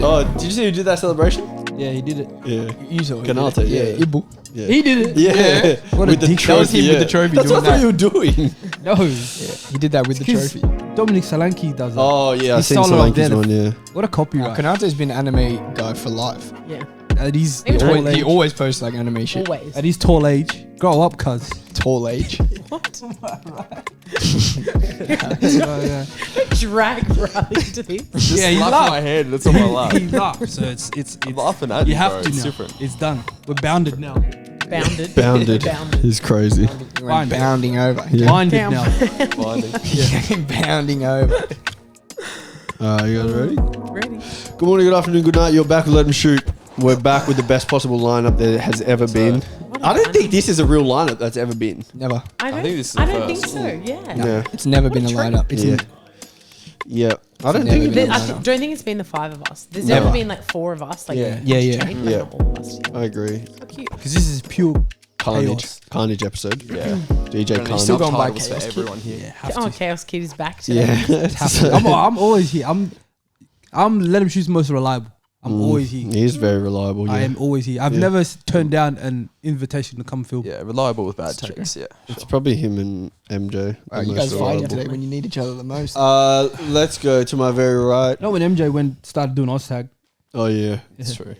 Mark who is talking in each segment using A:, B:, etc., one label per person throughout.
A: Oh, did you see who did that celebration?
B: Yeah, he did it.
A: Yeah.
B: You saw it.
A: Canate, yeah.
B: Ibu.
A: Yeah.
B: He did it.
A: Yeah.
B: What a
A: With the
B: dick.
A: trophy.
B: That was him with the trophy
A: That's
B: doing
A: what I thought
B: that.
A: you were doing.
B: No. He did that with the
A: Because-
B: trophy.
C: Dominic Solanke does it.
A: Oh, yeah. I
C: He's
A: seen
C: solo up there.
A: Solanke's one, yeah.
C: What a copyright.
B: Kanate's been an anime guy for life.
D: Yeah.
C: At his
D: Maybe
C: tall
D: tall
C: age.
B: He always posts like anime shit.
D: Always.
C: At his tall age. Grow up, cuz.
B: Tall age.
D: What?
C: Yeah.
D: Drag Riley to this.
E: Just
C: Yeah, he
E: laugh in
C: laughed.
E: my head. That's all I laugh.
C: He laughs. So it's
E: I'm laughing at
C: you
E: you,
C: have
E: bro.
C: to
E: It's
C: now.
E: different.
C: It's done. We're bounded now.
D: Bounded.
A: Bounded.
D: Bounded.
A: He's crazy.
B: He went bounding over.
A: Yeah.
C: Blinded
D: Down.
C: now.
E: Finding.
B: Bounding over.
A: You guys ready?
D: Ready.
A: Good morning, good afternoon, good night. You're back with Let 'Em Shoot. We're back with the best possible lineup there has ever been. I don't think this is a real lineup that's ever been.
B: Never.
D: I don't
E: think this is the
D: I don't think
E: first.
D: so. Yeah.
A: Yeah.
B: It's never been a lineup. It's
A: Yeah. Yeah. I don't
B: never
A: think
B: been
D: I
B: a lineup.
D: don't think it's been the five of us. There's
B: Never.
D: never been like four of us. Like
A: Yeah.
B: Yeah, yeah.
D: Jane,
A: Yeah.
D: not all of us.
A: I agree.
D: How cute.
C: Because this is pure
A: Carnage.
C: chaos.
A: Carnage episode.
E: Yeah.
A: DJ
E: He's
A: Carnage.
E: still
B: going by
E: titles for
B: Chaos Kid.
E: everyone here.
C: Yeah, have
D: Oh,
C: to.
D: Chaos Kid is back today.
A: Yeah.
C: Have to. I'm always here. I'm Let Him Shoot's most reliable. I'm always here.
A: He's very reliable.
C: I
A: Yeah.
C: am always here. I've never turned down an invitation to come film.
E: Yeah, reliable with bad takes. Yeah.
A: It's probably him and MJ. the
B: You
A: most
B: guys fighting
A: reliable.
B: today when you need each other the most.
A: Let's go to my very right.
C: You know when MJ started doing Oztag?
A: Oh yeah,
E: It's true.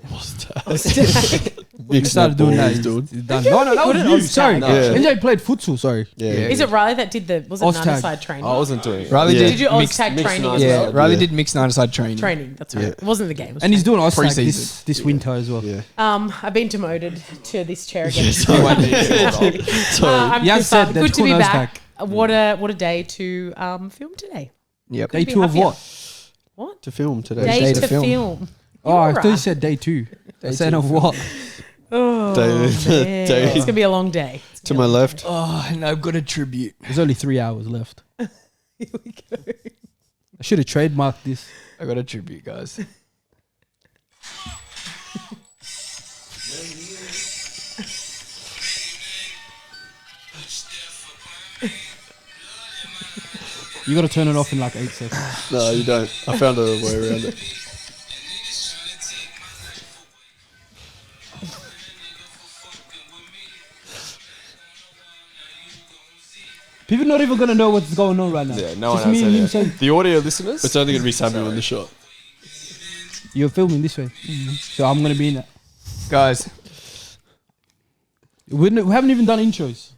C: He started doing that. He's done. No, that
D: Put
C: was
D: it
C: you.
D: on
C: Sorry.
D: tag.
A: Yeah.
C: MJ played futsal. Sorry.
A: Yeah.
D: Is it Riley that did the was it
C: Oztag.
D: nine side training?
E: I wasn't doing it.
B: Riley
A: Yeah.
D: Did you
B: mixed,
D: Oztag
A: mixed
D: training
A: nine
D: as
B: yeah,
D: well?
B: Riley
A: Yeah.
B: did mixed nine-side training.
D: Training. That's right.
A: Yeah.
D: It wasn't the game. It was
C: And he's doing Oztag
B: Pre-season.
C: this winter as well.
A: Yeah.
D: I've been demoted to this chair again.
A: Sorry.
D: I'm
C: Jan
D: good,
C: said
D: fun.
C: they're
D: Good to be
C: doing
D: back. What a day to film today.
B: Yep.
C: Day
D: be
C: 2 of
D: happier.
C: what?
D: What?
A: To film today.
D: Day
B: Day
D: to
B: to film.
D: film.
C: Oh, I thought you
D: You're
C: said day 2.
B: Day
C: I said
B: two.
C: of what?
D: Oh,
A: Day-
D: man.
A: day-
D: It's gonna be a long day. It's
A: To
D: gonna
A: my
D: be-
A: left.
B: Oh, and I've got a tribute.
C: There's only 3 hours left.
D: Here we go.
C: I should have trademarked this.
B: I got a tribute, guys.
C: You got to turn it off in like 8 seconds.
A: No, you don't. I found a way around it.
C: People not even gonna know what's going on right now.
E: Yeah, no
C: Just
E: one
C: me
E: else.
C: and him
E: Yeah.
C: saying
E: The audio listeners.
A: It's only gonna be Samuel in the shot.
C: you're filming this way, so I'm gonna be in it.
B: Guys,
C: We haven't even done intros.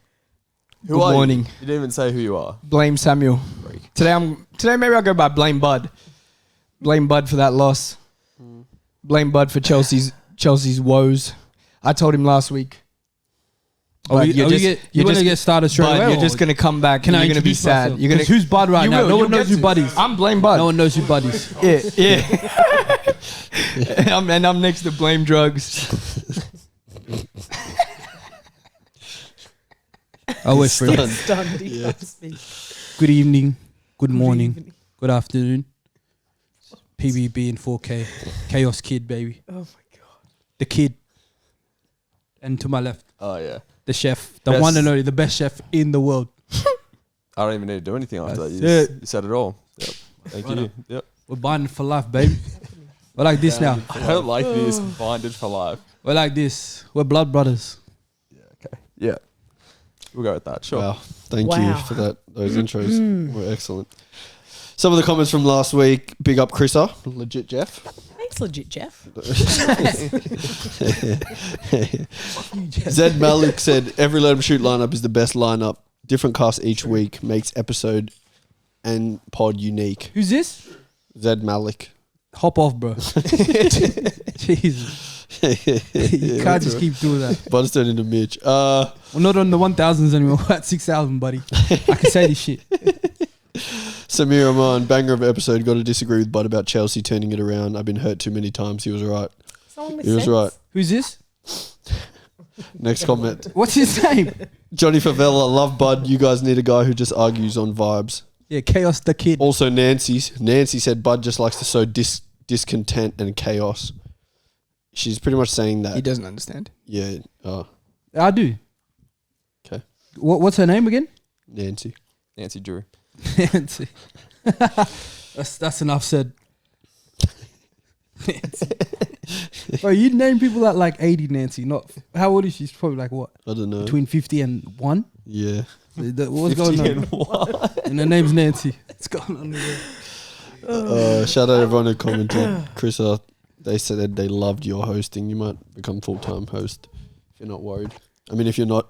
E: Who
B: good
E: are
B: morning.
E: You? You didn't even say who you are.
B: Blame Samuel. Today maybe I'll go by Blame Bud. Blame Bud for that loss. Blame Bud for Chelsea's woes. I told him last week. Bud,
C: You want to get started straight
B: Bud,
C: away?
B: you're
C: or-
B: just gonna come back
C: Can
B: and
C: I
B: you're gonna be
C: introduce
B: sad.
C: myself?
B: You're gonna
C: 'Cause who's Bud right
B: You
C: now?
B: will,
C: No
B: you'll
C: one knows
B: get
C: who
B: to.
C: Bud is.
B: I'm Blame Bud.
C: No one knows who Bud is.
B: Yeah. and I'm next to Blame Drugs.
C: Oh, wait for it.
D: It's done. He can't speak.
C: Good evening, good morning,
D: evening.
C: good afternoon. PBB in 4K. Chaos Kid, baby.
D: Oh my god.
C: The kid. And to my left,
E: Oh yeah.
C: the chef. The
E: Best-
C: one and only, the best chef in the world.
E: I don't even need to do anything after that.
C: That's
E: You said it all. Yep. Thank you. Yep.
C: We're bonded for life, baby. We're like this now.
E: I don't like this. Binded for life.
C: We're like this. We're blood brothers.
E: Okay. Yeah. We'll go with that. Sure.
A: Wow. Thank you
D: Wow.
A: for that. Those intros were excellent. Some of the comments from last week. Big up Chrissa. Legit Jeff.
D: Thanks, legit Jeff.
A: Zed Malik said, every Let 'Em Shoot lineup is the best lineup. Different cast each week makes episode and pod unique.
C: Who's this?
A: Zed Malik.
C: Hop off, bro. Jesus. You can't just keep doing that.
A: Bud's turned into Mitch.
C: We're not on the 1000s anymore. We're at 6,000, buddy. I can say this shit.
A: Samir Aman, banger of episode. Got to disagree with Bud about Chelsea turning it around. I've been hurt too many times. He was right.
D: Someone with
A: He was
D: sense.
A: right.
C: Who's this?
A: Next comment.
C: What's his name?
A: Johnny Favela, love Bud. You guys need a guy who just argues on vibes.
C: Yeah, Chaos the Kid.
A: Also, Nancy said Bud just likes to sow discontent and chaos. She's pretty much saying that.
B: He doesn't understand.
A: Yeah.
C: I do.
A: Okay.
C: What's her name again?
A: Nancy.
E: Nancy Drew.
C: Nancy. That's enough said. Bro, you name people that like 80 Nancy. Not how old is she? She's probably like what?
A: I don't know.
C: Between 50 and 1?
A: Yeah.
C: What's going on? And her name's Nancy. What's going on with her?
A: Shout out everyone who commented. Chris, they said they loved your hosting. You might become full-time host if you're not worried. I mean, if you're not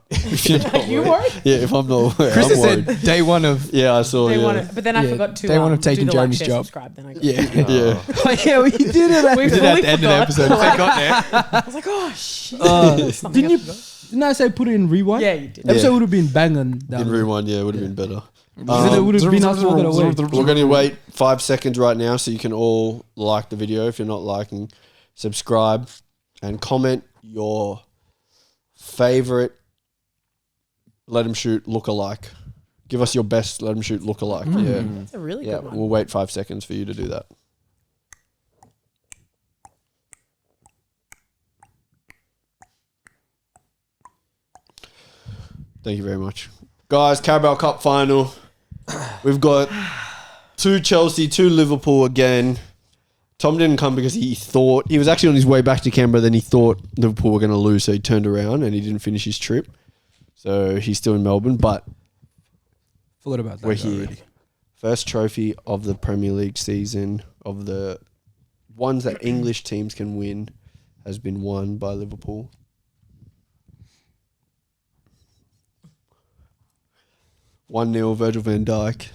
D: Are you worried?
A: Yeah, if I'm not worried.
B: Chris
A: I'm
B: said
A: worried.
B: day one of
A: Yeah, I saw.
D: They
A: Yeah.
D: want it, but then I
B: Yeah,
D: forgot to.
B: they want to take
D: do the
B: Jeremy's
D: like, share,
B: job.
D: Subscribe, then I got
A: Yeah.
C: Oh, yeah, we did it.
D: We
B: we did
D: fully
B: at the end of the
D: forgot.
B: episode. If they got there.
D: I was like, oh shit. Something
C: Didn't you?
D: I forgot.
C: Didn't I say put it in rewind?
D: Yeah, you did.
C: Episode
A: Yeah.
C: would have been banging down.
A: In rewind, yeah, it would have been better.
C: Then it would have been us walking away.
A: We're going to wait 5 seconds right now so you can all like the video. If you're not liking, subscribe and comment your favorite Let 'em Shoot lookalike. Give us your best Let 'em Shoot lookalike. Yeah.
D: That's a really
A: Yeah,
D: good one.
A: we'll wait 5 seconds for you to do that. Thank you very much. Guys, Carabao Cup final. We've got 2 Chelsea, 2 Liverpool again. Tom didn't come because he was actually on his way back to Canberra, then he thought Liverpool were going to lose, so he turned around and he didn't finish his trip. So he's still in Melbourne, but
C: Forgot about that.
A: we're
C: guy
A: here.
C: already.
A: First trophy of the Premier League season, of the ones that English teams can win, has been won by Liverpool. One 0 Virgil van Dijk.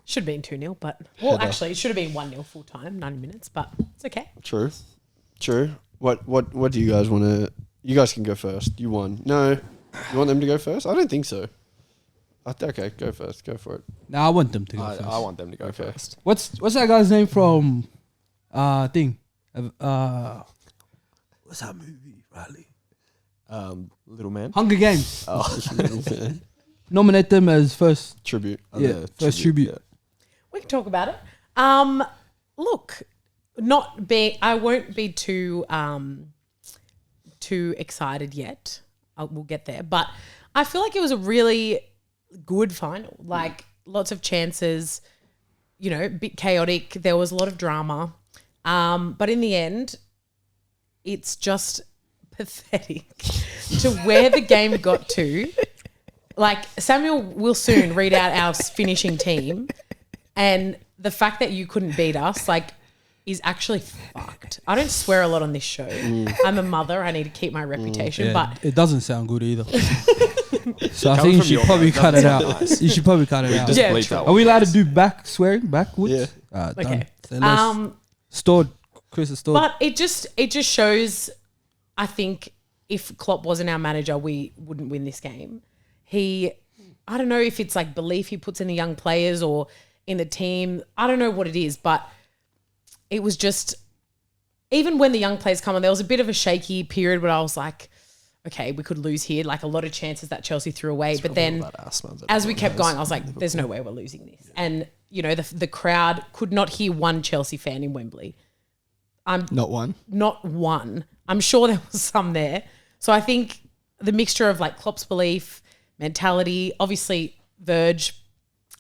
D: Should have been 2-0, but well,
A: Header.
D: actually, it should have been 1-0 full time, 90 minutes, but it's okay.
A: True. What do you guys want to? You guys can go first. You won. No, you want them to go first? I don't think so. Okay, go first. Go for it.
C: Nah, I want them to go first.
E: I want them to go
A: Okay.
E: first.
C: What's that guy's name from thing? What's that movie, Riley?
E: Little man.
C: Hunger Games.
E: Oh,
C: Nominate them as first.
A: Tribute.
C: Yeah, first tribute.
E: yeah.
D: We can talk about it. Look, I won't be too excited yet. We'll get there, but I feel like it was a really good final. Like lots of chances, a bit chaotic. There was a lot of drama, but in the end, it's just pathetic to where the game got to. Like Samuel will soon read out our finishing team. And the fact that you couldn't beat us, is actually fucked. I don't swear a lot on this show. I'm a mother. I need to keep my reputation.
C: Yeah,
D: But
C: it doesn't sound good either. So I
E: Coming
C: think you
E: from
C: should
E: your
C: probably
E: mouth,
C: cut it
E: doesn't
C: out.
E: sound nice.
C: You should probably cut it out.
E: Just
D: Yeah,
E: bleep
D: true.
E: that
C: Are we
E: one.
C: allowed to do backwards?
A: Yeah.
C: Done.
D: Okay.
C: So let's stored. Chris is stored.
D: but it just shows, I think, if Klopp wasn't our manager, we wouldn't win this game. I don't know if it's like belief he puts in the young players or in the team. I don't know what it is, but it was just, even when the young players come on, there was a bit of a shaky period where I was like, okay, we could lose here. Like a lot of chances that Chelsea threw away. But then as we kept going, I was like, there's no way we're losing this. And, the crowd could not hear one Chelsea fan in Wembley.
B: Not one.
D: Not one. I'm sure there was some there. So I think the mixture of Klopp's belief, mentality, obviously Verge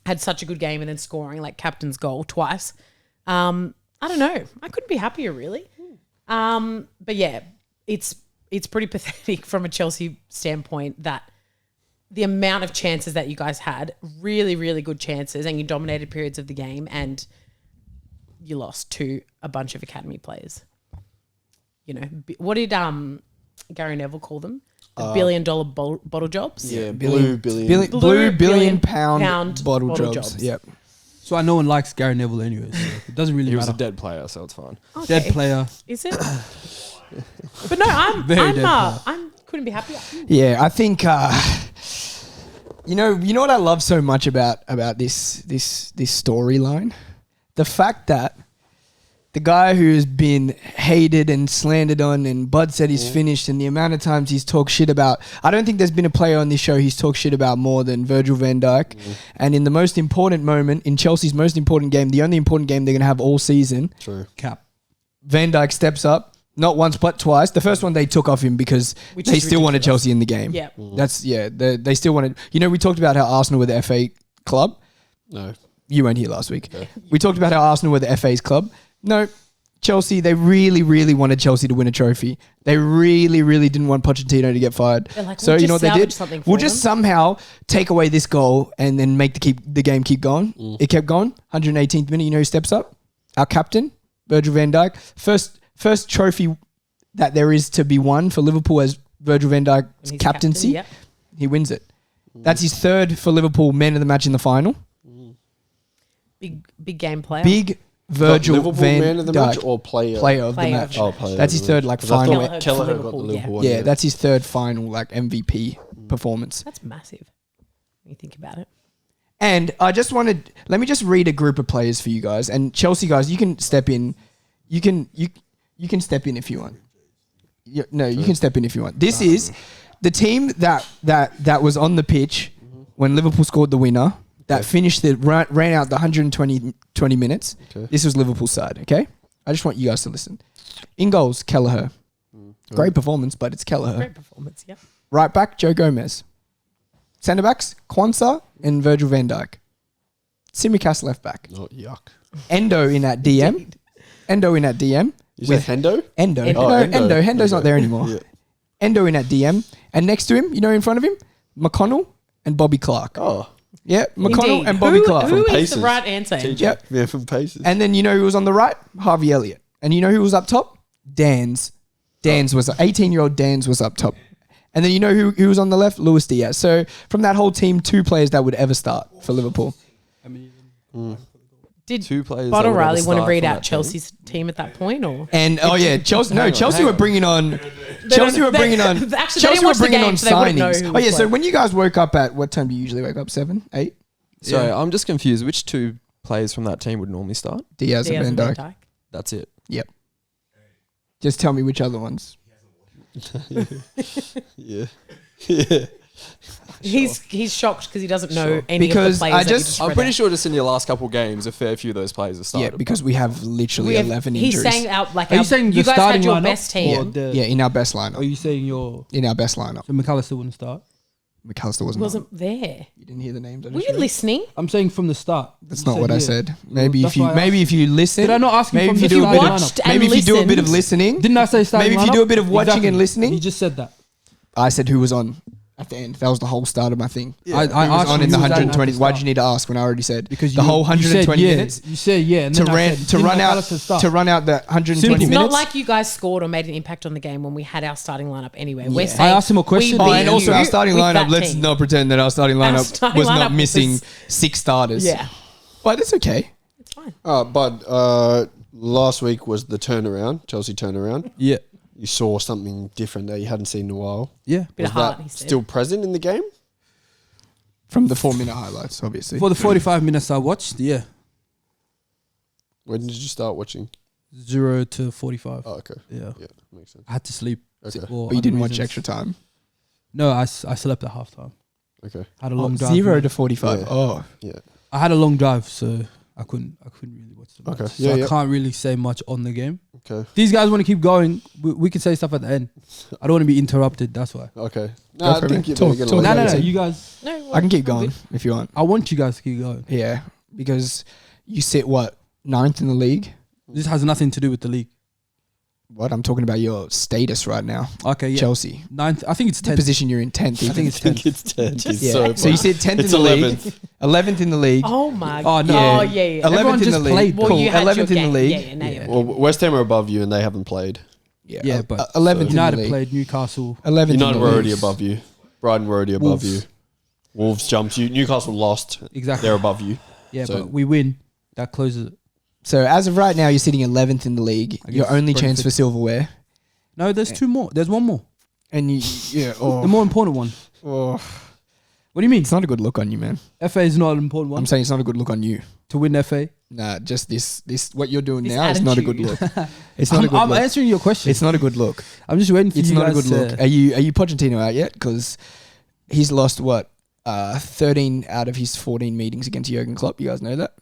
D: had such a good game and then scoring captain's goal twice. I don't know. I couldn't be happier really. But yeah, it's pretty pathetic from a Chelsea standpoint that the amount of chances that you guys had, really, really good chances, and you dominated periods of the game and you lost to a bunch of academy players. What did Gary Neville call them? The $1 billion bottle jobs?
A: Yeah,
B: Blue
A: billion.
B: billion
D: pound
B: pound bottle
D: bottle
B: jobs.
D: jobs.
B: Yep.
C: So I know one likes Gary Neville anyway. So it doesn't really
E: He was a
C: matter.
E: dead player, so it's fine.
D: Okay.
C: Dead player.
D: Is it? But no,
C: Very dead
D: I couldn't be happier.
B: Yeah, I think you know what I love so much about this storyline? The fact that the guy who's been hated and slandered on and Bud said he's finished, and the amount of times he's talked shit about, I don't think there's been a player on this show he's talked shit about more than Virgil van Dijk. And in the most important moment, in Chelsea's most important game, the only important game they're going to have all season,
A: True.
C: Cap.
B: Van Dijk steps up, not once but twice. The first one they took off him because
D: Which
B: they
D: is
B: still wanted
D: ridiculous.
B: Chelsea in the game.
D: Yeah.
B: They still wanted. We talked about how Arsenal were the FA club.
A: No.
B: You weren't here last week. We talked about how Arsenal were the FA's club. No, Chelsea, they really, really wanted Chelsea to win a trophy. They really, really didn't want Pochettino to get fired.
D: They're like,
B: So
D: we'll
B: you know
D: just
B: what they did?
D: salvage something for
B: We'll just
D: them.
B: somehow take away this goal and then make the game keep going. It kept going. 118th minute, you know who steps up? Our captain, Virgil van Dijk. First trophy that there is to be won for Liverpool as Virgil van Dijk's
D: And he's
B: captaincy.
D: captain,
B: He wins it. That's his third for Liverpool man of the match in the final.
D: Big game player.
B: Big Virgil
A: Liverpool
B: van
A: man of the
B: Dijk.
A: match or player?
B: Player of the
D: Player of
B: match.
D: the
A: Oh, player.
B: That's his third like
A: 'Cause I
B: final.
A: thought
D: Kelleher
A: Kelleher
D: for
A: got the
D: Liverpool,
A: Liverpool
D: yeah.
A: one.
B: Yeah, that's his third final like MVP performance.
D: That's massive when you think about it.
B: And I just wanted, let me just read a group of players for you guys. And Chelsea guys, you can step in. You can step in if you want. You can step in if you want. This is the team that was on the pitch when Liverpool scored the winner. That finished ran out the 120 minutes.
A: Okay.
B: This was Liverpool's side. Okay, I just want you guys to listen. In goals, Kelleher. Great performance, but it's Kelleher.
D: Great performance, yeah.
B: Right back, Joe Gomez. Centre backs, Kwanzaa and Virgil van Dijk. Simicast left back.
A: Oh, yuck.
B: Endo in at DM. Endo in at DM.
A: You said Hendo?
B: Endo.
D: Endo.
B: No,
A: Oh,
B: Endo. Hendo's not there anymore.
A: Yeah.
B: Endo in at DM. And next to him, you know in front of him? McConnell and Bobby Clark.
A: Oh,
B: Yeah, McConnell
D: Indeed.
B: and Bobby Clark.
D: Who
A: From
D: is
A: Pacers.
D: the right answer?
B: Yep.
A: yeah, from Pacers.
B: And then you know who was on the right? Harvey Elliott. And you know who was up top? Dans was 18-year-old Dans was up top. And then you know who was on the left? Luis Diaz. So from that whole team, 2 players that would ever start for Liverpool.
D: Did
E: 2 players.
D: Bot
E: that would ever
D: O'Reilly want to
E: start
D: read
E: from
D: out
E: that team.
D: Chelsea's team at that point, or
B: And Chelsea. No, Chelsea were bringing on. Chelsea were
D: they-
B: bringing on.
D: actually, they
B: Chelsea
D: didn't
B: were
D: watch the
B: bringing
D: game,
B: on
D: so they wouldn't know
B: signings.
D: who
B: Oh
D: was
B: yeah. So
D: playing.
B: when you guys woke up at what time do you usually wake up? 7, 8?
E: Sorry,
B: Yeah.
E: I'm just confused. Which 2 players from that team would normally start?
B: Diaz and
D: Diaz
B: Van
D: and Van
B: Dijk.
D: Dijk.
E: That's it.
B: Yep. Just tell me which other ones.
A: yeah. Yeah.
D: He's shocked because he doesn't know
E: Sure.
D: any
B: Because
D: of the players.
B: I
D: that you
B: just-
E: I'm
D: read
E: pretty
D: out.
E: sure just in your last couple games, a fair few of those players have started.
B: Yeah, because we have literally
D: We have-
B: 11
D: he's
B: injuries.
D: saying out like
C: Are you
D: our-
C: saying
D: you
C: the
D: guys
C: starting
D: had your
C: lineup
D: best
C: or
D: team.
C: the-
B: Yeah, in our best
C: Are
B: lineup.
C: you saying your
B: In our best lineup.
C: so McAllister wouldn't start?
B: McAllister wasn't.
D: Wasn't there?
B: You didn't hear the names. I
D: Were
B: just
D: you
B: read?
D: listening?
C: I'm saying from the start.
B: That's
C: You
B: not what I
C: yeah.
B: said. Maybe
C: That's
B: if you
C: why I
B: maybe if you listen.
C: Did I not ask you
B: maybe
C: from
B: if you
C: the
B: do a bit
C: starting
B: of
D: watched
C: lineup?
D: and
B: maybe if you do a bit of
D: listened.
B: listening.
C: Didn't I say starting
B: Maybe if you
C: lineup?
B: do a bit of watching
C: Exactly.
B: and listening.
C: You just said that.
B: I said who was on at the end. That was the whole start of my thing.
C: I
B: Who was
C: asked
B: on
C: you
B: in the
C: who was at
B: 120.
C: the
B: Why'd
C: start.
B: you need to ask when I already said?
C: Because
B: the
C: you,
B: whole
C: you said
B: 120
C: yeah.
B: minutes
C: You said yeah, and
B: to
C: then I
B: run
C: said,
B: to
C: didn't
B: run out
C: McAllister start?
B: to run out the 120
C: Simple.
D: It's
B: minutes.
D: not like you guys scored or made an impact on the game when we had our starting lineup anyway. We're
B: Yeah.
D: saying
C: I asked him a question.
D: we
B: Oh,
D: beat
B: and also
D: you
B: our starting
D: with
B: lineup.
D: that
B: Let's
D: team.
B: not pretend that our starting
D: Our
B: lineup
D: starting
B: was not
D: lineup
B: missing
D: was-
B: 6 starters.
D: Yeah,
B: but it's okay.
D: it's fine.
A: But last week was the turnaround, Chelsea turnaround.
E: Yeah.
A: You saw something different that you hadn't seen in a while.
C: Yeah.
D: Bit
A: Was
D: of heart,
A: that
D: he said.
A: still present in the game?
B: From the 4-minute highlights, obviously.
C: For the 45 minutes I watched, yeah,
A: When did you start watching?
C: 0 to 45.
A: Oh, okay.
C: Yeah,
A: Yeah, makes sense.
C: I had to sleep.
A: Okay.
C: for
B: But you
C: other
B: didn't watch
C: reasons.
B: extra time.
C: No, I slept at halftime.
A: Okay.
C: Had a long drive.
B: 0 to 45.
A: Yeah.
B: Oh,
A: Yeah.
C: I had a long drive, so I couldn't really watch the match.
A: Okay.
C: So
A: Yeah,
C: I
A: yeah.
C: can't really say much on the game.
A: Okay.
C: These guys want to keep going. We can say stuff at the end. I don't want to be interrupted. That's why.
A: Okay.
B: Go
A: No, I
B: for it,
A: think
B: man.
A: you're
B: Talk-
A: going to
B: talk
C: No,
B: about
C: no,
B: it.
C: no. You guys.
D: No,
B: I can keep
D: I'm
B: going
D: good.
B: if you want.
C: I want you guys to keep going.
B: Yeah, because you sit what 9th in the league.
C: This has nothing to do with the league.
B: What I'm talking about your status right now,
C: Okay, yeah.
B: Chelsea.
C: 9th. I think it's
B: The
C: 10th.
B: position you're in 10th.
C: I think it's 10th.
A: it's 10.
D: Just
A: It's
B: yeah. So you sit 10th in
A: It's
B: the
A: 11th.
B: league, 11th in the league.
D: Oh my.
C: Oh, no.
D: Oh
B: Yeah.
D: yeah.
B: 11th
C: Everyone
B: in the
C: just
B: league.
C: played.
D: Well,
B: Cool.
D: you had
B: 11th
D: your
B: in the
D: game.
B: league.
D: Yeah, yeah, now you're-
A: Well, West Ham are above you and they haven't played.
B: Yeah,
C: but
B: 11th in the
C: United
B: league.
C: played Newcastle.
B: 11th in
A: United
B: the
A: were already
B: league.
A: above you. Brighton were already above
C: Wolves.
A: you. Wolves jumped you. Newcastle lost.
C: Exactly.
A: They're above you.
C: Yeah,
A: So-
C: but we win. That closes it.
B: So as of right now, you're sitting 11th in the league.
C: I
B: Your
C: guess
B: only chance
C: Brentford.
B: for silverware,
C: No, there's 2 more. There's 1 more.
B: and you yeah.
C: The
B: Oh,
C: more important one.
B: oh.
C: What do you mean?
B: It's not a good look on you, man.
C: FA is not an important one.
B: I'm saying it's not a good look on you.
C: To win FA.
B: Nah, just this what you're doing
D: This
B: now is not a good
D: attitude.
B: look. It's not a good
C: I'm
B: look.
C: answering your question.
B: It's not a good look.
C: I'm just waiting for
B: It's
C: you
B: not a
C: guys
B: good look.
C: to-
B: Are you Pochettino out yet? Because he's lost what 13 out of his 14 meetings against Jurgen Klopp. You guys know that.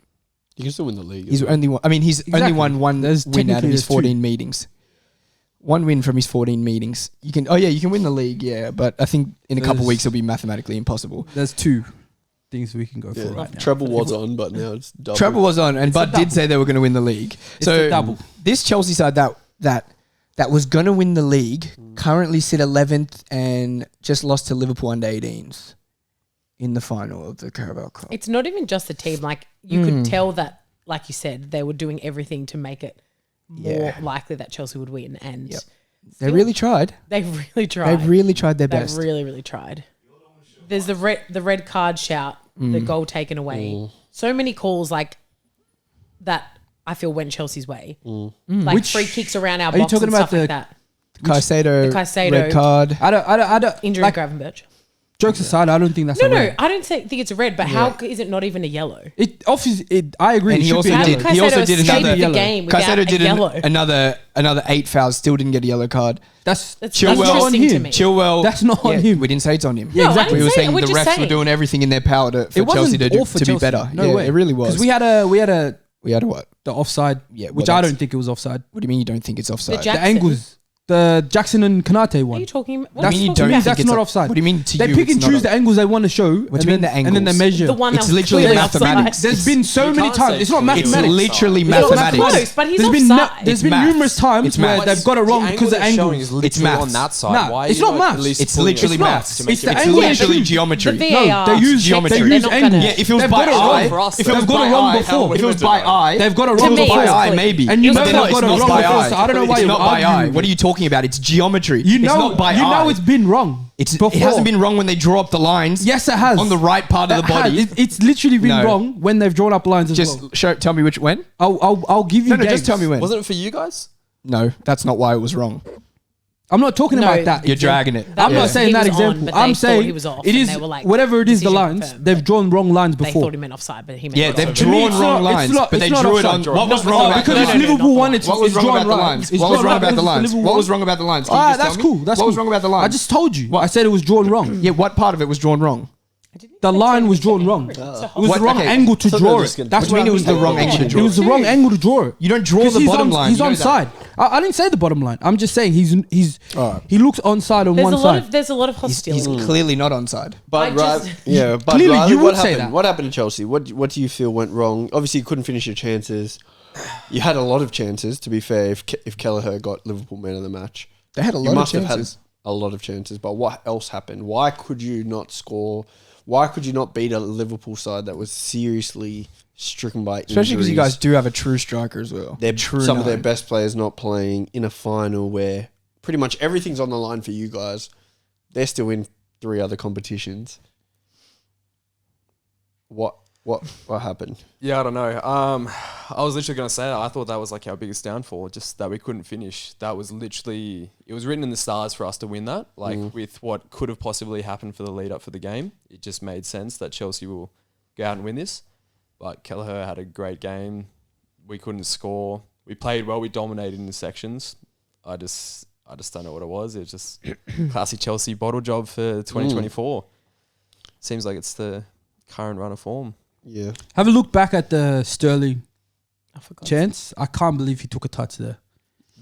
A: You can still win the league.
B: He's only won. I mean, he's only
C: Exactly.
B: won one
C: There's
B: win out of
C: technically
B: his
C: there's
B: 14 meetings. One win from his 14 meetings. You can. Oh yeah, you can win the league. Yeah, but I think in a couple
C: There's-
B: weeks it'll be mathematically impossible.
C: There's 2. things we can go for right now.
A: Treble was on, but now it's double.
B: Treble was on, and Bud did say they were going to win the league.
C: It's a double.
B: This Chelsea side that was going to win the league currently sit 11th and just lost to Liverpool under 18s in the final of the Carabao Cup.
D: It's not even just the team. Like, you could tell that, like you said, they were doing everything to make it more likely that Chelsea would win. And
B: They really tried.
D: They really tried.
B: They really tried their best.
D: They really, really tried. There's the red card shout, the goal taken away. So many calls like that I feel went Chelsea's way. Like
C: Which-
D: free kicks around our
C: are you
D: box
C: talking
D: and
C: about
D: stuff like
C: the-
D: that.
B: Caicedo,
D: The Caicedo-
B: red card.
C: I don't.
D: Injury
C: Like,
D: Gravenberch.
C: jokes aside, I don't think that's
D: No,
C: a red.
D: I don't think it's a red, but how is it not even a yellow?
C: I agree.
B: And
C: It
B: he
C: should
B: also
C: be a
D: How
B: did-
D: did
C: yellow.
B: he also
D: Caicedo
B: did
D: escape
B: another
D: the
C: yellow.
D: game without
B: Caicedo did
D: a yellow?
B: another 8 fouls, still didn't get a yellow card.
C: That's
B: Chilwell-
C: not on
D: interesting to
C: him.
D: me.
B: Chilwell.
C: That's not on
B: yeah,
C: him.
B: We didn't say it's on him.
C: Yeah,
D: No, I
C: exactly.
D: didn't
B: We were
D: say it,
B: saying
D: we're
B: the
D: just
B: refs were
D: saying.
B: doing everything in their power for
C: It
B: Chelsea
C: wasn't
B: to
C: all for
B: be
C: Chelsea.
B: better.
C: No
B: yeah,
C: way.
B: it really was.
C: Because we had a
B: we had a what?
C: the offside,
B: Yeah, well,
C: which I
B: that's-
C: don't think it was offside.
B: What do you mean you don't think it's offside?
D: The
C: The
D: Jackson.
C: angles, the Jackson and Kanate
D: What are
C: one.
D: you talking about?
B: What do you mean you
C: That's-
B: don't
C: to me,
B: think
C: that's
B: it's
C: not
B: off-
C: offside.
B: What do you mean to
C: They
B: you
C: pick and
B: it's not
C: choose
B: off-
C: the angles they want to show,
B: What do you mean the
C: and then they
B: angles?
C: measure.
D: The one
B: It's
D: that was
B: literally
D: clearly
B: mathematics.
D: offside.
C: There's been so
E: You
C: many
E: can't
C: times.
E: say
C: It's not
E: clearly
B: It's
C: mathematics.
B: literally
D: It's not
B: mathematics.
D: close, but he's
C: There's
D: offside.
C: there's
B: It's
C: been
B: maths.
C: numerous times
B: It's
C: where
B: maths.
C: they've got it wrong because the
E: angle
C: angles.
E: is literally
B: maths.
E: on that side.
C: Nah,
E: Why are
C: it's
E: you
C: not
E: not at
C: maths.
E: least
B: It's
E: pulling
B: literally
E: it
B: maths.
E: to make
C: It's
E: it
C: the
E: a
B: It's
C: angle
E: clear-
C: they
B: literally
C: choose.
B: geometry.
D: The VAR.
C: No, they use
B: geometry.
C: They
D: They're
C: use
D: not
C: angles.
D: gonna-
B: Yeah, if it was
C: They've
B: by
C: got it
B: eye,
C: wrong
E: for us,
B: if
E: though.
B: it was
C: They've got
B: by
C: it wrong
B: eye,
C: before.
B: if it was by eye,
C: They've got it
D: To
C: wrong
D: me,
B: by
C: before.
D: it's
B: eye,
D: clear.
B: maybe.
C: And you
B: But
C: know
B: then
C: they've
B: it's
C: got it
B: not
C: wrong
B: by
C: before,
B: eye.
C: so I don't know why
B: It's
C: you're
B: not by eye.
C: arguing.
B: What are you talking about? It's geometry.
C: You
B: It's
C: know,
B: not by
C: you
B: eye.
C: know it's been wrong.
B: It
C: before.
B: hasn't been wrong when they draw up the lines.
C: Yes, it has.
B: On the right part of the
C: It has.
B: body.
C: It's literally been
B: No.
C: wrong when they've drawn up lines as
B: Just
C: well.
B: tell me which when.
C: I'll give you.
B: No, just
C: games.
B: tell me when.
E: Wasn't it for you guys?
B: No, that's not why it was wrong.
C: I'm not talking
D: No,
C: about that.
B: You're dragging it.
C: I'm
D: Yeah.
C: not saying
D: He
C: that
D: was on,
C: example.
D: but they
C: I'm
D: thought
C: saying
D: he was off,
C: it
D: and
C: is
D: they were like,
C: whatever it is. The
D: decision
C: lines
D: confirmed,
C: they've
D: but
C: drawn wrong lines
D: They
C: before.
D: thought he meant offside, but he meant
B: Yeah,
D: offside.
B: they've
C: To me,
B: drawn
C: it's
B: wrong
C: not- it's
B: lines,
C: not-
B: but they
C: it's not
B: drew it on.
C: offside.
B: What was
D: No,
B: wrong
D: no,
B: about
C: because
B: the
C: it's
B: lines?
C: Liverpool one. It's
B: What was wrong
C: drawn
B: about the
C: right.
B: lines?
C: It's
B: What was
C: drawn
B: wrong
C: right
B: about the
C: because it's
B: lines?
C: Liverpool
B: What was
C: one.
B: wrong about the lines? Can you just
C: That's
B: tell me?
C: cool. That's
B: What was
C: cool.
B: wrong about the
C: I
B: lines?
C: just told you. I said it was drawn wrong.
B: Yeah, what part of it was drawn wrong?
C: The line was drawn wrong. It was
B: What-
C: the wrong
B: okay.
C: angle to
E: So
C: draw
E: they're
C: it.
E: just gonna-
C: That's
B: What do you
C: what
B: mean it was the wrong angle to draw
C: It was the
B: it?
C: wrong angle to draw it.
B: You don't draw
C: 'Cause
B: the
C: he's
B: bottom
C: on,
B: line.
C: He's
B: you know that.
C: onside. I didn't say the bottom line. I'm just saying he looks onside on
D: There's
C: one
D: a lot
C: side.
D: of there's a lot of
B: He's
D: hostility.
B: clearly not onside.
A: But
D: I just-
A: but
C: Clearly,
A: Riley,
C: you
A: what
C: would say
A: happened?
C: that.
A: What happened to Chelsea? What do you feel went wrong? Obviously, you couldn't finish your chances. You had a lot of chances. To be fair, if Kelleher got Liverpool man of the match,
B: They had a
A: you
B: lot of
A: must have had
B: chances.
A: a lot of chances. But what else happened? Why could you not score? Why could you not beat a Liverpool side that was seriously stricken by injuries?
B: Especially because you guys do have a true striker as well.
A: They're
B: True
A: some of their
B: nine.
A: best players not playing in a final where pretty much everything's on the line for you guys. They're still in 3 other competitions. What happened?
E: Yeah, I don't know. I was literally going to say that. I thought that was like our biggest downfall, just that we couldn't finish. That was literally, it was written in the stars for us to win that. Like with what could have possibly happened for the lead up for the game, it just made sense that Chelsea will go out and win this. But Kelleher had a great game. We couldn't score. We played well. We dominated in the sections. I just don't know what it was. It was just classic Chelsea bottle job for 2024. Seems like it's the current run of form.
A: Yeah.
C: Have a look back at the Sterling
D: I forgot.
C: chance. I can't believe he took a touch there.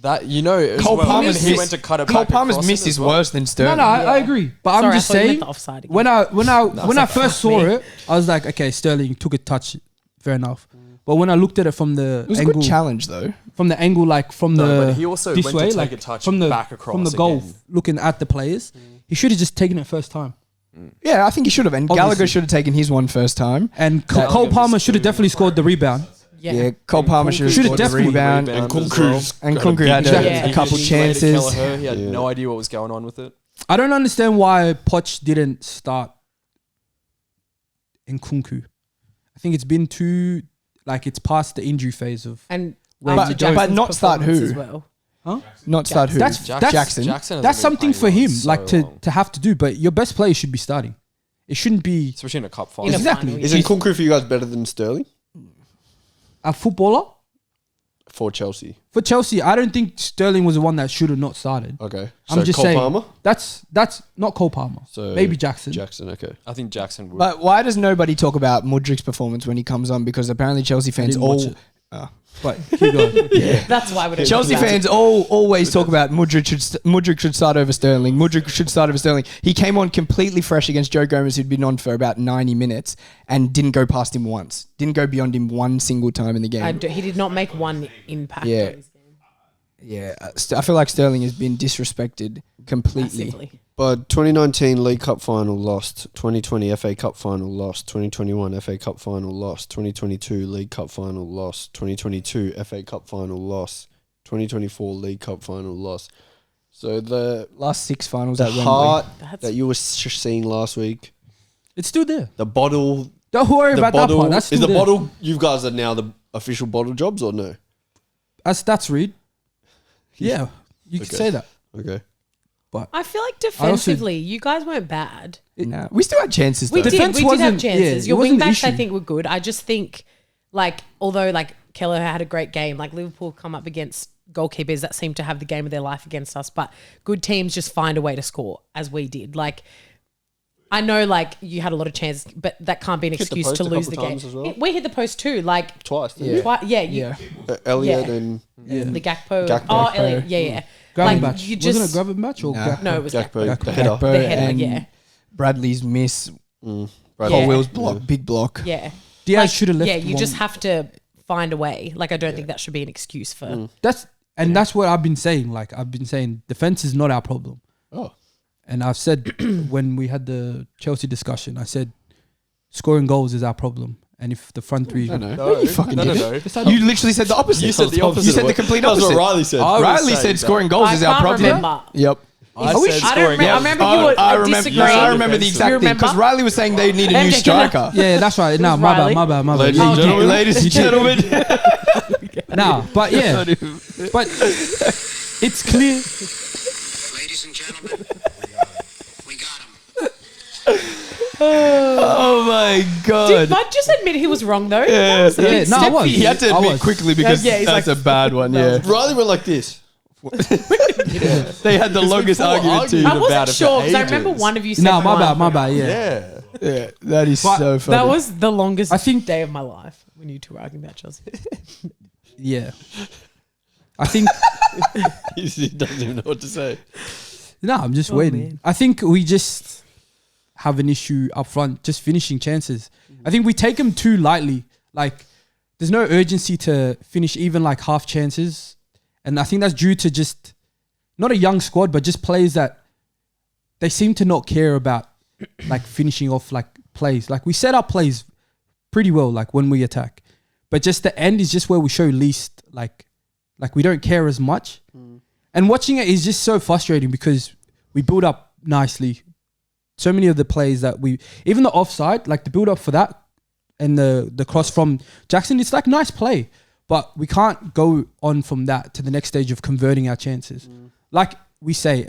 E: That, you know, as
B: Cole
E: well,
B: Palmer's
E: he
B: miss-
E: went to cut it
B: Cole
E: back
B: Palmer's
E: across
B: miss
E: it
B: is
E: as well.
B: worse than Sterling.
C: No, I agree. But
D: Sorry,
C: I'm
D: I
C: just
D: thought you meant
C: saying,
D: the offside again.
C: when I
D: fuck
C: first saw
D: me.
C: it, I was like, okay, Sterling took a touch, fair enough. But when I looked at it from the
B: It was a
C: angle,
B: good challenge though.
C: from the angle, like from
E: No,
C: the
E: but he also
C: this
E: went
C: way,
E: to take
C: like
E: a touch
C: from the
E: back across
C: from the goal,
E: again.
C: looking at the players, he should have just taken it first time.
B: Yeah, I think he should have. And
C: Obviously.
B: Gallagher should have taken his one first time.
C: And
E: Gallagher
C: Cole
E: was
C: Palmer should have
E: doing
C: definitely scored the rebound.
B: Yeah, Cole Palmer should have
C: Should've
B: scored the
C: definitely
B: rebound.
A: And
E: as
A: Kunku's
B: And
E: Got a
B: Kunku
E: big
B: had
C: chance.
B: a
C: He
B: couple
E: He laid to
B: chances.
E: Kelleher. He had
A: Yeah.
E: no idea what was going on with it.
C: I don't understand why Poch didn't start in Kunku. I think it's been it's past the injury phase of.
D: And
C: But-
D: after
C: but
D: Jackson's
B: not start
D: performance
B: who?
D: as well.
B: Not start who?
C: That's
B: Jackson.
E: hasn't
C: That's
E: been
C: something
E: playing
C: for
E: well in
C: him,
E: so
C: like
E: long.
C: to have to do. But your best player should be starting. It shouldn't be
E: Especially in a cup
D: In
E: final.
D: a
C: Exactly.
D: final,
A: Is
D: yeah.
A: it Kunku for you guys better than Sterling
C: a footballer
A: for Chelsea?
C: for Chelsea. I don't think Sterling was the one that should have not started.
A: Okay.
C: I'm just
A: Cole
C: saying
A: Palmer?
C: that's not Cole Palmer.
A: So
C: Maybe Jackson.
A: Jackson, okay.
E: I think Jackson would.
B: But why does nobody talk about Mudrik's performance when he comes on? Because apparently Chelsea fans
C: didn't watch
B: all
C: it. But keep going.
D: That's why we don't
B: Chelsea
D: talk about
B: fans always talk about Mudryk should start over Sterling. Mudryk should start over Sterling. He came on completely fresh against Joe Gomez, who'd been on for about 90 minutes and didn't go past him once. Didn't go beyond him one single time in the game.
D: He did not make one impact
B: Yeah.
D: on his game.
B: Yeah, I feel like Sterling has been disrespected completely.
D: Massively.
A: But 2019 League Cup final lost, 2020 FA Cup final lost, 2021 FA Cup final lost, 2022 League Cup final lost, 2022 FA Cup final lost, 2024 League Cup final lost. So the
B: Last 6 finals
A: the
B: at Wembley.
A: heart
D: That's-
A: that you were seeing last week,
C: It's still there.
A: the bottle,
C: Don't worry
A: the
C: about that
A: bottle
C: part. That's
A: is
C: still
A: the
C: there.
A: bottle. You guys are now the official bottle jobs or no?
C: As stats read. Yeah, you
A: Okay.
C: can say that.
A: Okay.
D: I feel like defensively, you guys weren't bad.
B: No, we still had chances.
D: We
B: though.
D: did.
C: Defense
D: We did have
C: wasn't-
D: chances.
C: yeah, it
D: Your
C: wasn't the
D: wingbacks, I
C: issue.
D: think, were good. I just think, like, although like Keller had a great game, like Liverpool come up against goalkeepers that seem to have the game of their life against us, but good teams just find a way to score, as we did. Like, I know, like you had a lot of chances, but that can't be an
A: Hit the
D: excuse
A: post
D: to
A: a
D: lose the
A: couple
D: game.
A: times as well.
D: We hit the post too, like
A: Twice.
B: Yeah.
D: yeah.
A: Elliot
D: Yeah.
A: and
D: The Gakpo.
A: Gakpo.
D: Oh, Elliot. Yeah.
C: Gravenberch.
D: you just
C: Wasn't it Gravenberch or
B: Nah.
C: Gakpo?
D: no, it was
A: Gakpo,
D: Gakpo.
A: the header.
B: Gakpo
D: The header,
B: and
D: yeah.
B: Bradley's miss.
A: Bradley.
B: Colwell's
D: Yeah.
B: block, big block.
D: Yeah.
C: Diaz
D: Like,
C: should have left.
D: Yeah, you
C: one.
D: just have to find a way. Like, I don't think that should be an excuse for.
C: That's what I've been saying. Like I've been saying, defense is not our problem.
A: Oh.
C: And I've said when we had the Chelsea discussion, I said scoring goals is our problem. And if the front three,
A: No, no.
E: No,
B: you fucking
E: no, no,
B: did
E: no.
B: You literally said the opposite.
E: You said the opposite.
B: You said the complete
A: That's
B: opposite.
A: what Riley said.
E: I was
B: Riley
E: saying
B: said
E: that.
B: scoring goals
D: I
B: is our
D: can't
B: problem.
D: remember.
B: Yep.
E: I
D: wish-
E: said
D: I don't
E: scoring
D: remember. I
E: goals.
D: remember you were disagreeing.
B: I remember the exact
D: You
B: thing because
D: remember?
B: Riley was saying they need a
D: I'm
B: new
D: joking.
B: striker.
C: yeah, that's right. No, my
D: Riley?
C: bad, my bad.
A: Ladies
C: Yeah,
A: and
C: you did.
A: gentlemen. Ladies and gentlemen.
C: Nah, but yeah, but it's clear.
F: Ladies and gentlemen, we got him.
B: Oh my god.
D: Did Bud just admit he was wrong though?
B: Yeah.
C: Yeah, no, I was.
B: He had to
C: I
B: admit
C: was.
B: quickly because
D: Yeah, he's
B: that's
D: like-
B: a bad one. Yeah.
A: Riley went like this.
B: They had the longest
A: before
B: argument too.
A: arguing-
D: I
A: about
D: wasn't
A: it for
D: sure because I remember
A: ages.
D: one of you said
C: No, my
D: one.
C: bad. Yeah.
A: Yeah.
B: Yeah, that is
C: But
B: so funny.
D: That was the longest
C: I think-
D: day of my life when you two were arguing about Chelsea.
C: Yeah. I think.
A: He doesn't even know what to say.
C: No, I'm just
D: Oh,
C: waiting.
D: man.
C: I think we just have an issue up front, just finishing chances. I think we take them too lightly. Like, there's no urgency to finish even like half chances. And I think that's due to just not a young squad, but just players that they seem to not care about like finishing off like plays. Like, we set up plays pretty well, like when we attack. But just the end is just where we show least, like we don't care as much. And watching it is just so frustrating because we build up nicely. So many of the plays that even the offside, like the build up for that and the cross from Jackson, it's like nice play, but we can't go on from that to the next stage of converting our chances. Like we say,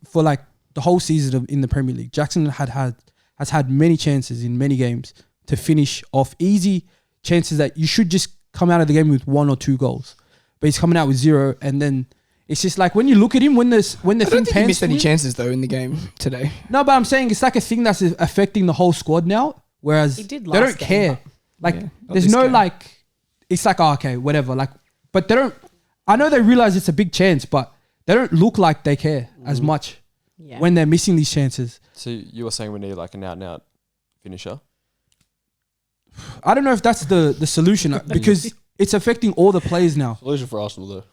C: for like the whole season in the Premier League, Jackson has had many chances in many games to finish off easy chances that you should just come out of the game with 1 or 2 goals. But he's coming out with 0, and then it's just like when you look at him, when the
B: I
C: thing
B: don't think he
C: pans
B: missed
C: to
B: any
C: him-
B: chances though in the game today.
C: No, but I'm saying it's like a thing that's affecting the whole squad now. Whereas
D: He did
C: they
D: last
C: don't
D: game,
C: care. Like
B: Yeah, not
C: there's
B: this
C: no
B: game.
C: like. It's like, oh, okay, whatever. Like, but they don't. I know they realize it's a big chance, but they don't look like they care as much
D: Yeah.
C: when they're missing these chances.
E: So you were saying we need like an out-and-out finisher?
C: I don't know if that's the solution because it's affecting all the players now.
A: Solution for Arsenal though.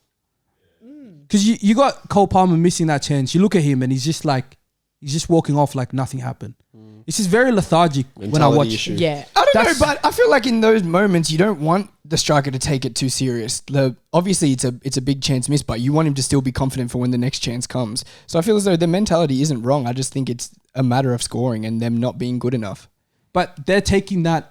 C: Because you got Cole Palmer missing that chance. You look at him and he's just walking off like nothing happened. It's just very lethargic when I
A: Mentality
C: watch.
A: issue.
D: Yeah.
B: I don't
C: That's-
B: know, but I feel like in those moments you don't want the striker to take it too serious. Obviously it's a big chance miss, but you want him to still be confident for when the next chance comes. So I feel as though the mentality isn't wrong. I just think it's a matter of scoring and them not being good enough.
C: But they're taking that.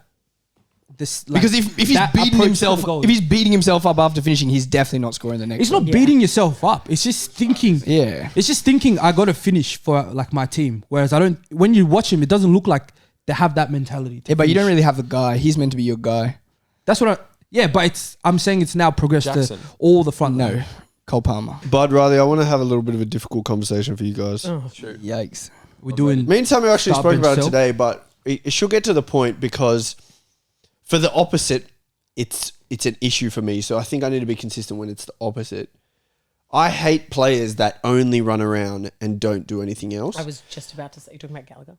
B: Because if he's
C: that
B: beating
C: approach to
B: himself,
C: the goal.
B: if he's beating himself up after finishing, he's definitely not scoring the next.
C: It's not
B: one.
C: beating yourself up. It's just thinking.
B: Yeah.
C: It's just thinking I got to finish for like my team. Whereas I don't. When you watch him, it doesn't look like they have that mentality.
B: Yeah, but you don't
C: finish.
B: really have the guy. He's meant to be your guy.
C: That's what I. Yeah, but I'm saying it's now progressed
E: Jackson.
C: to all the front.
B: No,
C: line.
B: Cole Palmer.
A: Bud, Riley, I want to have a little bit of a difficult conversation for you guys.
B: Yikes.
C: We're doing.
A: Me and Sammy actually
C: Start
A: spoke
C: bench
A: about it
C: cell.
A: today, but it should get to the point because for the opposite, it's it's an issue for me. So I think I need to be consistent when it's the opposite. I hate players that only run around and don't do anything else.
D: I was just about to say, you're talking about Gallagher.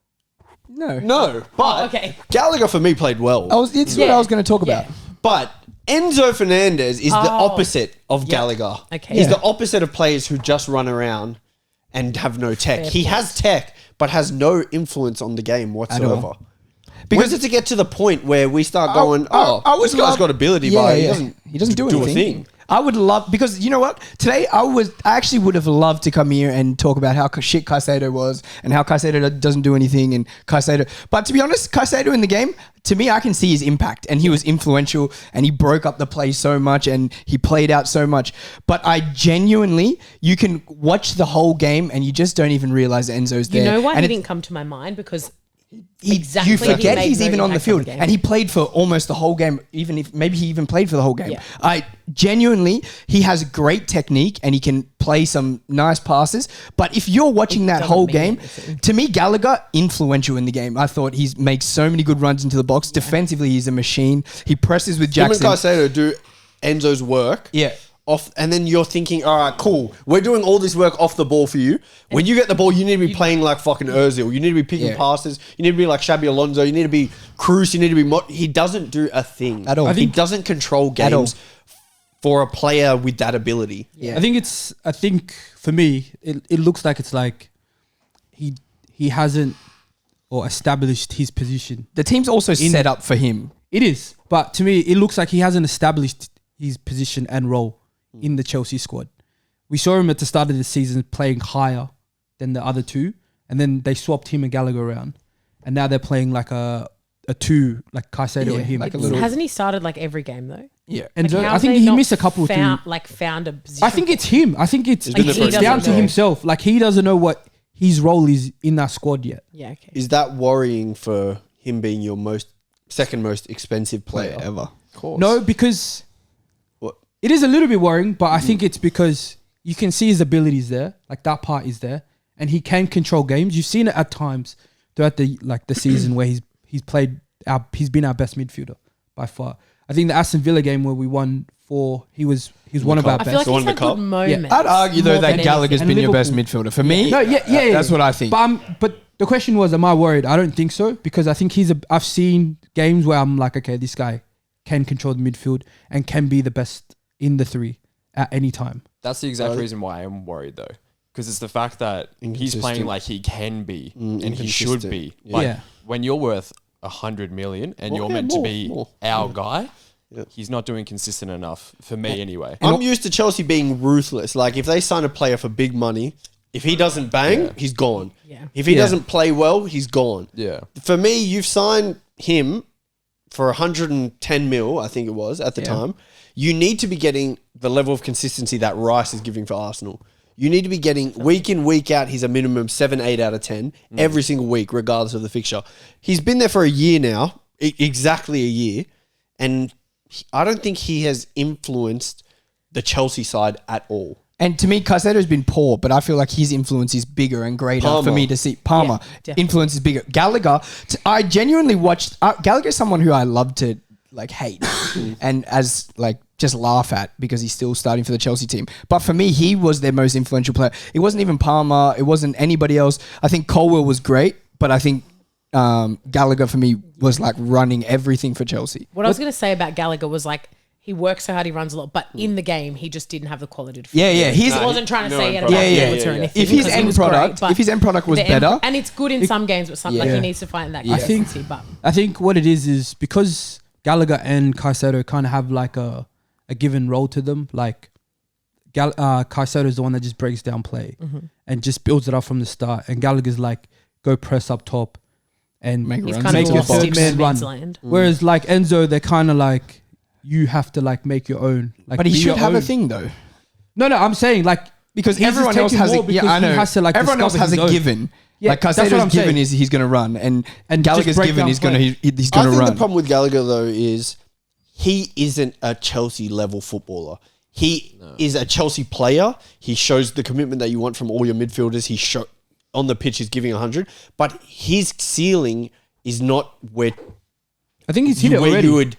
A: No, but
D: okay.
A: Gallagher for me played well.
B: It's what I was going to talk about.
A: But Enzo Fernandez is the opposite of Gallagher.
D: Okay.
A: He's
D: Yeah.
A: the opposite of players who just run around and have no tech. He has tech, but has no influence on the game whatsoever. Because it's to get to the point where we start going, this guy's got ability, but he doesn't do anything. A thing.
B: I would love, because you know what? Today I actually would have loved to come here and talk about how shit Caicedo was and how Caicedo doesn't do anything and Caicedo. But to be honest, Caicedo in the game, to me, I can see his impact and he was influential and he broke up the play so much and he played out so much. But I genuinely, you can watch the whole game and you just don't even realize Enzo's there.
D: You know why
B: and
D: he didn't come to my mind? Because
B: you forget he's even on the field, and he played for almost the whole game. Even if maybe he even played for the whole game.
D: Yeah.
B: I genuinely, he has great technique and he can play some nice passes. But if you're watching that whole game, to me, Gallagher influential in the game. I thought he's makes so many good runs into the box. Defensively, he's a machine. He presses with Jackson.
A: Him and Caicedo do Enzo's work.
B: Yeah.
A: And then you're thinking, all right, cool. We're doing all this work off the ball for you. When you get the ball, you need to be playing like fucking Ozil. You need to be picking passes. You need to be like Xabi Alonso. You need to be Cruz. You need to be... He doesn't do a thing.
B: At all.
A: He doesn't control games for a player with that ability.
C: Yeah. I think for me, it looks like it's like he hasn't or established his position.
B: The team's also set up for him.
C: It is. But to me, it looks like he hasn't established his position and role in the Chelsea squad. We saw him at the start of the season playing higher than the other two, and then they swapped him and Gallagher around, and now they're playing like a two, like Caicedo and him.
B: like a little.
D: Hasn't he started like every game though?
B: Yeah,
C: And
D: Like,
C: I
D: how
C: think
D: have they
C: he
D: not
C: missed a couple.
D: found a position.
C: I think it's him. I think it's
A: been the first
C: down
A: game.
C: to himself. Like he doesn't know what his role is in that squad yet.
D: Yeah, okay.
A: Is that worrying for him being your second most expensive player ever?
E: Of course.
C: No, because
A: What?
C: it is a little bit worrying, but I think it's because you can see his abilities there. Like that part is there, and he can control games. You've seen it at times throughout the season where he's been our best midfielder by far. I think the Aston Villa game where we won 4, he was one of our
D: I
C: best.
D: feel like
A: The one
D: he's
A: in the
D: had
A: cup?
D: good moments.
B: I'd argue though
D: more
B: that
D: than
B: Gallagher's
D: anything.
B: been your best
C: Liverpool.
B: midfielder. For me,
C: No, yeah.
B: that's what I think.
C: But the question was, am I worried? I don't think so, because I think I've seen games where I'm like, okay, this guy can control the midfield and can be the best in the 3 at any time.
E: That's the exact reason why I am worried though. Because it's the fact that he's playing like he can be and he should be. Like when you're worth 100 million and you're meant to be our guy, he's not doing consistent enough for me anyway.
A: I'm used to Chelsea being ruthless. Like if they sign a player for big money, if he doesn't bang, he's gone.
D: Yeah.
A: If he doesn't play well, he's gone.
E: Yeah.
A: For me, you've signed him for 110 mil, I think it was at the time. You need to be getting the level of consistency that Rice is giving for Arsenal. You need to be getting week in, week out. He's a minimum 7, 8 out of 10 every single week, regardless of the fixture. He's been there for a year now, exactly a year. And I don't think he has influenced the Chelsea side at all.
B: And to me, Caicedo's been poor, but I feel like his influence is bigger and greater
A: Palmer.
B: for me to see. Palmer
D: definitely.
B: influence is bigger. Gallagher, I genuinely watched. Gallagher is someone who I love to like hate and as like just laugh at because he's still starting for the Chelsea team. But for me, he was their most influential player. It wasn't even Palmer. It wasn't anybody else. I think Colwell was great, but I think Gallagher for me was like running everything for Chelsea.
D: What I was going to say about Gallagher was like, he works so hard, he runs a lot, but in the game, he just didn't have the quality to
B: Yeah, yeah. He's
D: I wasn't trying to say he had a
A: end
D: bad
B: product.
D: performance or anything.
B: If his
D: because he
B: end
D: was
B: product,
D: great, but
B: if his end product was
D: the end-
B: better,
D: and it's good in some games, but some like
B: Yeah.
D: he needs to find that
B: Yeah.
D: consistency. But
C: I think what it is because Gallagher and Caicedo kind of have like a given role to them. Like Caicedo is the one that just breaks down play and just builds it up from the start, and Gallagher's like go press up top and
B: Make
D: he's
B: runs.
D: kind
C: Make
D: of
C: your
D: lost
C: third
D: in
C: man
D: man's
C: run.
D: land.
C: Whereas like Enzo, they're kind of like you have to like make your own. Like,
B: but he
C: be
B: should
C: your
B: have a
C: own.
B: thing though.
C: No,
B: Mm.
C: I'm saying like
B: Because
C: he's
B: everyone
C: just
B: else
C: taking
B: has
C: more
B: a, yeah,
C: because
B: I know.
C: he has to, like,
B: everyone else
C: discover
B: has a
C: his own.
B: given.
C: Yeah,
B: like
C: that's what
B: Caicedo's
C: I'm
B: given
C: saying.
B: is he's going to run, and
C: And
B: Gallagher's
C: just break
B: given
C: down
B: he's going
C: play.
B: to he's
A: I
B: going to
A: think
B: run.
A: the problem with Gallagher though is he isn't a Chelsea level footballer. He is a Chelsea player. He shows the commitment that you want from all your midfielders. On the pitch, he's giving 100, but his ceiling is not where
C: I think he's hit it
A: where
C: already.
A: you would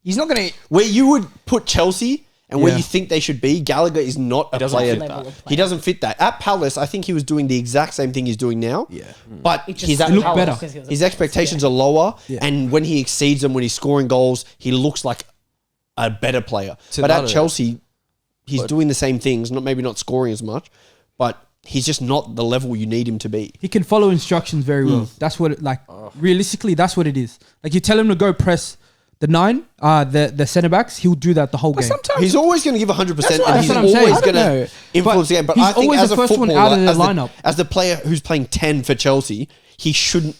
B: He's not going to.
A: Where you would put Chelsea and where
B: Yeah.
A: you think they should be, Gallagher is not a
E: doesn't
A: player.
E: fit
D: Level of
A: He
D: player.
A: doesn't fit that. At Palace, I think he was doing the exact same thing he's doing now.
B: Yeah.
A: But
D: It just
A: he's at
C: looked
A: Palace.
C: better.
D: because he was a-
A: His expectations are lower,
C: Yeah.
A: and when he exceeds them, when he's scoring goals, he looks like a better player.
E: To
A: But
E: that-
A: at Chelsea, he's
E: But-
A: doing the same things, maybe not scoring as much, but he's just not the level you need him to be.
C: He can follow instructions very well.
A: Mm.
C: That's what realistically, that's what it is. Like you tell him to go press the 9, the centre backs, he'll do that the whole game.
B: Sometimes
A: He's always going to give 100%,
B: That's
A: and
B: what
A: he's
C: I'm saying.
A: always
C: I
A: going
B: don't
A: to
B: know.
A: influence the game. But
C: he's
A: I think
C: always
A: as
C: the
A: a
C: first one
A: footballer,
C: out of the
A: as
C: lineup.
A: as the player who's playing 10 for Chelsea, he shouldn't.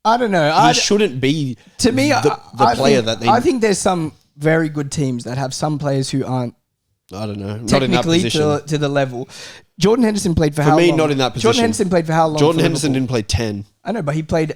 B: I don't know.
A: He shouldn't be
B: To me,
A: the
B: I
A: player
B: think,
A: that they.
B: I think there's some very good teams that have some players who aren't
A: I don't know. Not in that
B: technically
A: position.
B: to the level. Jordan Henderson played for
A: For
B: how
A: me,
B: long?
A: not in that position.
B: Jordan Henderson played for how long?
A: Jordan
B: for
A: Henderson
B: Liverpool?
A: didn't play 10.
B: I know, but he played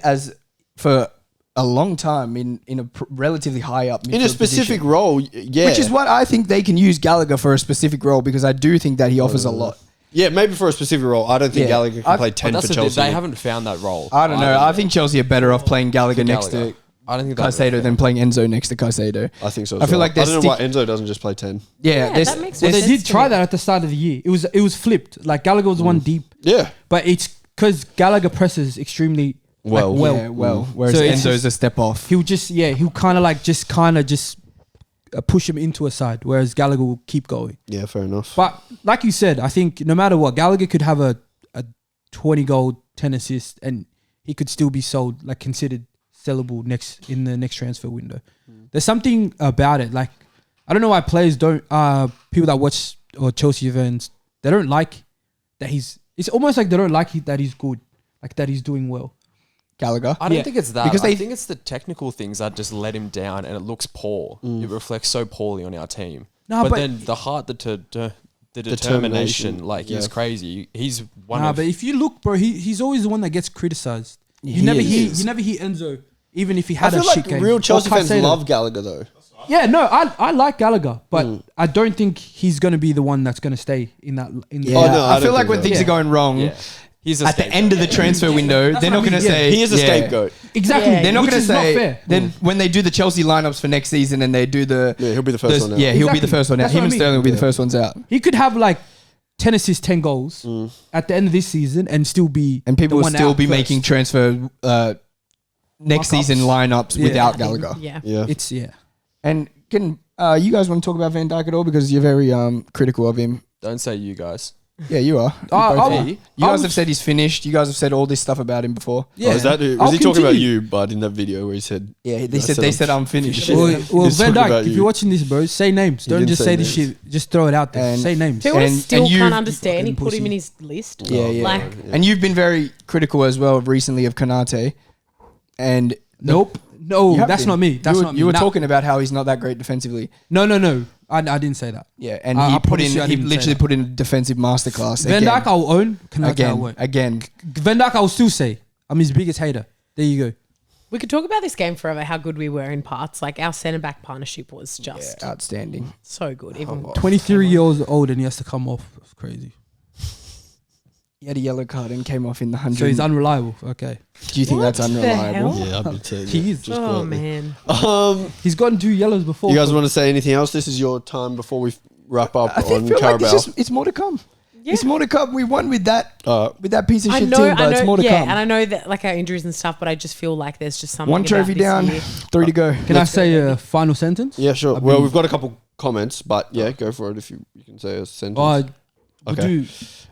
B: for a long time in a relatively high up
A: In a
B: midfield
A: specific
B: position.
A: role, yeah.
B: Which is what I think they can use Gallagher for a specific role because I do think that he offers a lot.
A: Yeah, maybe for a specific role. I don't think
B: Yeah.
A: Gallagher can play
E: But
A: 10
E: that's
A: for
E: the thing,
A: Chelsea.
E: they haven't found that role.
B: I don't know. I think Chelsea are better off playing Gallagher next
E: Gallagher.
B: to
E: I don't think that's
B: Caicedo than playing Enzo next to Caicedo.
A: I think so.
B: I feel like
A: I
B: they're
A: don't know why Enzo doesn't just play 10.
B: Yeah,
D: Yeah, that makes
C: Well, they
D: sense
C: did
D: to
C: try
D: me.
C: that at the start of the year. It was flipped. Like Gallagher was one deep,
A: Yeah.
C: but it's because Gallagher presses extremely
A: Well.
C: well.
B: Yeah, well, whereas
C: So it's
B: Enzo's
C: just-
B: a step off.
C: He'll he'll kind of just push him into a side, whereas Gallagher will keep going.
A: Yeah, fair enough.
C: But like you said, I think no matter what, Gallagher could have a 20 goal, 10 assists, and he could still be sold, like considered sellable in the next transfer window. There's something about it. Like I don't know why players don't. People that watch or Chelsea fans, they don't like that he's. It's almost like they don't like that he's good, like that he's doing well.
B: Gallagher.
E: I don't
C: Yeah.
E: think it's that.
B: Because
E: I
B: they-
E: think it's the technical things that just let him down, and it looks poor. It reflects so poorly on our team.
C: No,
E: but
C: but-
E: then the heart, the
A: Determination,
E: determination, like
A: yeah.
E: he's crazy. He's one
C: Nah,
E: of.
C: but if you look, bro, he's always the one that gets criticized.
B: He
C: You never
B: is.
C: hear Enzo, even if he
A: I
C: had a
A: feel
C: shit
A: like
C: game.
A: real
C: Or
A: Chelsea fans
C: Caicedo.
A: love Gallagher, though.
C: Yeah, no, I like Gallagher, but I don't think he's going to be the one that's going to stay in that.
B: Yeah,
A: Oh, no, I
B: I feel
A: don't
B: like
A: think
B: when
A: so.
B: things
C: Yeah.
B: are going wrong
E: yeah, he's a
B: at the
E: scapegoat.
B: end of the transfer window,
C: That's
B: they're
C: what
B: not
C: I
B: going to
C: mean,
B: say
A: He is a
B: yeah.
A: scapegoat.
C: Exactly.
D: Yeah,
B: They're not
C: which
B: going to
C: is not
B: say.
C: fair.
B: Then when they do the Chelsea lineups for next season and they do the
A: Yeah, he'll be the first one out.
B: Yeah, he'll be the
C: Exactly.
B: first one out.
C: That's
B: Him
C: what
B: and
C: I mean.
B: Sterling will be the first ones out.
C: He could have like 10 assists, 10 goals at the end of this season and still be.
B: And people
C: the
B: will
C: one
B: still
C: out
B: be
C: first.
B: making transfer next
C: Mock-ups.
B: season lineups
C: Yeah.
B: without
D: I think-
B: Gallagher.
D: Yeah.
A: Yeah.
C: It's
B: And can you guys want to talk about Van Dijk at all because you're very critical of him?
E: Don't say you guys.
B: Yeah, you are. You,
C: I
B: both
C: will-
B: are. You guys have said he's finished. You guys have said all this stuff about him before.
C: Yeah.
A: Oh, is that, was
C: I'll
A: he talking about
C: continue.
A: you, bud, in that video where he said,
B: Yeah, they
A: I
B: said
A: said
B: I'm finished.
C: Well,
A: He's
C: Van
A: talking about
C: Dijk, if
A: you.
C: you're watching this, bro, say names. Don't
A: didn't
C: just
A: say
C: say this
A: names.
C: shit. Just throw it out there.
B: And-
C: Say names.
D: Do you know what I
B: And-
D: still
B: and you-
D: can't understand? He
C: fucking
D: put him
C: pussy.
D: in his list.
B: Yeah, yeah.
D: Like,
B: And you've been very critical as well recently of Konate. And
C: Nope. No,
B: You have
C: that's
B: been.
C: not me. That's
B: you were,
C: not me.
B: You were
C: Nah.
B: talking about how he's not that great defensively.
C: No. I didn't say that.
B: Yeah, and
C: I
B: he put
C: promise
B: in.
C: you I
B: He
C: didn't say
B: literally
C: that.
B: put in a defensive masterclass.
C: Van
B: again.
C: Dijk, I'll own. Konate, I won't.
B: Again.
C: Van Dijk, I'll still say. I'm his biggest hater. There you go.
D: we could talk about this game forever, how good we were in parts. Like our centre back partnership was just
B: Yeah, outstanding.
D: so good. Even
C: 23 years old and he has to come off. That's crazy.
B: He had a yellow card and came off in the 100.
C: So he's unreliable. Okay.
B: Do you think that's
D: What the
B: unreliable?
D: hell?
A: yeah, I've been saying
C: He
A: that.
C: is.
A: Just
D: Oh
A: quietly.
D: man,
C: He's gotten 2 yellows before.
A: You guys want to say anything else? This is your time before we wrap up
B: I
A: on
B: feel like
A: Carabao.
B: it's more to come.
D: Yeah.
B: It's more to come. We won with that piece of
D: I
B: shit
D: know,
B: team, but it's more to
D: yeah,
B: come.
D: and I know that like our injuries and stuff, but I just feel like there's just something.
B: One
D: about
B: trophy
D: this
B: down,
D: year.
B: 3 to go.
C: Can I say a final sentence?
A: Yeah, sure.
C: I've
A: Well,
C: been-
A: we've got a couple comments, but yeah, go for it if you can say a sentence.
C: Oh, we'll
A: Okay.
C: do.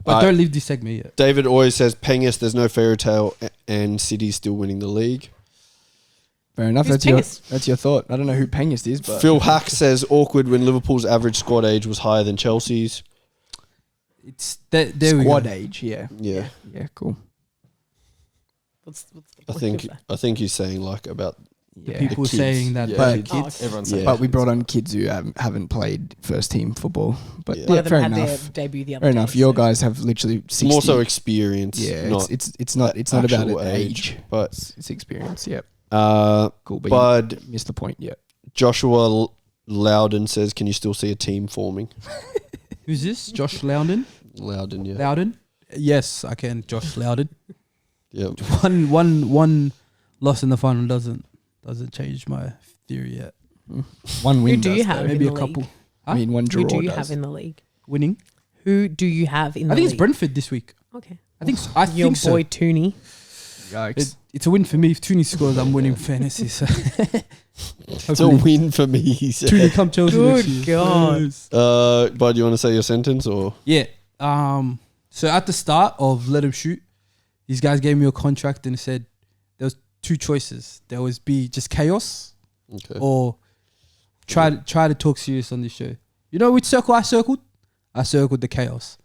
C: But don't leave this segment yet.
A: David always says, Pengus, there's no fairy tale, and City's still winning the league.
B: Fair enough.
D: Who's Pengist?
B: That's your thought. I don't know who Pengist is, but
A: Phil Hack says, awkward when Liverpool's average squad age was higher than Chelsea's.
C: It's there we
B: squad
C: go.
B: age. Yeah,
A: Yeah,
B: yeah, cool.
D: What's the
A: I
D: point of that?
A: think he's saying like about
B: Yeah,
C: People
A: kids.
C: saying that
A: Yeah.
C: bad
B: But-
C: kids.
E: Everyone's
A: Yeah.
E: saying
B: but we brought on kids who haven't played first team football. But
A: Yeah.
D: One
B: yeah,
D: of them
B: fair
D: had
B: enough.
D: their debut the other
B: Fair
D: day.
B: enough. Your
D: so-
B: guys have literally 60.
A: more so experience.
B: Yeah,
A: not
B: it's not about
A: actual
B: an age,
A: but
B: it's experience. Yep, cool. But
A: Bud
B: you missed the point. Yeah,
A: Joshua Loudon says, can you still see a team forming?
C: Who's this? Josh Loudon?
A: Loudon, yeah.
C: Loudon? Yes, I can. Josh Loudon.
A: Yeah.
C: One loss in the final doesn't change my theory yet.
B: One win.
D: Who do you
B: does,
D: have?
B: though.
C: Maybe
D: in
C: a
D: the
C: couple.
D: league?
B: I mean, one draw.
D: Who do you
B: does.
D: have in the league?
C: Winning.
D: Who do you have in the
C: I think
D: league?
C: it's Brentford this week.
D: Okay.
C: I
D: Your
C: think so.
D: boy Tooney.
B: Yikes.
C: It's a win for me. If Tooney scores, I'm winning fantasy. So.
A: It's a win for me, he said.
C: Tooney come Chelsea next
D: Good
C: year.
D: God.
C: Yes.
A: Bud, you want to say your sentence or?
C: Yeah. So at the start of Let 'Em Shoot, these guys gave me a contract and said there was two choices. There was be just chaos
A: Okay.
C: or try to talk serious on this show. You know which circle I circled? I circled the chaos.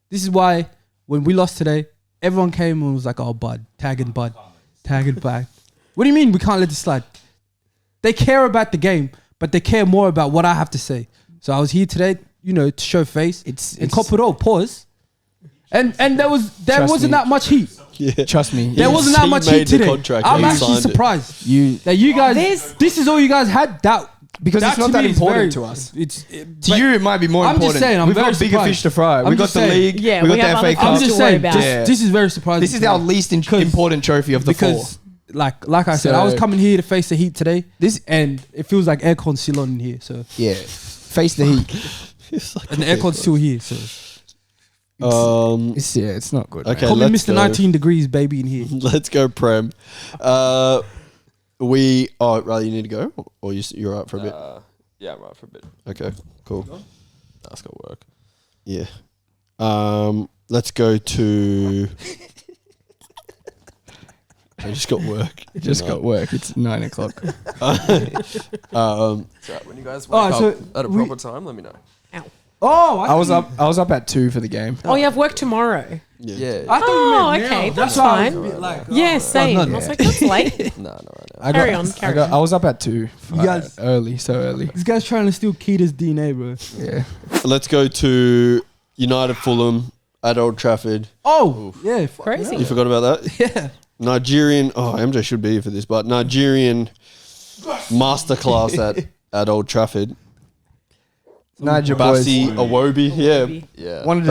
C: This is why when we lost today, everyone came and was like, "Oh, Bud, tagging Bud, tagging back." What do you mean we can't let this slide? They care about the game, but they care more about what I have to say. So I was here today, to show face. And cop it all. Pause. And there wasn't
B: me.
C: that much heat.
A: Yeah.
B: Trust me.
C: There wasn't that
A: He
C: much
A: made
C: heat
A: the
C: today.
A: contract,
C: I'm
A: he
C: actually
A: signed it.
C: surprised
B: You
C: that you guys.
D: There's-
C: This is all you guys had.
B: because it's
C: to
B: not that
C: me is
B: important
C: very-
B: to us.
C: But
B: To you, it might be more
C: I'm just
B: important.
C: saying, I'm
B: We've
C: very
B: got bigger
C: surprised.
B: fish to fry.
C: I'm
B: We got
C: just
B: the
C: saying.
B: league.
D: Yeah,
B: we
D: we
B: got
D: have
B: the
D: other
B: FA
D: things
B: Cup.
C: I'm
D: to
C: just
D: worry
C: saying.
D: about.
C: Just,
B: Yeah.
C: This is very surprising.
B: This is
C: to
B: our
C: me.
B: least
C: Because-
B: important trophy of the four.
C: Because, like I said, I was
B: So-
C: coming here to face the heat today.
B: This,
C: And it feels like aircon's still on in here. So
B: yeah, face the heat.
C: and the aircon's still here. So
B: It's not good.
A: Okay,
C: call me
A: let's
C: Mr.
A: go.
C: 19 degrees, baby, in here.
A: Let's go Prem. Rather you need to go or you're out for a bit.
E: Yeah, I'm right for a bit.
A: Okay, cool.
E: That's got work.
A: Yeah. Let's go to. I just got work.
B: Just got work. It's 9 o'clock.
E: It's right. When you guys wake
C: Oh, so
E: up at a proper time, let me know.
D: Ow.
C: Oh,
B: I was up at 2 for the game.
D: Oh, you have work tomorrow.
E: Yeah.
C: I thought
D: Oh,
C: you meant
D: okay,
C: now.
D: that's
C: why I was
D: fine.
C: a bit like,
D: Yeah, same. I
C: not
D: was
B: yet.
D: like, that's late.
E: No, right now.
B: I
D: Carry on.
B: I was up at 2.
C: You guys-
B: early, so early.
C: This guy's trying to steal Keita's DNA, bro.
B: Yeah.
A: Let's go to United Fulham at Old Trafford.
C: Oh, yeah.
D: Crazy.
A: You forgot about that?
C: Yeah.
A: Nigerian. Oh, MJ should be here for this, but Nigerian masterclass at Old Trafford.
B: Niger boys
A: Basi Awobi. Yeah.
E: Yeah.
B: wanted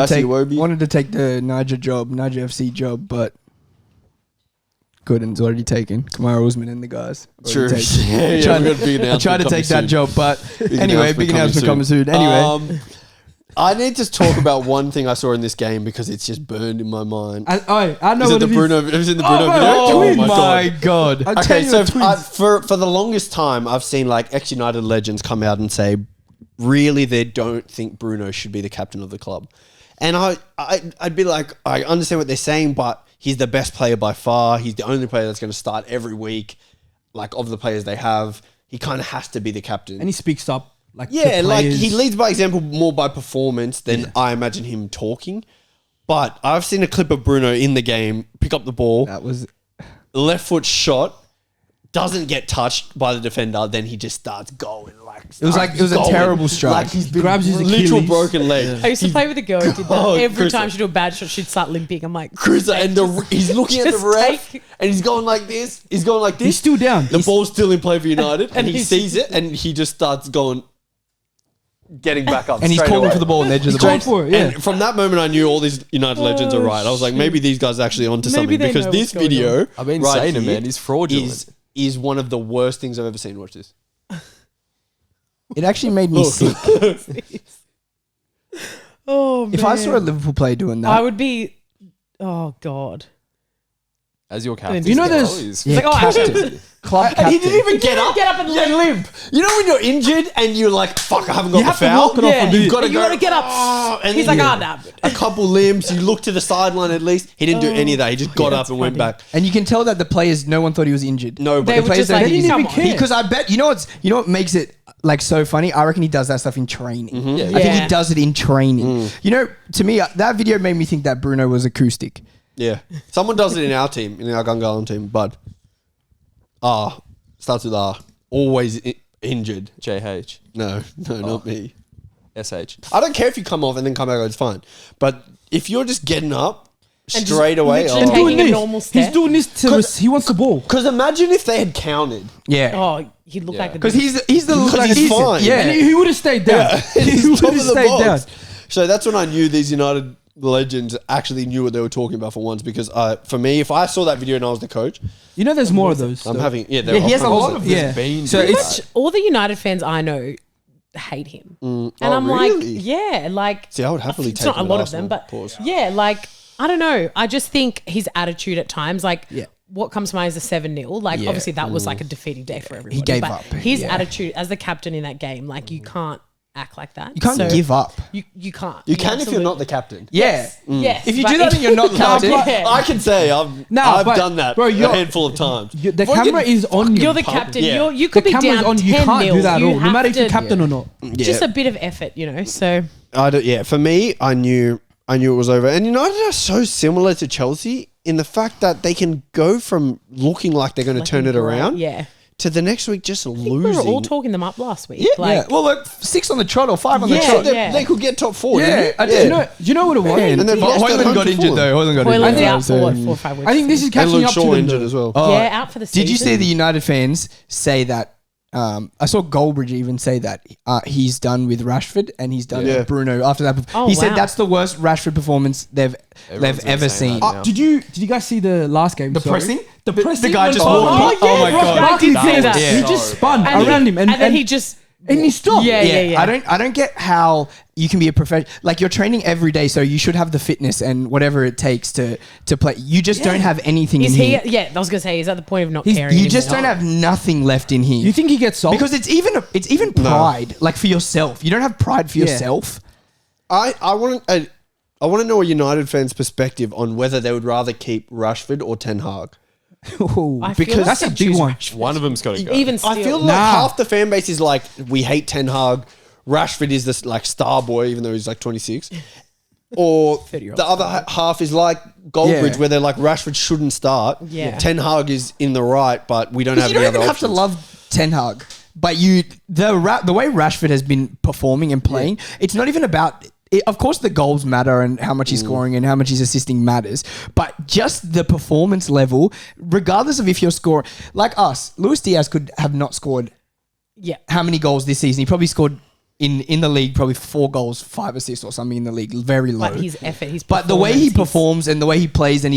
B: to take the Niger FC job, but Gooden's already taken. Kamara Usman and the guys.
A: True.
B: Already taken.
A: Yeah, we've got a big
B: I tried to
A: announcement
B: take that
A: coming
B: job, but
A: soon.
B: anyway, big announcement coming soon. Anyway,
A: I need to talk about one thing I saw in this game because it's just burned in my mind.
C: I know
A: Is it
C: what
A: the
C: it is.
A: Bruno? Have you seen the Bruno
C: bro,
A: video?
C: twins.
A: Oh my god!
B: God.
C: I'll tell
A: Okay,
C: you
A: so
C: the twins.
A: for the longest time, I've seen like ex-United legends come out and say, really, they don't think Bruno should be the captain of the club. And I'd be like, I understand what they're saying, but he's the best player by far. He's the only player that's going to start every week. Like, of the players they have, he kind of has to be the captain.
C: And he speaks up. Like,
A: Yeah,
C: to
A: like
C: players.
A: he leads by example more by performance than I imagine him talking. But I've seen a clip of Bruno in the game pick up the ball,
B: that was
A: left foot shot, doesn't get touched by the defender, then he just starts going like
B: it was a terrible strike.
A: Like he's been
C: Grabs his
A: literal
C: Achilles.
A: broken leg.
D: I used to play with a girl who did that.
A: Oh,
D: Every
A: Krista.
D: time she'd do a bad shot, she'd start limping. I'm like,
A: Chris, and he's looking at
D: Just
A: the ref
D: take-
A: and he's going like this. He's going like this.
C: He's still down.
A: The ball's still in play for United, and he
D: he's-
A: sees it, and he just starts getting back up.
B: and he's
A: straight
B: calling
A: away.
B: for the ball on the edge of the
C: going
B: box.
C: for it, yeah.
A: And from that moment, I knew all these United legends are right. I was like, maybe these guys are actually onto
D: Maybe
A: something
D: they
A: because
D: know
A: this
D: what's going
A: video,
E: I've been
A: right
E: saying it,
A: here,
E: man. He's fraudulent.
A: is one of the worst things I've ever seen. Watch this.
B: It actually made me sick.
D: oh, man.
B: If I saw a Liverpool player doing that,
D: I would be, oh, God.
E: As your captain.
C: You know there's-
E: He's
B: yeah,
D: like, oh,
B: captain, club captain.
A: He didn't even get up.
D: Get up and limp.
A: You know when you're injured and you're like, fuck, I haven't got
C: You
A: the
C: have to
A: foul.
C: walk it off a bit.
A: You've got to
D: You
A: go.
D: gotta get up.
A: "Oh," and
D: He's
A: then
D: like,
A: you-
D: nah.
A: a couple limbs. You look to the sideline at least. He didn't do any of that. He just got up and went back.
B: And you can tell that the players, no one thought he was injured.
A: No, but
D: They
A: the
D: were
A: players
D: just
A: don't
D: like,
A: think he's-
D: come on.
B: Because I bet you know what makes it like so funny. I reckon he does that stuff in training.
A: Mm-hmm.
E: Yeah.
B: I think
D: Yeah.
B: he does it in training.
A: Mm.
B: You know, to me, that video made me think that Bruno was acoustic.
A: Yeah. Someone does it in our team, in our Gungahlin team, Bud. R. Starts with R. Always injured.
E: JH.
A: No, not me.
E: SH.
A: I don't care if you come off and then come back, it's fine. But if you're just getting up
D: And just
A: straight away,
D: literally
C: He's
D: taking
C: doing
D: a
C: this.
D: normal
C: He's
D: step.
C: doing this to he wants the ball.
A: because imagine if they had counted.
B: Yeah.
D: Oh, he looked like a
B: Because he's the
A: Because he's fine.
B: Yeah.
C: And he would have stayed down. He would
A: Top
C: have
A: of the
C: stayed down.
A: box. So that's when I knew these United legends actually knew what they were talking about for once. Because for me, if I saw that video and I was the coach,
C: You know, there's more of those.
A: I'm
C: though.
A: having
B: Yeah, he has a lot of
C: Yeah.
E: Been
B: So
E: doing
B: it's-
E: that.
D: All the United fans I know hate him. And I'm
A: really?
D: like, yeah, like.
A: See, I would happily
D: it's
A: take
D: not a
A: him at
D: lot of
A: Arsenal.
D: them, but
A: Pause.
D: yeah, like, I don't know. I just think his attitude at times, like,
C: Yeah.
D: what comes to mind is a 7-0. Like,
B: Yeah.
D: obviously, that was like a defeating day for everybody.
B: gave
D: but
B: up.
D: His
B: Yeah.
D: attitude as the captain in that game, like, you can't act like that.
B: You can't
D: So
B: give up.
D: You can't.
A: You can if you're
D: absolutely-
A: not the captain.
B: Yeah.
D: Yes.
B: If you
D: but
B: do that and you're not captain,
D: Yeah.
A: I can say I've
C: but-
A: done that
C: bro,
A: a
C: you're-
A: handful of times.
C: The
A: Well,
C: camera is on you.
D: You're the captain.
A: Yeah.
D: You
C: The
D: could be
C: camera's
D: down
C: on you. You
D: 10-0.
C: can't do that at
D: You
C: all. No
D: have
C: matter if you're
D: to-
C: captain or not.
D: Just a bit of effort, you know. So
A: I don't, yeah, for me, I knew it was over. And United are so similar to Chelsea in the fact that they can go from looking like they're going to turn it around
D: Yeah.
A: to the next week just
D: We
A: losing.
D: were all talking them up last week.
B: Yeah.
D: Like,
B: Well, like 6 on the trot or 5 on the
D: Yeah,
B: trot.
D: yeah.
A: They could get top 4.
B: Yeah,
A: didn't
B: I
A: they?
B: did.
A: Yeah.
C: Do you know what it was?
A: And they've lost at
B: Hoyland
A: home
B: got
A: to
B: injured
A: Fulham.
B: though. Hoyland got
D: Hoyland's
B: injured.
D: out for what, 4 or 5 weeks.
C: I think this is
A: And
C: catching
A: Luke
C: up to
A: Shaw
C: them.
A: injured
C: though.
A: as well.
D: yeah, out for the season.
B: Did you see the United fans say that? I saw Goldbridge even say that he's done with Rashford and he's done
A: Yeah.
B: with Bruno after that.
D: Oh,
B: He said
D: wow.
B: that's the worst Rashford performance
E: Everyone's been
B: ever
E: saying
B: seen.
E: that now.
C: Did you guys see the last game?
B: The
C: Sorry?
B: pressing?
C: The pressing.
B: guy just
C: Oh,
B: walked.
C: yeah,
B: Oh my
C: Ross
B: God.
C: Barkley
D: That
C: did
D: was
C: that.
D: so
C: He just spun
D: And
C: around him,
D: and then he just
C: and he stopped.
D: Yeah.
B: I don't get how you can be a professional. Like you're training every day, so you should have the fitness and whatever it takes to play. You just don't have anything
D: is
B: in
D: he?
B: here.
D: Yeah, I was gonna say, is that the point of not
C: He's-
D: caring?
B: You
D: anymore?
B: just don't have nothing left in here.
C: You think he gets sold?
B: because it's even pride, like for yourself. You don't have pride for
C: Yeah.
B: yourself.
A: I want to know a United fan's perspective on whether they would rather keep Rashford or Ten Hag.
C: Ooh,
D: I feel
A: because
D: like
C: that's a
D: they'd
C: big
D: choose
C: one.
D: Rashford.
E: One of them's got to go.
D: Even still,
A: I feel like half the fan base is like, we hate Ten Hag. Rashford is this like star boy, even though he's like 26. Or
D: 30-year-old
A: the other half is like Goldbridge,
B: Yeah.
A: where they're like, Rashford shouldn't start.
D: Yeah.
A: Ten Hag is in the right, but we don't have
B: You don't
A: any
B: even
A: other
B: have to
A: options.
B: love Ten Hag, but the way Rashford has been performing and playing, it's not even about. Of course, the goals matter and how much he's scoring and how much he's assisting matters, but just the performance level, regardless of if you're scoring, like us, Luis Diaz could have not scored
D: yeah.
B: how many goals this season. He probably scored in the league probably 4 goals, 5 assists or something in the league, very low.
D: But his effort, his
B: But the way he
D: performance,
B: performs and the way he plays, and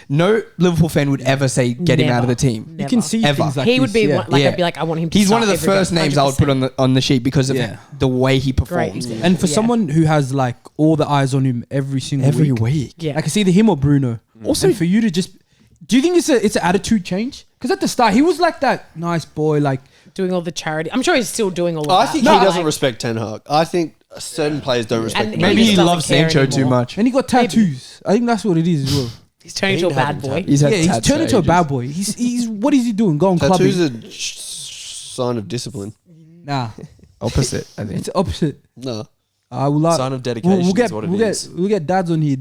B: no Liverpool fan would ever say get him out of the team.
C: You can see
B: Ever.
C: things like
D: he would
C: this,
D: be
C: yeah.
D: one, like
B: Yeah.
D: I'd be like, I want him to.
B: He's one
D: start
B: of the
D: every
B: first
D: game,
B: names I would put
D: 100%.
B: on the sheet because of
C: Yeah.
B: the way he
D: Great.
B: performs.
C: And for
D: Yeah.
C: someone who has like all the eyes on him every single
B: Every
C: week,
B: week.
D: Yeah.
C: I can see him or Bruno. Also, for you to just, do you think it's an attitude change? Because at the start he was like that nice boy, like
D: doing all the charity. I'm sure he's still doing all of
A: I
D: that.
A: think
D: but
A: he doesn't
D: like-
A: respect Ten Hag. I think certain players don't respect
D: And
A: him.
B: Maybe
D: just
B: he
D: doesn't
B: loves
D: care
B: Sancho too
D: anymore.
B: much.
C: and he got tattoos. I think that's what it is as well.
D: He's turning into a bad boy.
B: He's had
C: Yeah, he's
B: tats
C: turned
B: for
C: into a
B: ages.
C: bad boy. He's what is he doing? Going
A: Tattoos
C: clubbing?
A: are sign of discipline.
C: Nah,
B: Opposite, I think.
C: it's the opposite.
A: No.
C: I will like
E: Sign of dedication
C: We'll get
E: is what it
C: we'll
E: is.
C: get we'll get dads on here.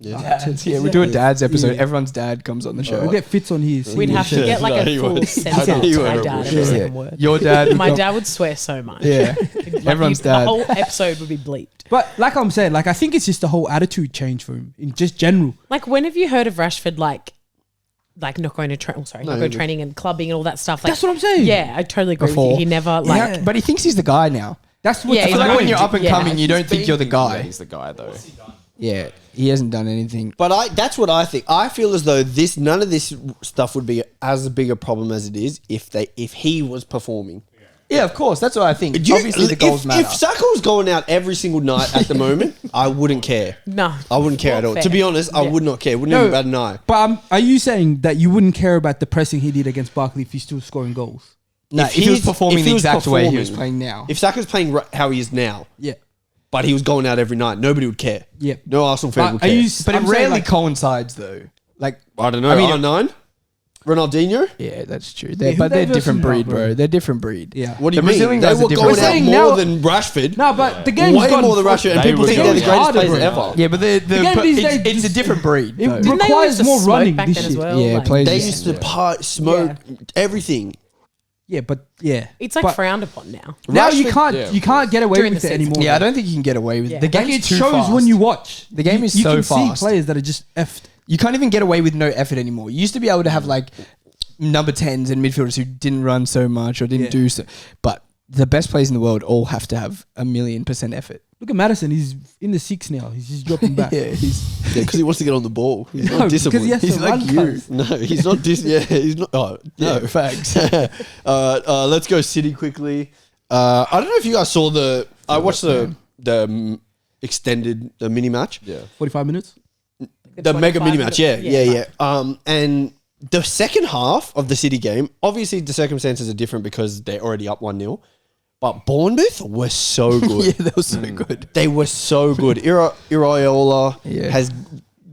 B: Yeah, we'll do a dad's episode.
C: Yeah.
B: Everyone's dad comes on the show.
C: We'll get fits on here.
D: We'd have to get like
A: No,
D: a
A: he
D: full
A: won't.
D: censor
A: He
D: to my
A: won't.
D: dad every
B: Yeah.
D: second word.
B: Your dad.
D: My dad would swear so much.
B: Yeah.
D: Like,
B: Everyone's
D: the
B: dad.
D: whole episode would be bleeped.
C: But like I'm saying, like I think it's just the whole attitude change for him in just general.
D: Like, when have you heard of Rashford like not going to
A: No,
D: not going
A: you're
D: to training and clubbing and all that stuff? Like,
C: That's what I'm saying.
D: Yeah, I totally agree with
B: Before.
D: you. He never like.
B: Yeah, but he thinks he's the guy now.
C: That's what
D: Yeah,
B: I
D: he's
B: feel like
D: not
B: when you're up and
D: yeah.
B: coming, you don't think you're the
E: Yeah,
B: guy.
E: he's the guy though.
B: Yeah, he hasn't done anything.
A: But that's what I think. I feel as though none of this stuff would be as big a problem as it is if he was performing.
B: Yeah, of course. That's what I think.
A: Do you-
B: Obviously, the goals matter.
A: If Saka was going out every single night at the moment, I wouldn't care.
D: No,
A: I wouldn't care at all.
D: Fair.
A: To be honest, I
D: Yeah.
A: would not care. Wouldn't
C: No.
A: even bat an eye.
C: But are you saying that you wouldn't care about the pressing he did against Barkley if he's still scoring goals?
B: No, if he was performing the exact way he was playing now.
A: If Saka's playing how he is now,
C: Yeah.
A: but he was going out every night, nobody would care.
C: Yeah.
A: No Arsenal fan
C: But
A: would
C: are
A: care.
C: you?
B: But it
C: I'm saying,
B: rarely
C: like,
B: coincides, though. Like,
A: I don't know.
B: I mean,
A: R9? Ronaldinho?
B: yeah, that's true.
C: Yeah, who
B: But they're
C: they
B: different
C: versus
B: breed,
C: now, bro?
B: bro. They're different breed.
C: Yeah.
A: What do you
B: The
A: mean?
B: Brazilian
A: They
B: guys are
A: were
B: different.
A: going
C: We're
A: out
C: saying
A: more
C: now-
A: than Rashford.
C: No, but the game's
A: Way
C: gone
A: more than Rashford. And
E: They
A: people
E: were
A: think they're the
E: going
A: greatest
C: harder,
A: players
C: bro.
A: ever.
B: Yeah, but
C: game these days
B: it's a
C: just-
B: different breed.
C: It
B: though.
D: Didn't they
C: requires
D: use the
C: more
D: smoke
C: running.
D: back
C: This
D: then as
C: shit.
D: well?
B: Yeah,
D: Like,
B: players
A: They
B: Yeah.
A: used to smoke everything.
C: Yeah, but yeah,
D: it's like
C: But
D: frowned upon now.
C: now you
A: Rashford-
C: can't get away
D: During
C: with
D: the
C: it
D: season.
C: anymore.
B: Yeah, I don't think you can get away with
D: Yeah.
B: it. The
C: Like
B: game's
C: it
B: too
C: shows
B: fast.
C: when you watch.
B: The game is
C: you
B: so
C: can
B: fast.
C: see players that are just effed.
B: You can't even get away with no effort anymore. You used to be able to have like number 10s and midfielders who didn't run so much or didn't
C: Yeah.
B: do so. But the best players in the world all have to have 1,000,000% effort.
C: Look at Madison. He's in the 6 now. He's just dropping back.
B: Yeah,
A: because he wants to get on the ball. He's
C: No,
A: not
C: because
A: disciplined.
C: he has
B: he's
C: to
B: like
C: run,
B: you.
C: cuz.
A: No, he's not. He's not. Oh, no.
B: No, facts.
A: Let's go City quickly. I don't know if you guys saw I watched the extended mini match.
E: Yeah.
C: 45 minutes.
A: The mega
D: 25
A: mini match,
D: minutes.
A: yeah. And the second half of the City game, obviously the circumstances are different because they're already up 1-0. But Bournemouth were so good.
B: Yeah, that was so good.
A: They were so good. Iraola
B: Yeah.
A: has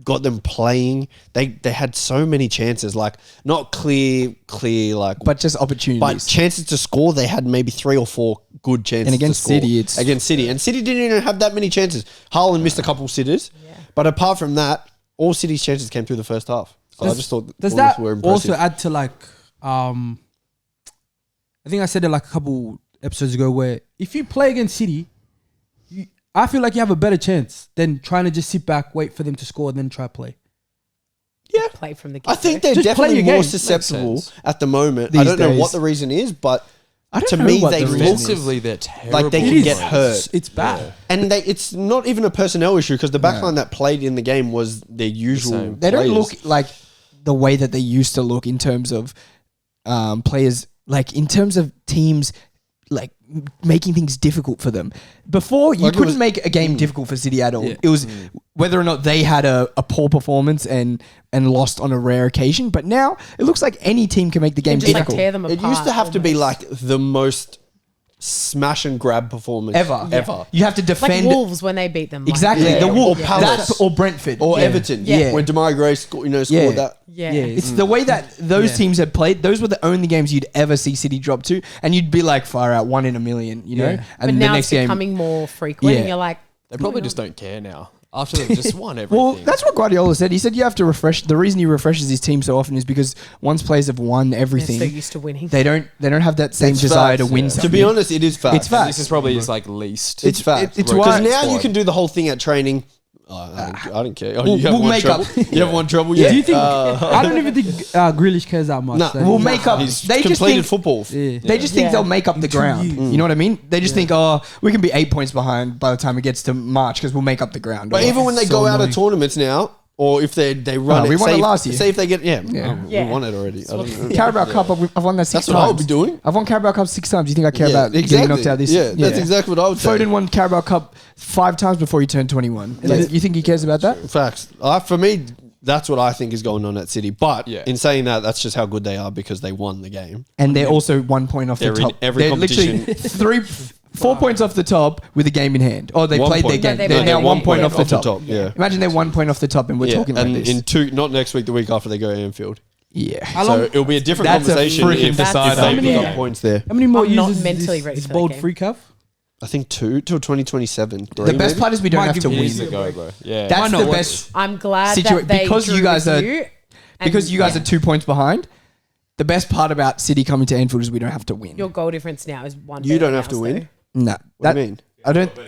A: got them playing. They had so many chances, like not clear like,
B: But just opportunities.
A: but chances to score. They had maybe 3 or 4 good chances.
B: And against
A: to score.
B: City, it's-
A: against City, and City didn't even have that many chances. Haaland missed a couple sitters, but apart from that, all City's chances came through the first half. So I just thought
C: Does
A: Bournemouth
C: that
A: were impressive.
C: also add to like I think I said it like a couple episodes ago where if you play against City, I feel like you have a better chance than trying to just sit back, wait for them to score, and then try play.
D: Play from the
A: I think they're
C: Just play
A: definitely
C: your
A: more
C: game.
A: susceptible
E: Makes sense.
A: at the moment. I
B: These
A: don't know
B: days.
A: what the reason is, but
B: I don't
A: to
B: know
A: me
B: what
A: they
B: the reason
A: look
B: is.
E: Offensively, they're terrible.
A: like they
C: It
A: can
C: is.
A: get hurt.
C: It's bad.
A: And it's not even a personnel issue because the backline that played in the game was their usual.
E: same.
B: They don't
A: players.
B: look like the way that they used to look in terms of players, like in terms of teams, like making things difficult for them. Before, you
A: Like it
B: couldn't
A: was-
B: make a game difficult for City at all.
C: Yeah.
B: It was whether or not they had a poor performance and lost on a rare occasion. But now it looks like any team can make the game
D: just like
B: difficult.
D: tear them apart.
A: It used to have to be
D: almost.
A: like the most smash and grab performance
B: ever. You have to
D: like
B: defend
D: Wolves when they beat them. like,
B: exactly
A: Yeah.
B: the
A: Or
B: Wolves,
A: Palace.
B: that, or Brentford,
A: or
B: Yeah.
A: Everton.
D: Yeah.
A: When Damari Gray scored
B: Yeah.
A: that.
D: Yeah.
C: Yeah.
B: It's the way that those
C: Yeah.
B: teams had played. Those were the only games you'd ever see City drop to, and you'd be like, far out, 1 in a million, you know.
C: Yeah.
B: And
D: But
B: the
D: now
B: next
D: it's
B: game,
D: becoming more frequent.
B: Yeah.
D: And you're like,
E: They probably just don't care now. After they've just won everything.
B: well, that's what Guardiola said. He said you have to refresh. The reason he refreshes his team so often is because once players have won
D: they're
B: everything,
D: so used to winning.
B: they don't have that same
A: It's
B: desire
A: facts,
B: to win.
E: yeah.
A: To
B: Something.
A: be honest, it is fact.
B: It's fact.
E: This is probably his like least.
A: It's fact.
B: it's
A: Because
B: why-
A: now
E: squad.
A: you can do the whole thing at training. I don't care. Oh,
B: We'll-
A: you have
B: we'll
A: one
B: make
A: trouble.
B: up.
A: You have one trouble.
B: Yeah.
A: Yeah.
C: Do you think? I don't even think Grealish cares that much.
A: Nah,
C: So-
B: We'll make up.
A: He's
B: They just
A: completed
B: think
A: football.
C: Yeah.
B: they just think
D: Yeah.
B: they'll make up the
C: 2
B: ground.
C: years.
B: You know what I mean? They just think, oh, we can be 8 points behind by the time it gets to March because we'll make up the ground.
A: But even when they
C: So
A: go out
C: annoying.
A: of tournaments now, or if they run
B: Oh,
A: it,
B: we won
A: say
B: it
A: if-
B: last year.
A: Say if they get
B: Yeah.
A: we won it already. I don't know.
B: Carabao Cup, I've won that 6
A: That's
B: times.
A: what I would be doing.
B: I've won Carabao Cup 6 times. You think I care
A: Yeah,
B: about getting knocked out this?
A: Yeah, that's exactly what I would say.
B: Foden won Carabao Cup 5 times before he turned 21. Like, you think he cares about that?
A: Facts. For me, that's what I think is going on at City. But
E: Yeah.
A: in saying that, that's just how good they are because they won the game.
B: And they're also 1 point off
A: They're
B: the
A: in
B: top.
A: every
B: they're literally 4 points off the top with a game in hand. Oh, they
A: 1
B: played
A: point.
B: their
D: No,
B: game.
D: they
B: They're
D: played
B: now
D: their
B: 1
D: game.
B: point off the top.
A: Yeah.
B: Imagine they're 1 point off the top and we're talking like
A: and
B: this.
A: in 2, not next week, the week after they go to Anfield.
B: Yeah.
C: How
A: So
C: long-
A: it'll be a different
B: That's a
A: conversation
B: freaking
A: if
B: decider.
A: they
C: How many-
A: pick up points there.
C: How many more
D: I'm not
C: years is
D: mentally
C: this,
D: ready
C: this
D: for that
C: bold
D: game.
C: freak have?
A: I think 2 till 2027.
B: The best part is we don't
C: Might
B: have
C: give
B: to
C: you
B: win.
E: Years ago, bro. Yeah.
B: That's
C: Why not?
B: the
C: What-
B: best.
D: I'm glad
B: Situa-
D: that they
B: because you
D: drew
B: guys
D: with
B: are-
D: you,
B: Because you guys are 2 points behind. The best part about City coming to Anfield is we don't have to win.
D: Your goal difference now is 1.
A: You don't have to win.
B: No.
A: What do you mean?
B: I don't.
D: Their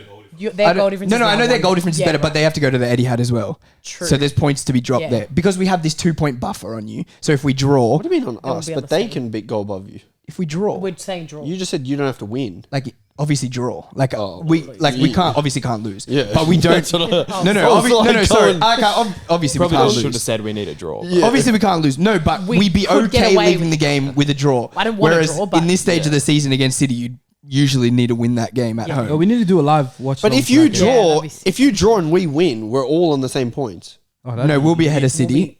B: I
D: goal
B: don't
D: difference.
B: no,
D: is
B: no, I
D: now
B: know their
D: 1.
B: goal difference is
D: Yeah,
B: better, but
D: right.
B: they have to go to the Etihad as well.
D: True.
B: So there's points to be dropped
D: Yeah.
B: there because we have this 2 point buffer on you. So if we draw,
A: What do you mean on
D: will
A: us?
D: be on
A: But
D: the
A: they
D: same.
A: can go above you.
B: if we draw,
D: We're saying draw.
A: You just said you don't have to win.
B: like obviously draw. Like
A: Oh,
B: we
A: yeah.
B: can't obviously can't lose.
A: Yeah.
B: but we don't.
A: That's what I-
B: no, no,
A: I was
B: no,
A: like
B: no. Sorry,
A: going-
B: I can't, obviously
E: Probably
B: we can't
E: should
B: lose.
E: have said we need a draw.
A: Yeah.
B: Obviously we can't lose. No, but
D: We
B: we'd be
D: could get
B: okay
D: away
B: leaving
D: with-
B: the game with a draw.
D: I don't want a
B: Whereas
D: draw, but-
B: in this stage of the season against City, you'd usually need to win that game at
D: Yeah.
B: home.
C: Oh, we need to do a live watch.
A: But
C: along
A: if you
C: for that game.
D: Yeah,
A: draw,
D: that'd be sick.
A: if you draw and we win, we're all on the same points.
C: Oh, that-
B: No, we'll be ahead of City.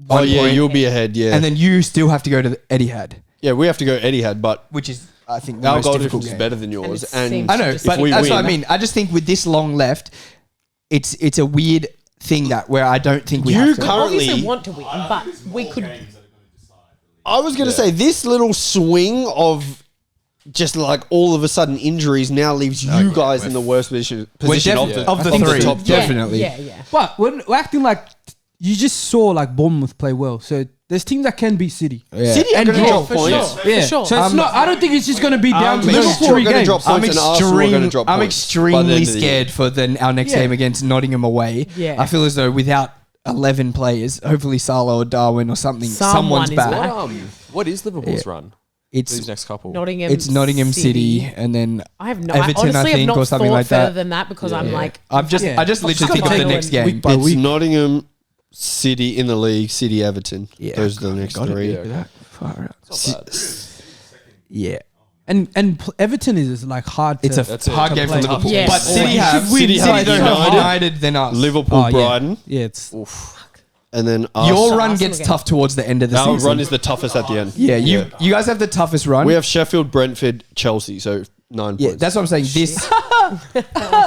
A: Oh
B: 1
A: yeah,
B: point.
A: you'll be ahead. Yeah,
B: And then you still have to go to the Etihad,
A: yeah, we have to go Etihad, but
B: which is I think the
A: our
B: most
A: goal
B: difficult
A: difference is
B: game.
A: better than yours.
D: it
A: And
D: seems
B: I know,
D: If
B: but
A: we
B: that's what I
A: win-
B: mean. I just think with this long left, it's a weird thing that where I don't think we
A: You
B: have to.
A: can't-
D: obviously
A: currently-
D: want to win, but we could.
A: I was going to say this little swing of just like all of a sudden injuries now leaves you guys in the worst position
B: We're
A: of
B: of the
A: of
B: three,
A: top three.
B: definitely.
D: Yeah.
C: But we're acting like you just saw like Bournemouth play well. So there's teams that can beat City.
B: Yeah.
A: City are
C: And
A: going to
C: draw,
A: drop
D: for
A: points.
D: sure.
C: Yeah.
D: For sure.
C: So it's not. I don't think it's just going to be down to those
A: Liverpool are
C: 3
A: gonna
C: games.
A: drop
B: I'm
A: points and Arsenal are gonna drop
B: I'm
A: points by the
B: extremely
A: end of the year.
B: scared for our next
C: Yeah.
B: game against Nottingham away.
D: Yeah.
B: I feel as though without 11 players, hopefully Salah or Darwin or something,
D: Someone
B: someone's
D: is
B: back.
D: back.
E: What is Liverpool's run?
B: It's
E: These next couple.
D: Nottingham.
B: it's Nottingham City, and then
D: I have no.
B: Everton,
D: I honestly
B: I
D: have
B: think,
D: not
B: or something
D: thought
B: like
D: further
B: that.
D: than that because I'm like,
B: I just literally
D: Come
B: think of the
D: on.
B: next game.
C: Week by
A: It's
C: week.
A: Nottingham, City in the league, City, Everton.
B: Yeah.
A: Those are the next three.
B: Yeah,
C: And Everton is like hard.
B: it's
C: to,
B: a
E: That's it.
B: hard game for
E: Tough.
B: Liverpool.
D: Yeah.
B: But City
D: Always.
B: have
C: Should win.
B: City have
C: City
A: United.
B: United than us.
A: Liverpool,
C: Oh, yeah.
A: Brighton,
C: Yeah, it's
A: and then
B: Your
A: Arsenal.
B: run
D: Arsenal
B: gets
D: game.
B: tough towards the end of the
A: Our
B: season.
A: run is the toughest at the end.
B: yeah, you guys have the toughest run.
A: We have Sheffield, Brentford, Chelsea, so 9
B: yeah,
A: points.
B: that's what I'm saying. This,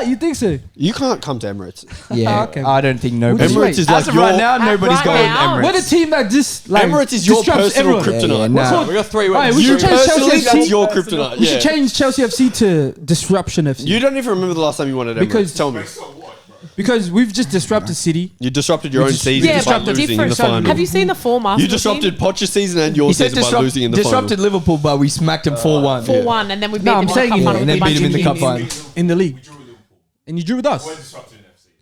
C: you think so?
A: You can't come to Emirates.
B: yeah,
C: Okay.
B: I don't think nobody.
C: Emirates
A: is
B: As
A: like
B: of right
A: your-
B: now, nobody's
D: right
B: going
D: now?
B: Emirates.
C: We're the team that just like
A: Emirates is your
C: disrupts
A: personal
C: everyone.
A: kryptonite.
B: Yeah,
C: What's
B: nah.
C: called-
E: We got 3
C: Alright,
E: wins.
C: we
A: You
C: should change
A: personally,
C: Chelsea
A: that's
C: FC.
A: your kryptonite.
C: We
A: Yeah.
C: should change Chelsea FC to Disruption FC.
A: You don't even remember the last time you won at Emirates.
C: Because-
A: Tell me.
C: because we've just disrupted City.
A: You disrupted your own season
D: yeah,
A: by
D: but
A: losing in
D: different.
A: the final.
D: Have you seen the form Arsenal
A: You disrupted Poch's season and your
B: He said
A: season by losing in the
B: disrupted
A: final.
B: Liverpool, but we smacked him 4-1.
D: 4-1, and then we beat
C: No,
D: them
C: I'm
D: in the
C: saying
D: cup
C: it,
D: final.
B: and then
D: with
B: beat him in the cup
D: Manchester
B: final.
C: In the league. And you drew with us.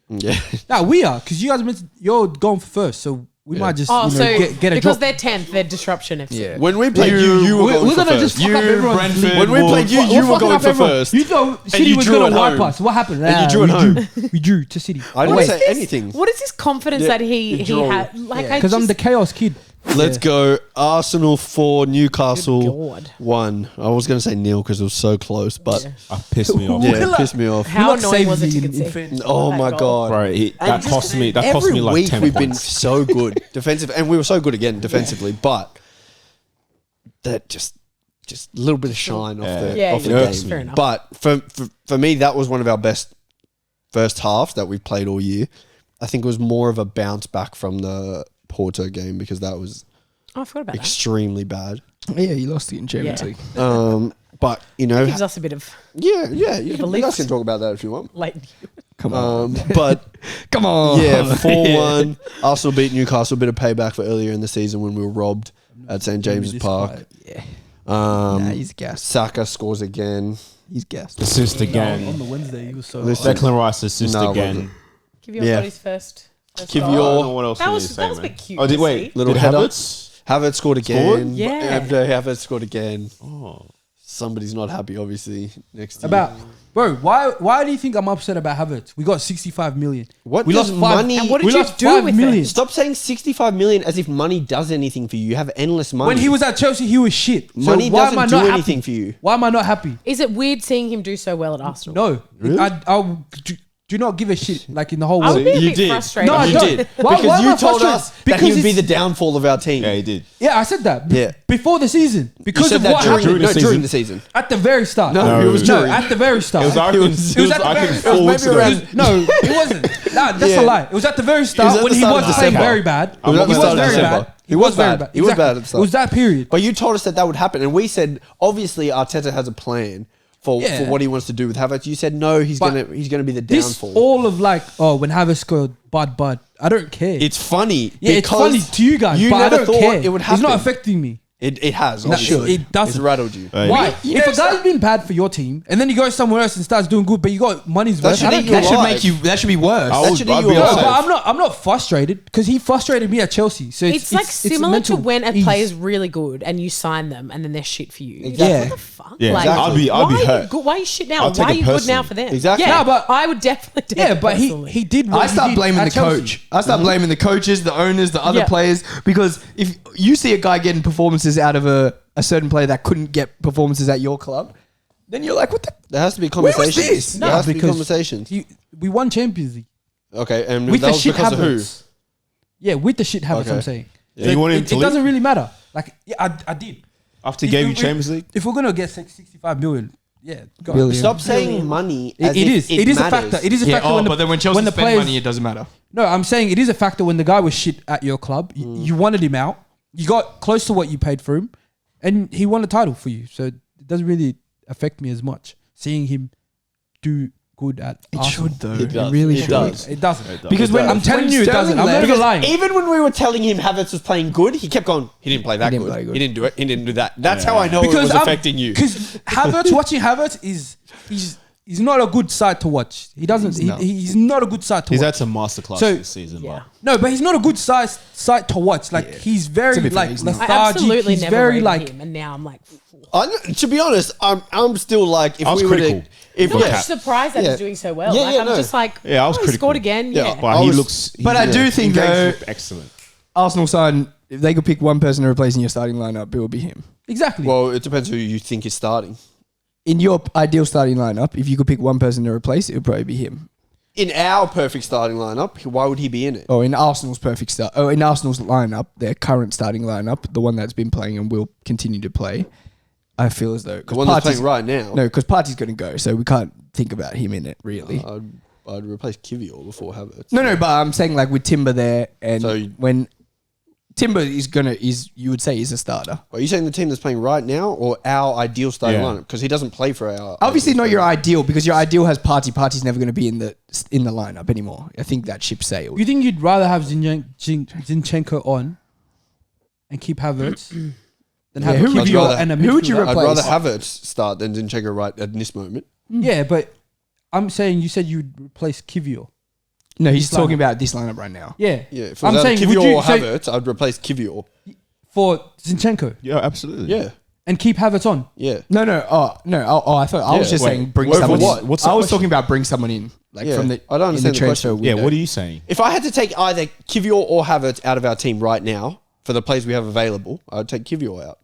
A: Yeah.
C: Nah, we are because you guys meant you're going for first, so we might just
D: Oh,
C: you know,
D: so
C: get a
D: because
C: drop.
D: they're 10th, they're Disruption FC.
B: Yeah.
A: When we played you were
C: we're
A: going for
C: gonna
A: first.
C: just fuck up everyone's
B: Brentford,
C: league.
A: When we played you,
C: We're
A: you were
C: fucking
A: going
C: up
A: for
C: everyone.
A: first.
C: You thought City
A: you
C: was
A: drew
C: gonna
A: at
C: wipe
A: home.
C: us. What happened?
A: And you drew at home.
C: We drew to City.
A: I didn't
D: What is
A: say
D: this?
A: anything.
D: What is this confidence
A: Yeah,
D: that he
A: you draw.
D: had? Like,
A: Yeah.
D: I
C: Because I'm the chaos kid.
A: Let's go. Arsenal 4, Newcastle
D: God.
A: 1. I was going to say nil because it was so close, but
G: Pissed me off.
A: yeah, it pissed me off.
D: How
C: Look,
D: annoying was it
C: saved
D: to
C: me in
D: concede?
A: Oh
D: that
A: my
D: goal.
A: god!
G: Right, that
A: And
G: cost me. That
A: every
G: cost me like
A: week
G: 10
A: we've been
G: points.
A: so good defensive, and we were so good again defensively, but that just a little bit of shine off the
D: Yeah,
A: off the
D: yeah,
A: game.
D: fair enough.
A: But for me, that was one of our best first halves that we've played all year. I think it was more of a bounce back from the Porto game because that was
D: Oh, I forgot about that.
A: extremely bad.
B: Yeah, you lost it in Champions
D: Yeah.
B: League.
A: But you know,
D: Gives us a bit of
A: yeah, you
D: of a
A: guys
D: lift.
A: can talk about that if you want.
D: late.
B: Come on.
A: But
B: Come on.
A: yeah, 4-1. Arsenal beat Newcastle. A bit of payback for earlier in the season when we were robbed at St James's Park.
B: Yeah.
A: Um,
B: He's gassed.
A: Saka scores again.
B: He's gassed.
G: Assist
C: On
G: again.
C: the Wednesday, he was so.
A: Listen,
G: Declan Rice assist
A: No, it
G: again.
A: wasn't.
D: Give your
A: Yeah.
D: bodies first.
A: Give
D: goal.
A: your-
G: I don't know what else
D: That
G: you
D: was
G: need to say,
D: that was a
G: man.
D: bit cute.
G: Oh,
D: to
G: wait.
D: see.
A: Little
G: Did
A: header.
G: Havertz?
A: Havertz scored again.
D: Yeah.
A: Havertz scored again.
G: Oh.
A: Somebody's not happy, obviously, next to
C: About
A: you.
C: bro, why do you think I'm upset about Havertz? We got 65 million.
A: What
C: we
A: does
C: lost five,
A: money-
D: And what did
C: we
D: you
C: lost
D: do
C: 5
D: with
C: million.
D: it?
A: Stop saying 65 million as if money does anything for you. You have endless money.
C: When he was at Chelsea, he was shit. So
A: money
C: why am I
A: doesn't
C: not
A: do
C: happy?
A: anything for you.
C: Why am I not happy?
D: Is it weird seeing him do so well at Arsenal?
C: No,
A: Really?
C: I do not give a shit like in the whole
D: I would
C: world.
D: be a
A: You
D: bit
A: did.
D: frustrated.
C: No, I
A: You
C: don't.
A: did.
C: Why-
A: because
C: why am
A: you
C: I
A: told
C: frustrated?
A: us that he
C: Because
A: would be the
C: it's-
A: downfall of our team.
G: Yeah, he did.
C: Yeah, I said that.
A: Yeah.
C: Before the season,
A: You
C: because
A: said
C: of
A: that
C: what
A: during,
C: happened
A: no,
G: the
A: during
G: season.
A: the season.
C: at the very start.
A: No, it was
C: No,
A: during.
C: at the very start.
G: It was like
C: It was
G: it was
C: at the
G: like
C: very-
G: 4 weeks
A: maybe
G: ago.
A: around-
C: No, it wasn't. Nah, that's
A: Yeah.
C: a lie. It was at the very
A: It was
C: start
A: at
C: when
A: the
C: he
A: start
C: was
A: of
C: playing
A: December.
C: very bad.
A: It was at
C: He
A: the
C: was
A: start of
C: very
A: December.
C: bad.
A: He was
C: very
A: bad. He was
C: Exactly.
A: bad at the start.
C: It was that period.
A: But you told us that would happen, and we said obviously Arteta has a plan for
C: Yeah.
A: what he wants to do with Havertz. You said no, he's
C: But
A: gonna be the
C: This
A: downfall.
C: all of like, oh, when Havertz scored, Bud. I don't care.
A: It's funny.
C: Yeah, it's
A: because
C: funny to you guys,
A: You
C: but I
A: never
C: don't
A: thought
C: care.
A: it would
C: It's
A: happen.
C: not affecting me.
A: It has.
C: No,
A: Obviously.
C: it doesn't.
A: It's rattled you.
C: Why?
B: You
C: If
B: know,
C: a guy's been bad for your team and then he goes somewhere else and starts doing good, but you got money's
A: That
C: worth,
A: should
C: I don't
A: eat
C: care.
A: your life.
B: That should be worse.
G: I
A: That
G: would-
A: should
G: I'd
A: eat
G: be
A: your
C: No,
A: life.
G: upset.
C: but I'm not frustrated because he frustrated me at Chelsea. So
D: It's like similar to
C: mental
D: when a
C: ease.
D: player's really good and you sign them and then they're shit for you.
A: Exactly.
D: Like, what the fuck?
G: Yeah,
D: like,
G: exactly. I'd be
D: why are you
G: hurt.
D: good- Why are you shit now?
G: I'll take
D: Why are
G: it
D: you good now
G: personally.
D: for them?
A: Exactly.
D: Yeah,
C: No, but-
D: I would definitely take
C: Yeah,
D: it
C: but
D: personally.
C: he did. What
B: I start
C: he did
B: blaming
C: at
B: the
C: Chelsea.
B: coach. I start blaming the coaches, the owners, the other
D: Yeah.
B: players. Because if you see a guy getting performances out of a certain player that couldn't get performances at your club, then you're like, what the?
A: There has to be
B: Where was
A: conversations.
B: this?
A: There has to be
C: because
A: conversations.
C: We won Champions League
A: Okay, and
C: with
A: that
C: the
A: was
C: shit
A: because of who?
C: habits. Yeah, with the shit habits.
A: Okay.
C: I'm saying.
G: Yeah, you want him to
C: it
G: leave?
C: doesn't really matter. Like, yeah, I did.
G: After he
C: If
G: gave
C: we-
G: you Champions League?
C: If we're gonna get 65 million, yeah, go on.
B: Billion.
A: Stop saying money. As
C: It
A: if
C: is. It is a
A: matters.
C: factor. It is a
B: Yeah,
C: factor when the,
B: but then when Chelsea
C: when the
B: spend
C: players,
B: money, it doesn't matter.
C: No, I'm saying it is a factor when the guy was shit at your club. You wanted him out. You got close to what you paid for him, and he won a title for you. So it doesn't really affect me as much seeing him do good at Arsenal.
B: though.
A: It does.
B: really
A: It
B: should.
A: does.
C: It doesn't.
B: Because when
C: I'm telling you, it doesn't. I'm not
B: Sterling
C: even lying.
A: Even when we were telling him Havertz was playing good, he kept going, he didn't play that
B: didn't
A: good.
B: play good.
A: He didn't do it. He didn't do that. That's how I know it was
C: I'm-
A: affecting you.
C: Because Havertz, watching Havertz is he's not a good side to watch. He doesn't. He's not a good side to
G: He's
C: watch.
G: had some masterclass
C: So-
G: this season.
D: Yeah.
C: No, but he's not a good site to watch. Like he's very
B: bit
C: like
B: lazy now.
D: I
C: lethargic.
D: absolutely
C: He's
D: never
C: very
D: rated
C: like
D: him, and now I'm like,
A: To be honest, I'm still like, if
G: I was
A: we were
G: critical.
A: if
D: I'm
A: yeah,
D: just surprised that
A: Yeah.
D: he's doing so well.
A: Yeah,
D: like,
A: yeah,
D: I'm
A: no.
D: just like,
G: Yeah, I was
D: he
G: critical.
D: scored again.
A: Yeah.
D: Yeah.
G: But
A: I
G: he
A: was-
G: looks.
B: But I do think though,
G: excellent.
B: Arsenal side, if they could pick one person to replace in your starting lineup, it would be him.
C: exactly.
A: well, it depends who you think is starting.
B: In your ideal starting lineup, if you could pick one person to replace, it would probably be him.
A: In our perfect starting lineup, why would he be in it?
B: Or in Arsenal's perfect start. Oh, in Arsenal's lineup, their current starting lineup, the one that's been playing and will continue to play, I feel as though
A: The one that's playing right now.
B: No, because Partey's going to go, so we can't think about him in it really.
A: I'd replace Kivior before Havertz.
B: No, but I'm saying like with Timber there, and
A: So-
B: when Timber is you would say he's a starter.
A: Are you saying the team that's playing right now or our ideal starting
G: Yeah.
A: lineup? Because he doesn't play for our.
B: Obviously,
A: ideal
B: not your
A: starting
B: ideal because your ideal has Partey. Partey's never going to be in the lineup anymore. I think that ship sailed.
C: you think you'd rather have Zinchenko on and keep Havertz than have
B: Yeah, who would
C: Kivior
B: you-
C: and a
B: who would you
C: midfielder?
A: I'd rather
B: replace?
A: Havertz start than Zinchenko right at this moment.
C: Yeah, but I'm saying you said you'd replace Kivior.
B: No, he's
C: This
B: talking
C: lineup.
B: about this lineup right now.
C: Yeah,
A: Yeah, if it
C: I'm
A: was
C: saying
A: Kivior
C: would you
A: or
C: say
A: Havertz, I'd replace Kivior.
C: for Zinchenko
G: Yeah, absolutely.
A: Yeah,
C: and keep Havertz on.
A: yeah.
B: No. I thought I was
A: Yeah.
B: just
G: Wait,
B: saying bring
A: wait, for
B: someone.
A: what?
B: In.
G: What's the
B: I was
G: question?
B: talking about bring someone in, like
A: Yeah.
B: from the.
A: I don't understand
B: in
A: the
B: transfer
A: question.
G: Yeah,
B: window.
G: what are you saying?
A: If I had to take either Kivior or Havertz out of our team right now for the players we have available, I'd take Kivior out.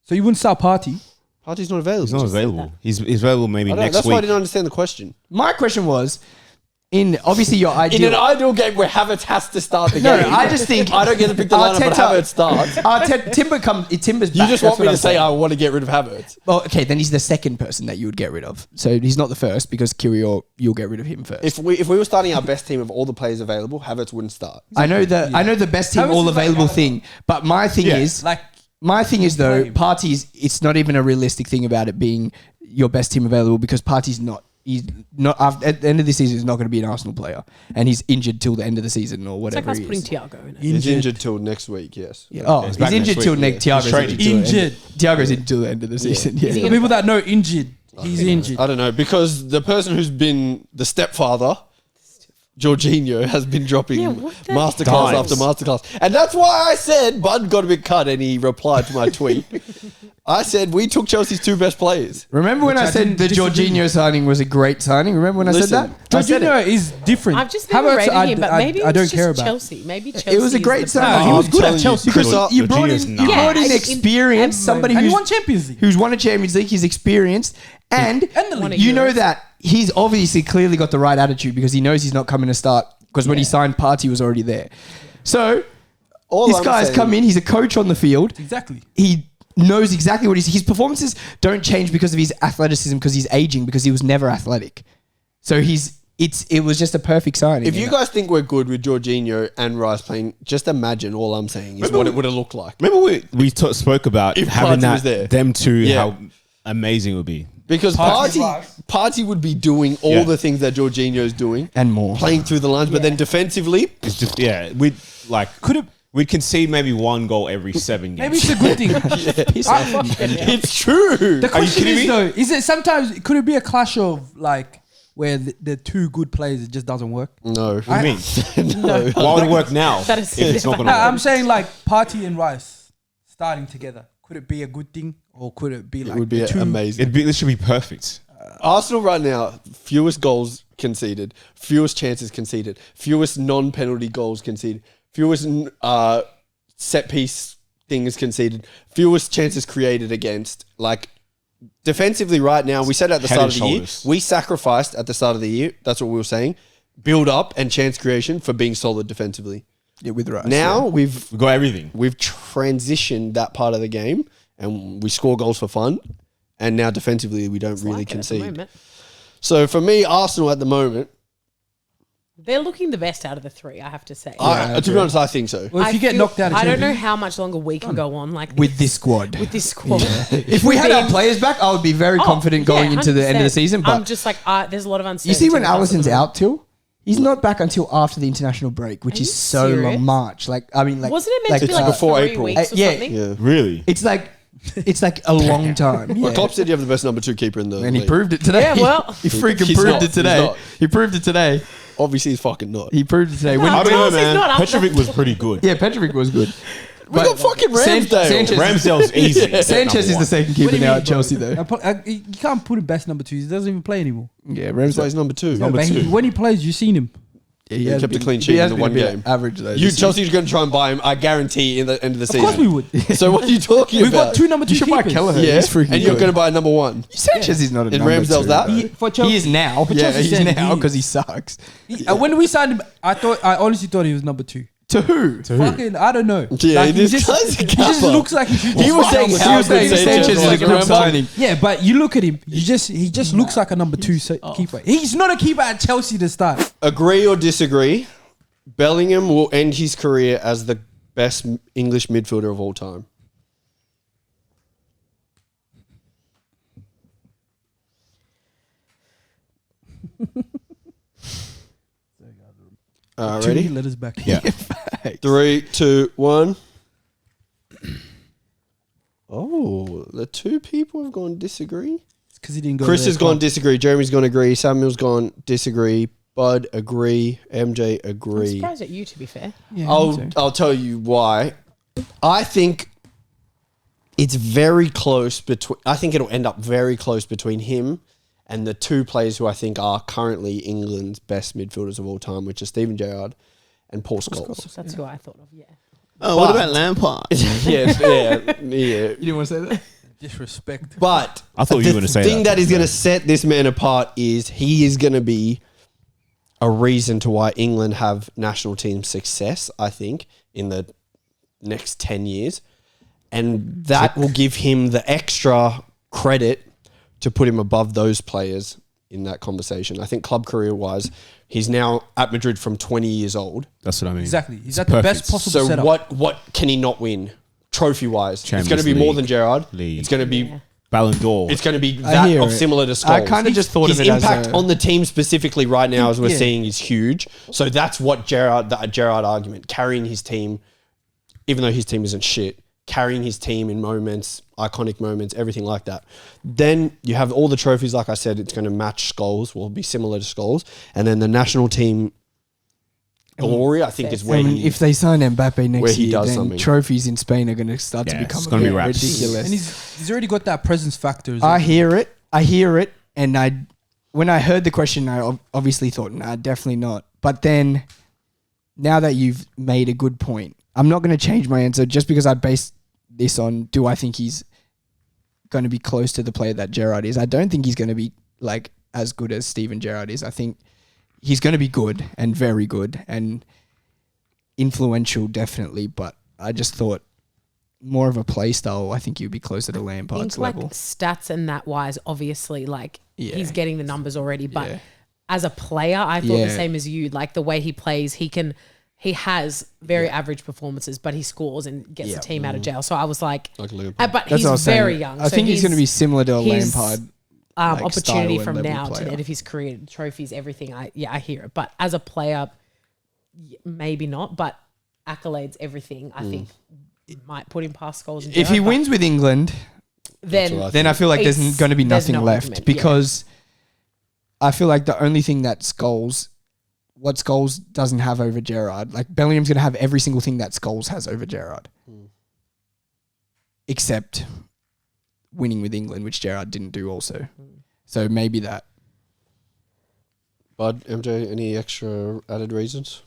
C: So you wouldn't start Partey.
A: Partey's not available.
G: He's not available. He's available maybe next
A: That's why I
G: week.
A: didn't understand the question.
B: My question was, in obviously your
A: In
B: ideal.
A: an ideal game where Havertz has to start the
B: No,
A: game,
B: I just think
A: I don't get to pick the lineup, but
B: Arteta-
A: Havertz starts.
B: Timber comes. Timber's
A: You
B: back,
A: just
B: that's
A: want me
B: what
A: to
B: I'm
A: say
B: saying.
A: I want to get rid of Havertz.
B: Well, okay, then he's the second person that you would get rid of. So he's not the first because Kiwior, you'll get rid of him first.
A: If we were starting our best team of all the players available, Havertz wouldn't start.
B: I know the best team
C: Havertz
B: all
C: is like
B: available
C: Gallagher.
B: thing, but my thing
G: Yeah.
B: is
C: Like
B: my thing is though
C: Blame.
B: Partey's. It's not even a realistic thing about it being your best team available because Partey's not. He's not at the end of the season. He's not going to be an Arsenal player, and he's injured till the end of the season or
D: It's
B: whatever.
D: like us
B: he
D: putting
B: is.
D: Thiago in it.
A: He's injured till next week, yes.
B: Yeah. Oh,
G: He's
B: he's
G: back next
B: injured till
G: week,
B: next.
G: yeah.
B: Thiago's
G: He's training.
C: Injured.
B: Thiago's injured till the end of the season. Yeah.
D: he
C: the people that know injured, he's injured.
A: I don't know, because the person who's been the stepfather, Jorginho, has been dropping
D: Yeah, what the
A: masterclass
G: hell?
A: after masterclass. And that's why I said Bud got a bit cut and he replied to my tweet. I said we took Chelsea's two best players.
B: Remember when
C: Which
B: I
C: I
B: said
C: didn't
B: the
C: disagree.
B: Jorginho signing was a great signing? Remember when I
A: Listen,
B: said that? I said it.
C: Jorginho is different.
D: I've just never
C: Havertz,
D: rated him, but maybe
C: I
D: it's
C: don't
D: just
C: care about.
D: Chelsea. Maybe Chelsea.
B: It was a
D: is
B: great
D: the
B: signing.
C: He was
A: I'm
C: good at
A: telling you,
C: Chelsea.
A: Chris,
B: Because you brought in,
G: Jorginho's
B: you
G: nice.
B: brought in
D: Yeah,
B: experience,
D: in-
B: somebody
C: And he
B: who's
C: won Champions League.
B: who's won a Champions League. He's experienced, and
C: the
D: Won a
B: you know
D: Euros.
B: that he's obviously clearly got the right attitude because he knows he's not coming to start. Because when he signed, Partey was already there. So
A: All
B: this
A: I'm
B: guy's
A: saying-
B: come in. He's a coach on the field.
C: Exactly.
B: He knows exactly what his performances don't change because of his athleticism because he's aging because he was never athletic. So it was just a perfect signing.
A: If you guys think we're good with Jorginho and Rice playing, just imagine all I'm saying is what it would have looked like.
G: Remember we spoke about
A: If
G: having
A: Partey was there.
G: that them two,
A: Yeah.
G: how amazing it would be.
A: Because Partey would be doing all
G: Yeah.
A: the things that Jorginho's doing.
B: and more.
A: Playing through the lines, but then defensively,
G: It's just we'd concede maybe one goal every 7 games.
C: Maybe it's a good thing.
A: it's true.
C: The question
G: kidding
C: is
G: me?
C: though, is it sometimes could it be a clash of like where the two good players it just doesn't work?
A: No.
G: What do you mean?
A: No.
G: Why would it work now
D: That
G: if
D: is
G: it's not going
C: No,
G: to
C: I'm
G: work?
C: saying like Partey and Rice starting together. Could it be a good thing or could it be
A: It
C: like
A: would be
C: the two
A: amazing.
G: This should be perfect.
A: Arsenal right now, fewest goals conceded, fewest chances conceded, fewest non-penalty goals conceded, fewest set piece things conceded, fewest chances created against. Like defensively right now, we said at the
G: Head
A: start
G: and
A: of the year,
G: shoulders.
A: we sacrificed at the start of the year, that's what we were saying, build up and chance creation for being solid defensively.
B: Yeah, with Rice.
A: Now
G: We've got everything.
A: we've transitioned that part of the game and we score goals for fun. And now defensively, we don't really
D: Like it at the
A: concede.
D: moment.
A: So for me, Arsenal at the moment,
D: They're looking the best out of the three, I have to say.
A: to be honest, I think so.
C: Well, if you get knocked out of
D: I don't know
C: Champions
D: how much longer we can go on like
B: with this squad.
D: with this squad.
B: If we had our players back, I would be very confident going into the end of the
D: 100%.
B: season.
D: I'm
B: But
D: just like, there's a lot of uncertainty.
B: you see, when
D: with us at the
B: Allison's
D: moment.
B: out till, he's not back until after the international break, which
D: Are
B: is
D: you
B: so
D: serious?
B: long. March, like
D: wasn't it meant to be
A: it's
D: like
A: before
D: 3
A: April.
D: weeks or
B: yeah.
D: something?
A: Yeah.
G: Really?
B: It's like It's like a long time.
A: Well,
B: Yeah.
A: Klopp said you have the best number 2 keeper in the
B: And he
A: league.
B: proved it today.
D: Yeah, well.
B: he freaking
A: He's
B: proved
A: not.
B: it
A: He's
B: today.
A: not.
B: He proved it today.
A: Obviously, he's fucking not.
B: He proved it today.
D: No,
B: When,
G: I don't know,
D: Chelsea is not
G: man.
D: up
G: Petrovic
D: there.
G: was pretty good.
B: yeah, Petrovic was good.
A: We got fucking Ramsdale.
B: Sanchez-
G: Ramsdale's easy.
B: Sanchez is the second
C: What
B: keeper
C: do you
B: now
C: mean,
B: at Chelsea,
C: bro?
B: though.
C: You can't put him best number 2. He doesn't even play anymore.
B: Yeah,
A: Ramsdale's
B: Ramsdale.
A: number 2.
G: Number
C: But
G: 2.
C: when he plays, you've seen him.
B: Yeah,
A: He
B: has
A: kept a
B: been-
A: clean
B: he
A: sheet
B: has
A: in the
B: been
A: one
B: a bit
A: game.
B: Average though.
A: You
B: this
A: Chelsea's going to try and buy him, I guarantee, in the end of the
C: Of
A: season.
C: course we would.
A: So what are you talking
C: We've
A: about?
C: got 2 number 2
B: You should buy
C: keepers.
B: Kelleher.
A: Yeah,
B: He's freaking
A: and you're
B: good.
A: going to buy a number 1.
B: Sanchez is not a
A: And
B: number
A: Ramsdale's
B: 2,
A: that?
B: though.
C: For Chelsea-
B: He is now.
C: for
B: Yeah,
C: Chelsea
B: he's
C: saying
B: now
C: he
B: because he
C: is.
B: sucks.
C: When we signed him, I honestly thought he was number 2.
B: To who?
C: Fucking, I don't know.
A: Yeah,
C: Like,
A: this
C: he just
A: guy's a
C: he just
A: gaffer.
C: looks like he should.
A: He was saying how good Sanchez
B: Sanchez
A: was,
B: is a good
A: remember?
B: signing.
C: Yeah, but you look at him. He just looks like a number 2 keeper. He's not a keeper at Chelsea to start.
A: Agree or disagree? Bellingham will end his career as the best English midfielder of all time. Ready?
C: Let us back.
G: Yeah.
A: 3, 2, 1. Oh, the 2 people have gone disagree.
C: Because he didn't go.
A: Chris
C: there.
A: has gone disagree. Jeremy's gone agree. Samuel's gone disagree. Bud agree. MJ
D: I'm
A: agree.
D: surprised at you, to be fair.
B: Yeah,
A: I'll tell you why. I think it's very close between. I think it'll end up very close between him and the 2 players who I think are currently England's best midfielders of all time, which are Steven Gerrard and Paul Scholes.
D: That's who I thought of, yeah.
G: Oh, what about Lampard?
A: yeah.
B: You didn't want to say that?
C: Disrespect.
A: But
G: I thought you were gonna say
A: the thing
G: that.
A: that is going to set this man apart is he is going to be a reason to why England have national team success, I think, in the next 10 years. And that will give him the extra credit to put him above those players in that conversation. I think club career-wise, he's now at Madrid from 20 years old.
G: That's what I mean.
C: Exactly. He's
G: It's
C: at the
G: perfect.
C: best possible
A: So
C: setup.
A: what can he not win? Trophy-wise. It's going to
G: Champions
A: be more
G: League,
A: than Gerrard.
G: League.
A: It's going to be...
D: Yeah.
G: Ballon d'Or.
A: It's going to be
B: I
A: that
B: hear
A: of
B: it.
A: similar to Scholes.
B: I kind of just thought
A: his
B: of it
A: impact
B: as a,
A: on the team specifically right now, as we're
C: Yeah.
A: seeing, is huge. So that's what that Gerrard argument, carrying his team, even though his team isn't shit, carrying his team in moments, iconic moments, everything like that. Then you have all the trophies, like I said, it's going to match Scholes, will be similar to Scholes. And then the national team glory, I think, is where
B: if they sign Mbappe
A: where
B: next
A: he
B: year,
A: does
B: then
A: something.
B: trophies in Spain are going to start to
G: Yeah,
B: become
G: it's
B: a
G: gonna be
B: bit
G: raps.
B: ridiculous.
C: And he's already got that presence factor. as
B: I
C: well.
B: hear it, and when I heard the question, I obviously thought, nah, definitely not. But then, now that you've made a good point, I'm not going to change my answer just because I based this on, do I think he's going to be close to the player that Gerrard is? I don't think he's going to be like as good as Steven Gerrard is. I think he's going to be good and very good and influential, definitely. But I just thought more of a play style. I think he'd be closer to
D: I
B: Lampard's
D: think like
B: level.
D: stats and that wise, obviously, like
B: Yeah.
D: he's getting the numbers already. But
B: Yeah.
D: as a player, I thought
B: Yeah.
D: the same as you. Like the way he plays, he has very average performances, but he scores and gets the team out of jail. So I was like,
A: Like Liverpool.
D: but
B: That's what I
D: he's
B: was saying.
D: very young.
B: I
D: so
B: think he's going to be similar to a
D: his,
B: Lampard. like,
D: opportunity
B: style
D: from
B: and level
D: now to
B: player.
D: the end of his career, trophies, everything. I hear it. But as a player, maybe not. But accolades, everything. I think it might put him past goals. And
B: If he
D: Gerrard, but
B: wins with England,
D: then
B: then I feel like there's
D: It's-
B: going to be
D: there's
B: nothing
D: no
B: left
D: argument, yeah.
B: because I feel like the only thing that what Scholes doesn't have over Gerrard, like Bellingham's going to have every single thing that Scholes has over Gerrard, except winning with England, which Gerrard didn't do also. So maybe that.
A: Bud, MJ, any extra added reasons?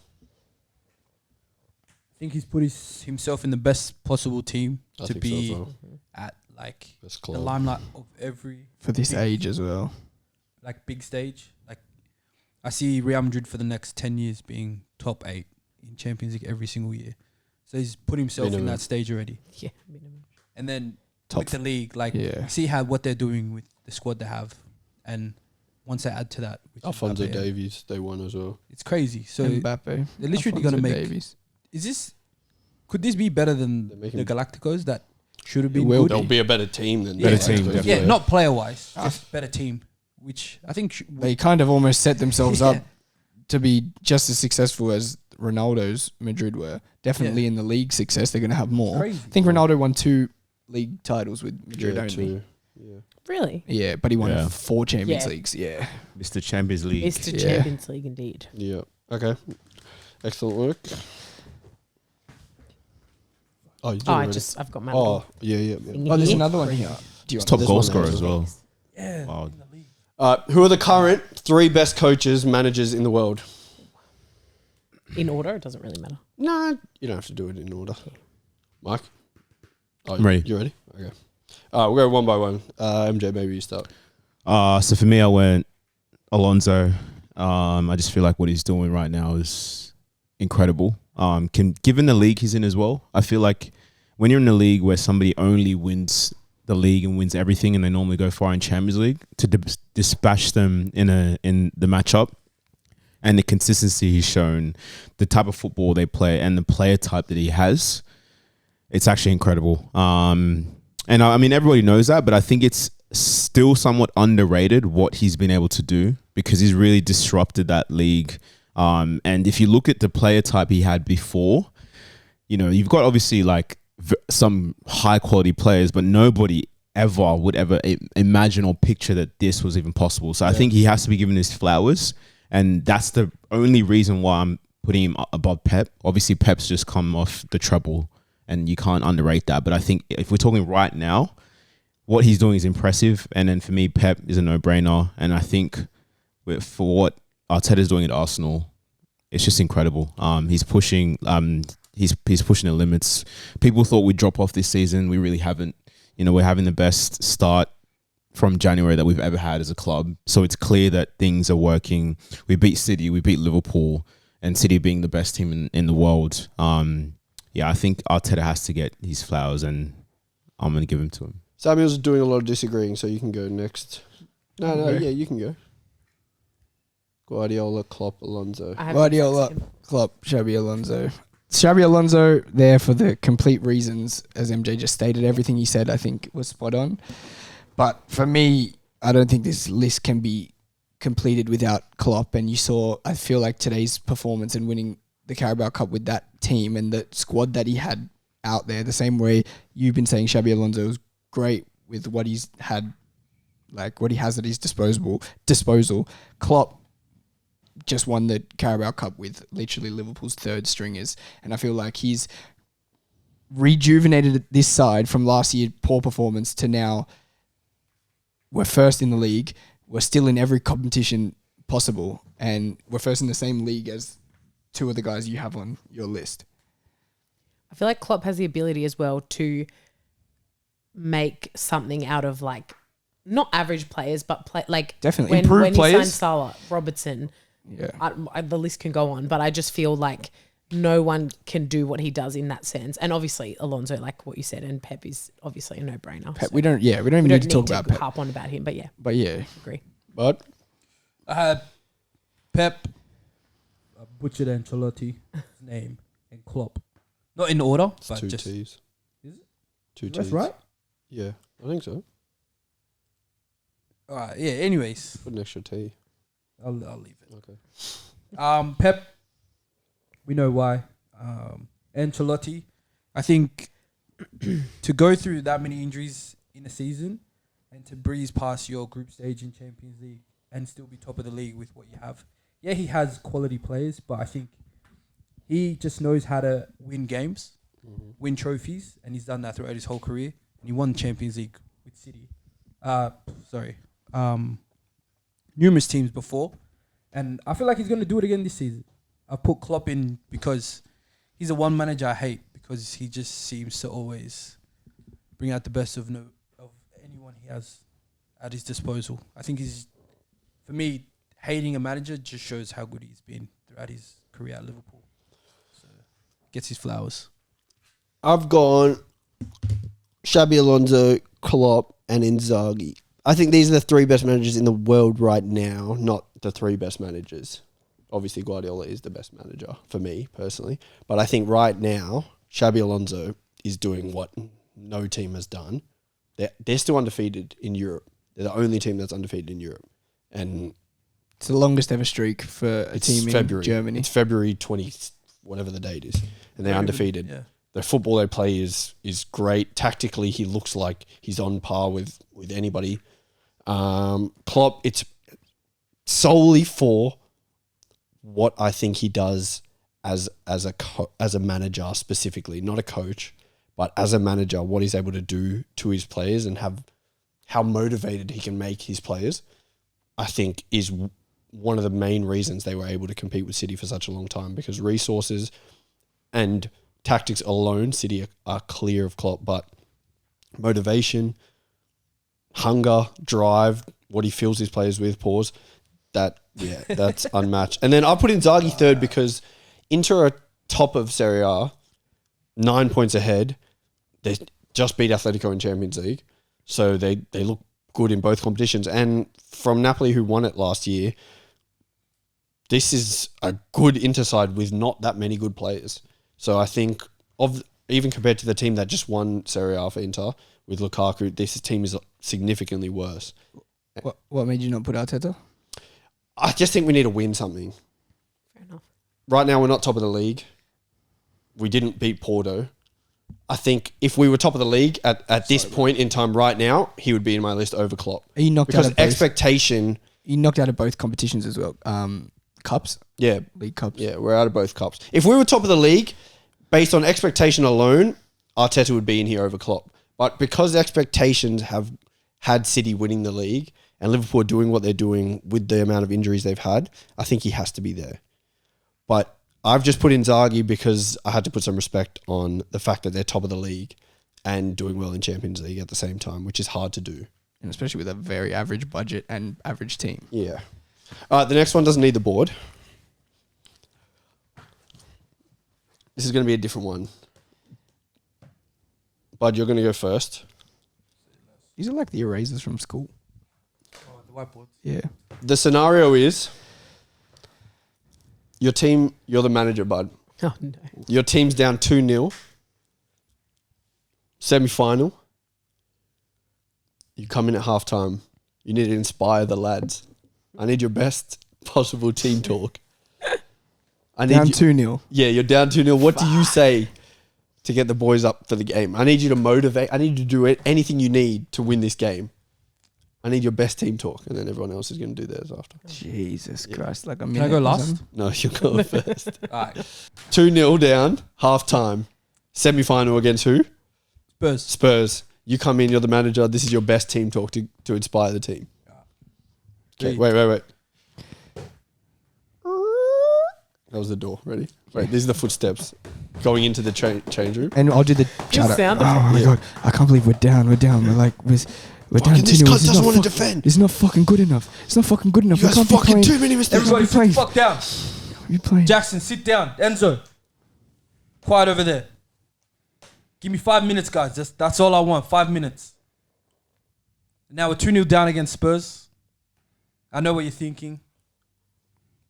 C: I think he's put himself in the best possible team
A: I
C: to
A: think
C: be
A: so as well.
C: at like
A: Best
C: the
A: club.
C: limelight of every
B: For this age as well.
C: like big stage. Like I see Real Madrid for the next 10 years being top 8 in Champions League every single year. So he's put himself in
A: Minimum.
C: that stage already.
D: yeah, minimum.
C: And then
B: Top
C: with the league, like
B: yeah.
C: see what they're doing with the squad they have, and once they add to that, which is
A: Alfonso
C: Mbappe,
A: Davies, they won as well.
C: it's crazy. So
B: Mbappe.
C: they're literally
B: Alphonso
C: gonna make.
B: Davies.
C: Could this be better than
A: They're making-
C: the Galacticos that should have
A: It
C: been
A: will.
C: good?
A: They'll be a better team than
C: Better
A: the
G: team,
A: Galacticos,
G: definitely.
C: Yeah, not player wise,
B: Ah.
C: just better team. Which I think
B: They kind of almost set themselves
C: Yeah.
B: up to be just as successful as Ronaldo's Madrid were. Definitely in the league success, they're going to have more.
C: crazy.
B: I think Ronaldo won 2 league titles with Madrid only.
A: two.
D: Really?
B: Yeah, but he won
G: Yeah.
B: 4 Champions
D: Yeah.
B: Leagues. Yeah.
G: Mr. Champions League.
D: Mr.
B: Yeah.
D: Champions League, indeed.
A: Yeah. Okay. Excellent work. Oh, you did already.
D: I've got my
A: Oh, yeah.
B: Oh, there's another one here. Do you
G: He's top
A: There's
G: goal
A: one
G: scorer
A: there
G: as well.
C: Yeah.
G: Wow.
A: Who are the current 3 best coaches, managers in the world?
D: In order, it doesn't really matter.
A: Nah, you don't have to do it in order. Mike? Oh,
G: I'm ready.
A: You ready? Okay. We'll go one by one. MJ, maybe you start.
G: So for me, I went Alonso. I just feel like what he's doing right now is incredible. Given the league he's in as well, I feel like when you're in a league where somebody only wins the league and wins everything, and they normally go far in Champions League, to dispatch them in the matchup, and the consistency he's shown, the type of football they play, and the player type that he has, it's actually incredible. And I mean, everybody knows that, but I think it's still somewhat underrated what he's been able to do, because he's really disrupted that league. And if you look at the player type he had before, you've got obviously like some high quality players, but nobody ever would ever imagine or picture that this was even possible. So I think he has to be given his flowers. And that's the only reason why I'm putting him above Pep. Obviously, Pep's just come off the treble, and you can't underrate that. But I think if we're talking right now, what he's doing is impressive. And then for me, Pep is a no-brainer. And I think for what Arteta's doing at Arsenal, it's just incredible. He's pushing he's pushing the limits. People thought we'd drop off this season. We really haven't. We're having the best start from January that we've ever had as a club. So it's clear that things are working. We beat City, we beat Liverpool, and City being the best team in the world. I think Arteta has to get his flowers, and I'm going to give him to him.
A: Samuel's doing a lot of disagreeing, so you can go next. No, yeah, you can go. Guardiola, Klopp, Alonso.
D: I haven't
B: Guardiola,
D: texted him.
B: Klopp, Xabi Alonso. Xabi Alonso there for the complete reasons, as MJ just stated. Everything he said, I think, was spot on. But for me, I don't think this list can be completed without Klopp. And you saw, I feel like today's performance and winning the Carabao Cup with that team and the squad that he had out there, the same way you've been saying Xabi Alonso was great with what he's had, like what he has at his disposal. Klopp just won the Carabao Cup with literally Liverpool's third stringers. And I feel like he's rejuvenated this side from last year, poor performance, to now we're first in the league. We're still in every competition possible. And we're first in the same league as 2 of the guys you have on your list.
D: I feel like Klopp has the ability as well to make something out of like not average players, but
B: Definitely.
D: when
B: Improved
D: he
B: players.
D: signed Salah, Robertson,
B: Yeah.
D: the list can go on, but I just feel like no one can do what he does in that sense. And obviously Alonso, like what you said, and Pep is obviously a no-brainer.
B: Pep,
D: so
B: we don't even need to talk about Pep.
D: harp on about him, but yeah,
B: But yeah.
D: agree.
A: But
C: I had Pep, butchered Ancelotti's name, and Klopp. Not in order,
A: it's
C: but
A: 2
C: just
A: T's.
C: Is it?
A: 2 T's.
C: That's right.
A: Yeah, I think so.
C: All right. Yeah. Anyways,
A: Put an extra T.
C: I'll leave it.
A: Okay.
C: Pep. We know why. Ancelotti. I think to go through that many injuries in a season and to breeze past your group stage in Champions League and still be top of the league with what you have. Yeah, he has quality players, but I think he just knows how to win games, win trophies, and he's done that throughout his whole career. And he won Champions League with City. Numerous teams before. And I feel like he's going to do it again this season. I put Klopp in because he's the one manager I hate, because he just seems to always bring out the best of anyone he has at his disposal. I think for me, hating a manager just shows how good he's been throughout his career at Liverpool. So, gets his flowers.
A: I've gone Xabi Alonso, Klopp, and Inzaghi. I think these are the 3 best managers in the world right now, not the 3 best managers. Obviously, Guardiola is the best manager for me personally. But I think right now, Xabi Alonso is doing what no team has done. They're still undefeated in Europe. They're the only team that's undefeated in Europe. And
B: It's the longest ever streak for a
A: it's
B: team
A: February.
B: in Germany.
A: It's February 20, whatever the date is. And they're undefeated.
C: Yeah.
A: the football they play is great. Tactically, he looks like he's on par with anybody. Klopp, it's solely for what I think he does as a manager specifically, not a coach, but as a manager, what he's able to do to his players and how motivated he can make his players, I think is one of the main reasons they were able to compete with City for such a long time, because resources and tactics alone, City are clear of Klopp, but motivation, hunger, drive, what he fills his players with, that's unmatched. And then I put Inzaghi third because Inter are top of Serie A, 9 points ahead. They just beat Atletico in Champions League, so they look good in both competitions. And from Napoli, who won it last year, this is a good Inter side with not that many good players. So I think even compared to the team that just won Serie A for Inter with Lukaku, this team is significantly worse.
B: What made you not put Arteta?
A: I just think we need to win something.
D: Fair enough.
A: Right now, we're not top of the league. We didn't beat Porto. I think if we were top of the league at this point in time right now, he would be in my list over Klopp.
B: Are you knocked
A: Because
B: out of both?
A: expectation...
B: You knocked out of both competitions as well. Cups?
A: Yeah.
B: League Cups?
A: Yeah, we're out of both cups. If we were top of the league, based on expectation alone, Arteta would be in here over Klopp. But because expectations have had City winning the league and Liverpool doing what they're doing with the amount of injuries they've had, I think he has to be there. But I've just put Inzaghi because I had to put some respect on the fact that they're top of the league and doing well in Champions League at the same time, which is hard to do.
B: And especially with a very average budget and average team.
A: Yeah. All right, the next one doesn't need the board. This is going to be a different one. Bud, you're going to go first.
B: These are like the erasers from school.
C: Oh, the whiteboards.
B: Yeah.
A: The scenario is your team, you're the manager, Bud.
D: Oh, no.
A: Your team's down 2-0. Semi-final. You come in at halftime. You need to inspire the lads. I need your best possible team talk. I need
B: Down
A: you,
B: 2-0.
A: Yeah, you're down 2-0. What do you say to get the boys up for the game? I need you to motivate. I need you to do anything you need to win this game. I need your best team talk. And then everyone else is going to do theirs after.
B: Jesus Christ. Like a
C: Can
B: minute.
C: I go
B: or
C: last?
B: something?
A: No, you're going first.
C: All right.
A: 2-0 down, half-time. Semi-final against who?
C: Spurs.
A: Spurs. You come in, you're the manager. This is your best team talk to inspire the team. Okay, wait. That was the door. Ready? Wait, these are the footsteps going into the change room.
B: And I'll do the chatter.
D: sound
B: Oh my God. I can't believe we're down. We're down. We're down
A: Fucking
B: 2-0.
A: this cunt doesn't
B: not
A: want to defend.
B: It's not fucking good enough. It's not fucking good enough.
A: You
B: We
A: guys
B: can't be
A: fucking
B: playing.
A: too many mistakes.
C: Everybody sit the
B: playing.
C: fuck down.
B: You playing.
C: Jackson, sit down. Enzo, quiet over there. Give me 5 minutes, guys. That's all I want. 5 minutes. Now we're 2-0 down against Spurs. I know what you're thinking.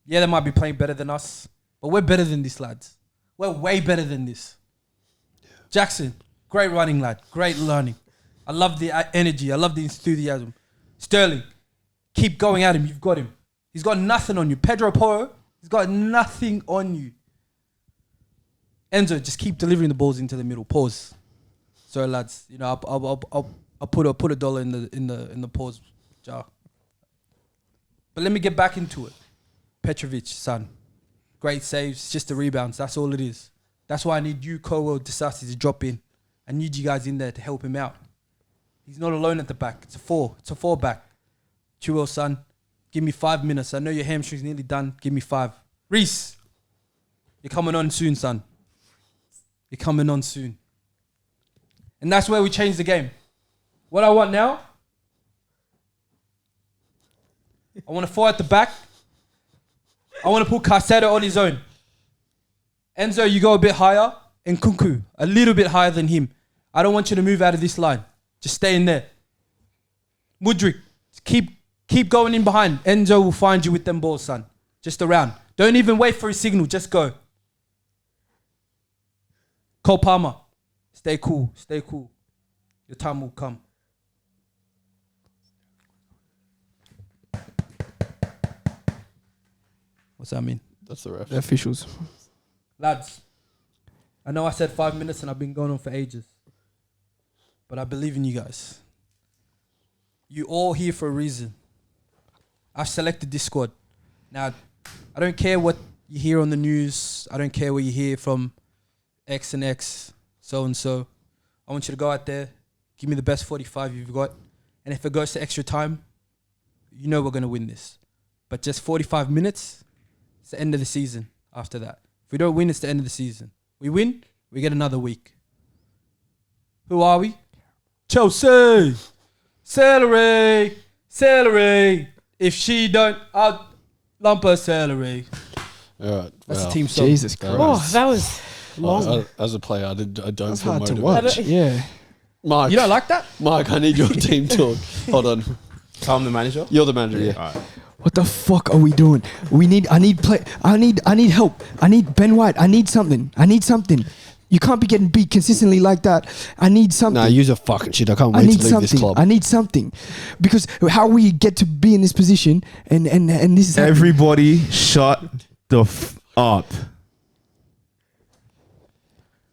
C: Yeah, they might be playing better than us, but we're better than this, lads. We're way better than this. Jackson, great running, lad. Great learning. I love the energy. I love the enthusiasm. Sterling, keep going at him. You've got him. He's got nothing on you. Pedro Porro, he's got nothing on you. Enzo, just keep delivering the balls into the middle. Pause. Sorry, lads. You know, I'll put a $1 in the pause jar. But let me get back into it. Petrovic, son. Great saves, just the rebounds. That's all it is. That's why I need you, Kowo, Disasi to drop in. I need you guys in there to help him out. He's not alone at the back. It's a 4. It's a 4 back. Chuo, son. Give me 5 minutes. I know your hamstring's nearly done. Give me 5. Reese, you're coming on soon, son. You're coming on soon. And that's where we change the game. What I want now, I want to 4 at the back. I want to put Caicedo on his own. Enzo, you go a bit higher. And Kunku, a little bit higher than him. I don't want you to move out of this line. Just stay in there. Mudryk, keep going in behind. Enzo will find you with them balls, son. Just around. Don't even wait for his signal. Just go. Cole Palmer, stay cool. Stay cool. Your time will come. What's that mean?
A: That's the ref.
B: The officials.
C: Lads, I know I said 5 minutes and I've been going on for ages. But I believe in you guys. You all here for a reason. I've selected this squad. Now, I don't care what you hear on the news. I don't care what you hear from X and X, so and so. I want you to go out there, give me the best 45 you've got. And if it goes to extra time, you know we're going to win this. But just 45 minutes, it's the end of the season after that. If we don't win, it's the end of the season. We win, we get another week. Who are we? Chelsea! Celery! Celery! If she don't, I'll lump her celery.
A: All right.
C: That's
A: wow.
C: the team song.
B: Jesus Christ.
D: Oh, that was long.
A: As a player, I don't
B: That's
A: feel
B: hard to
A: motivated.
B: watch. Yeah.
A: Mike,
C: You don't like that?
A: Mike, I need your team talk. Hold on.
G: So I'm the manager.
A: You're the manager, yeah.
G: All right.
B: What the fuck are we doing? I need help. I need Ben White. I need something. You can't be getting beat consistently like that. I need something.
A: Nah, use a fucking shit. I can't
B: I
A: wait
B: need
A: to leave this
B: something.
A: club.
B: I need something. Because how we get to be in this position and this is happening.
G: Everybody shut the up.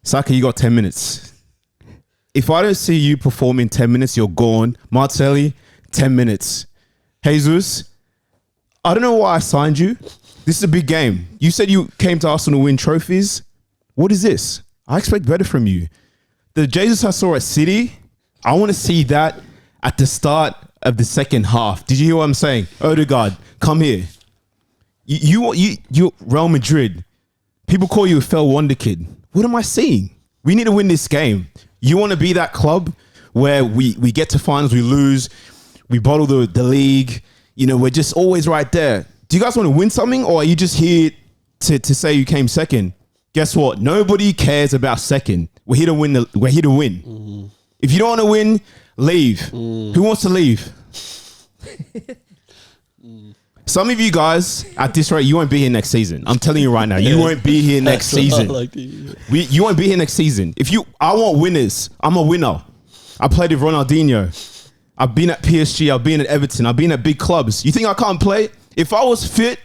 G: Saka, you got 10 minutes. If I don't see you perform in 10 minutes, you're gone. Martelli, 10 minutes. Jesus, I don't know why I signed you. This is a big game. You said you came to Arsenal to win trophies. What is this? I expect better from you. The Jesus I saw at City, I want to see that at the start of the second half. Did you hear what I'm saying? Odegaard, come here. You Real Madrid. People call you a fell wonder kid. What am I seeing? We need to win this game. You want to be that club where we get to finals, we lose, we bottle the league. You know, we're just always right there. Do you guys want to win something, or are you just here to say you came second? Guess what? Nobody cares about second. We're here to win. We're here to win. Mm-hmm. If you don't want to win, leave. Who wants to leave? Some of you guys, at this rate, you won't be here next season. I'm telling you right now, you won't be here next season. You won't be here next season. I want winners. I'm a winner. I played with Ronaldinho. I've been at PSG. I've been at Everton. I've been at big clubs. You think I can't play? If I was fit,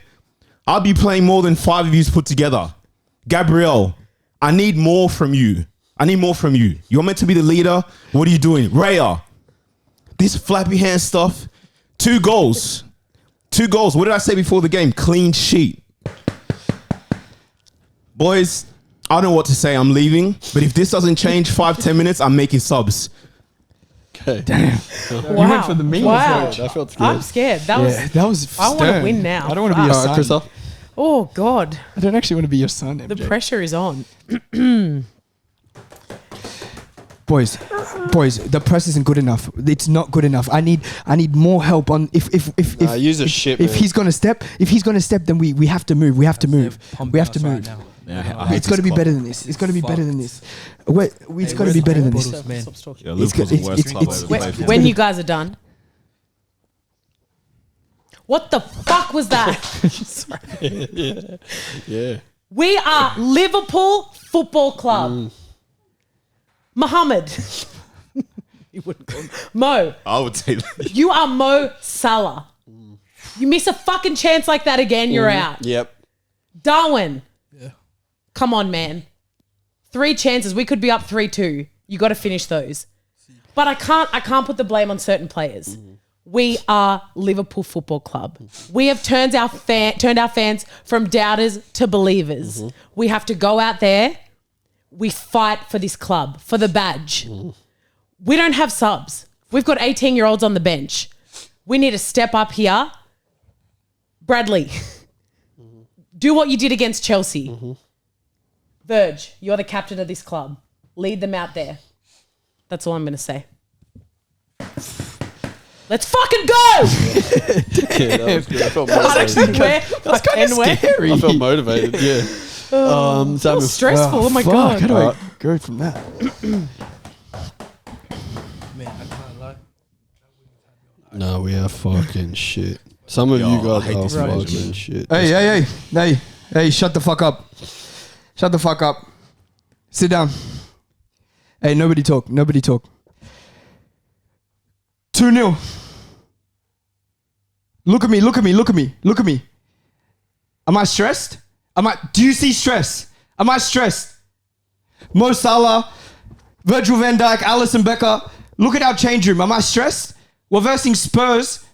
G: I'd be playing more than 5 of you put together. Gabriel, I need more from you. You're meant to be the leader. What are you doing? Raya, this flappy hand stuff. 2 goals. What did I say before the game? Clean sheet. Boys, I don't know what to say. I'm leaving. But if this doesn't change 5-10 minutes, I'm making subs.
A: Okay.
B: Damn.
D: Wow.
B: You went for the mean.
D: Wow.
A: I felt scared.
D: I'm scared. That was. I want to
B: stern.
D: win now.
B: I don't want to be your son.
A: Christoph?
D: Oh God.
B: I don't actually want to be your son, MJ.
D: The pressure is on.
B: Boys, the press isn't good enough. It's not good enough. I need more help on if
A: use a shit,
B: if
A: man.
B: he's gonna step, then we have to move. We have to move.
G: Yeah,
B: It's got to be better than this. It's got to be better than this. It's got to be better than this.
C: Man.
G: Yeah, Liverpool's the worst club
B: it's-
G: I've ever played for.
D: When you guys are done. What the fuck was that?
A: Yeah.
D: We are Liverpool Football Club. Muhammad. You wouldn't call him. Mo.
G: I would say that.
D: You are Mo Salah. You miss a fucking chance like that again, you're out.
A: Yep.
D: Darwin. Yeah. Come on, man. 3 chances. We could be up 3-2. You got to finish those. But I can't put the blame on certain players. We are Liverpool Football Club. We have turned our fans from doubters to believers. We have to go out there. We fight for this club, for the badge. We don't have subs. We've got 18-year-olds on the bench. We need to step up here. Bradley, do what you did against Chelsea. Verge, you're the captain of this club. Lead them out there. That's all I'm going to say. Let's fucking go!
A: Yeah, that was good. I felt
D: That's
A: motivated.
D: that's kind of
B: Scary.
A: I felt motivated, yeah.
D: So stressful. Oh my God.
B: How do I go from that?
C: Man, I can't lie.
A: No, we are fucking shit. Some of you
G: I hate
A: guys
G: this
A: are
G: manager,
A: fucking
G: man.
A: shit.
B: Hey, shut the fuck up. Shut the fuck up. Sit down. Hey, nobody talk. 2-0. Look at me. Am I stressed? Do you see stress? Am I stressed? Mo Salah, Virgil van Dijk, Alisson Becker. Look at our change room. Am I stressed? We're versing Spurs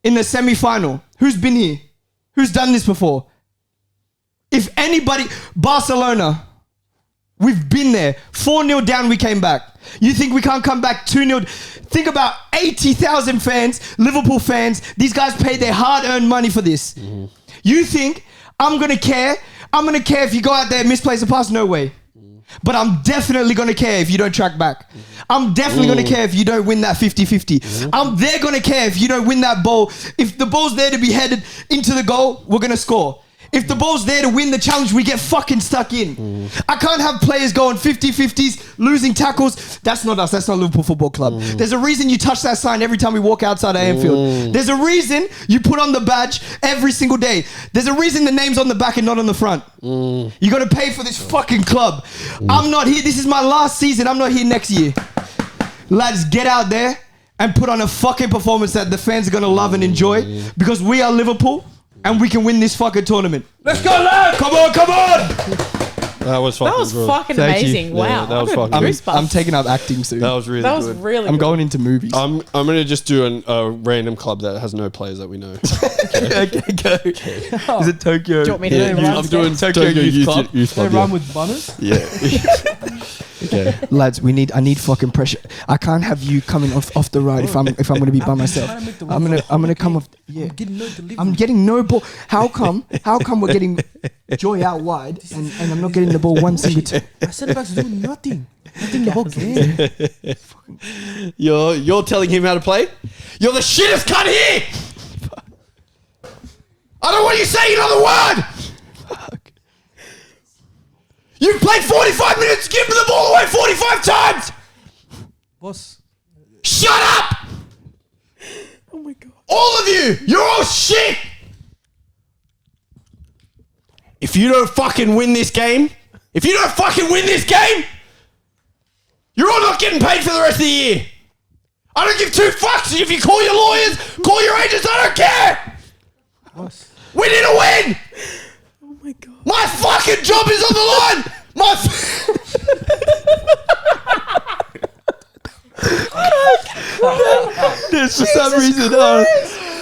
B: in the semi-final. Who's been here? Who's done this before? If anybody, Barcelona, we've been there. 4-0 down, we came back. You think we can't come back 2-0? Think about 80,000 fans, Liverpool fans. These guys paid their hard-earned money for this. Mm-hmm. You think I'm going to care? I'm going to care if you go out there and misplace a pass? No way. But I'm definitely going to care if you don't track back. I'm definitely going to care if you don't win that 50-50. They're going to care if you don't win that ball. If the ball's there to be headed into the goal, we're going to score. If the ball's there to win the challenge, we get fucking stuck in. I can't have players going 50-50s, losing tackles. That's not us. That's not Liverpool Football Club. There's a reason you touch that sign every time we walk outside of Anfield. There's a reason you put on the badge every single day. There's a reason the name's on the back and not on the front. You got to pay for this fucking club. I'm not here. This is my last season. I'm not here next year. Lads, get out there and put on a fucking performance that the fans are going to love and enjoy because we are Liverpool. And we can win this fucking tournament. Let's go, lad! Come on, come on!
A: That was fucking
D: fucking
B: Thank you.
D: amazing. Wow.
A: Yeah, that was fucking
B: I'm taking up acting soon.
A: That was really
D: That was
A: good.
D: really
B: I'm
D: good.
B: going into movies.
A: I'm going to just do a random club that has no players that we know.
B: Okay, go. Is it Tokyo?
D: Do you want me to do
B: Yeah,
D: the
B: I'm
D: ones
B: doing
D: there?
B: Tokyo Youth Club.
A: Youth
C: They
A: Club,
C: run
A: yeah.
C: with banners.
A: Yeah. Okay.
B: Lads, I need fucking pressure. I can't have you coming off the ride if I'm going to be by myself. I'm gonna come off. Yeah. I'm getting no ball. How come we're getting Joy out wide and I'm not getting the ball one single time?
C: I said backs doing nothing. Nothing the whole game.
A: You're telling him how to play? You're the shittest cunt here! I don't want you saying another word! Fuck. You've played 45 minutes, give the ball away 45 times!
C: Boss.
A: Shut up!
D: Oh my God.
A: All of you! You're all shit! If you don't fucking win this game, you're all not getting paid for the rest of the year. I don't give two fucks if you call your lawyers, call your agents, I don't care!
C: Boss.
A: We need a win!
D: Oh my God.
A: My fucking job is on the line!
B: There's for some reason,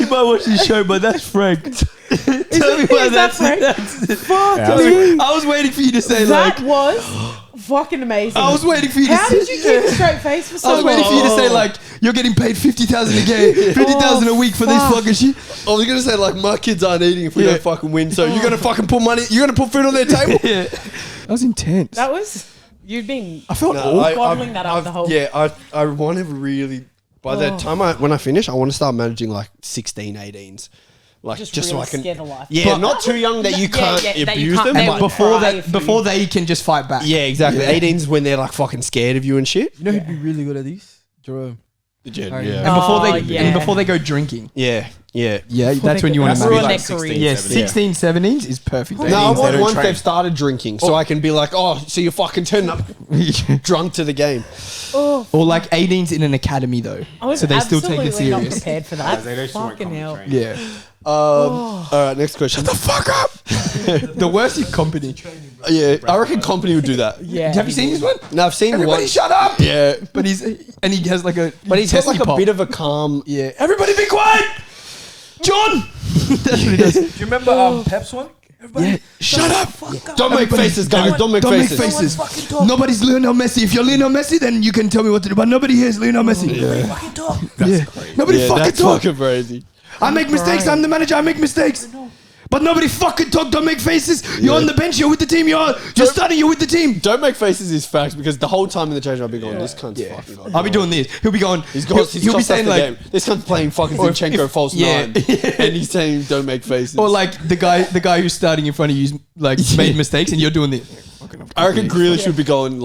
B: you might watch this show, but that's Frank. Tell me why that's
D: Frank?
B: Fuck me. I was waiting for you to say
D: That was fucking amazing.
B: I was waiting for you to
D: How
B: say.
D: did you keep a straight face for so
B: I was
D: long?
B: waiting for you to say you're getting paid 50,000 a game, 50,000 a week for this fucking shit.
A: I was gonna say my kids aren't eating if we
B: Yeah.
A: don't fucking win, so you're gonna fucking put money, you're gonna put food on their table?
B: Yeah, that was intense.
D: That was... You've been...
B: I felt
D: bottling that up the whole...
A: Yeah, I want to really... By the time when I finish, I want to start managing 16, 18s.
D: Just
A: so
D: really
A: I can...
D: scare the life.
A: Yeah,
B: But-
A: not too young that you can't
D: that you
A: abuse
D: can't-
A: them.
D: they
A: but
D: will cry if
B: before
D: you-
B: they can just fight back.
A: yeah, exactly.
B: Yeah.
A: 18s when they're fucking scared of you and shit.
C: You know who'd be really good at these? Jerome.
A: Yeah.
B: And before they go drinking.
A: Yeah.
B: Yeah, that's when you want to
D: ruin
B: manage.
D: their career.
B: Yeah, 16, 17s is perfect.
A: No, I want once they've started drinking, so I can be like, oh, so you're fucking turning up drunk to the game.
B: Or 18s in an academy though.
D: I was
B: So they still take it
D: absolutely not
B: serious.
D: prepared for that. Fucking hell.
B: Yeah.
A: All right, next question. Shut the fuck up.
B: The worst is company.
A: Yeah, I reckon company would do that.
D: Yeah.
B: Have you seen this one?
A: No, I've seen
B: Everybody
A: one.
B: shut up!
A: Yeah,
B: But he has like a...
A: but he's got
B: Tessie
A: a
B: pop.
A: bit of a calm.
B: Yeah. Everybody be quiet! John! That's what he does.
C: Do you remember Pep's one?
B: Yeah. Shut up!
A: Don't make faces, guys. Don't make faces.
B: Nobody's Lionel Messi. If you're Lionel Messi, then you can tell me what to do. But nobody here is Lionel Messi. Yeah. Nobody
A: Yeah,
B: fucking
A: that's
B: talk.
A: fucking crazy.
B: I make mistakes. I'm the manager. I make mistakes. But nobody fucking talk. Don't make faces. You're on the bench. You're with the team. You're starting. You're with the team.
A: Don't make faces is facts because the whole time in the change I'll be going, this cunt's fucking up.
B: I'll be doing this. He'll be going.
A: He'll be saying
B: like,
A: this cunt's playing fucking Zinchenko false nine, and he's saying don't make faces.
B: or like the guy who's starting in front of you's made mistakes, and you're doing this.
A: I reckon Grealish would be going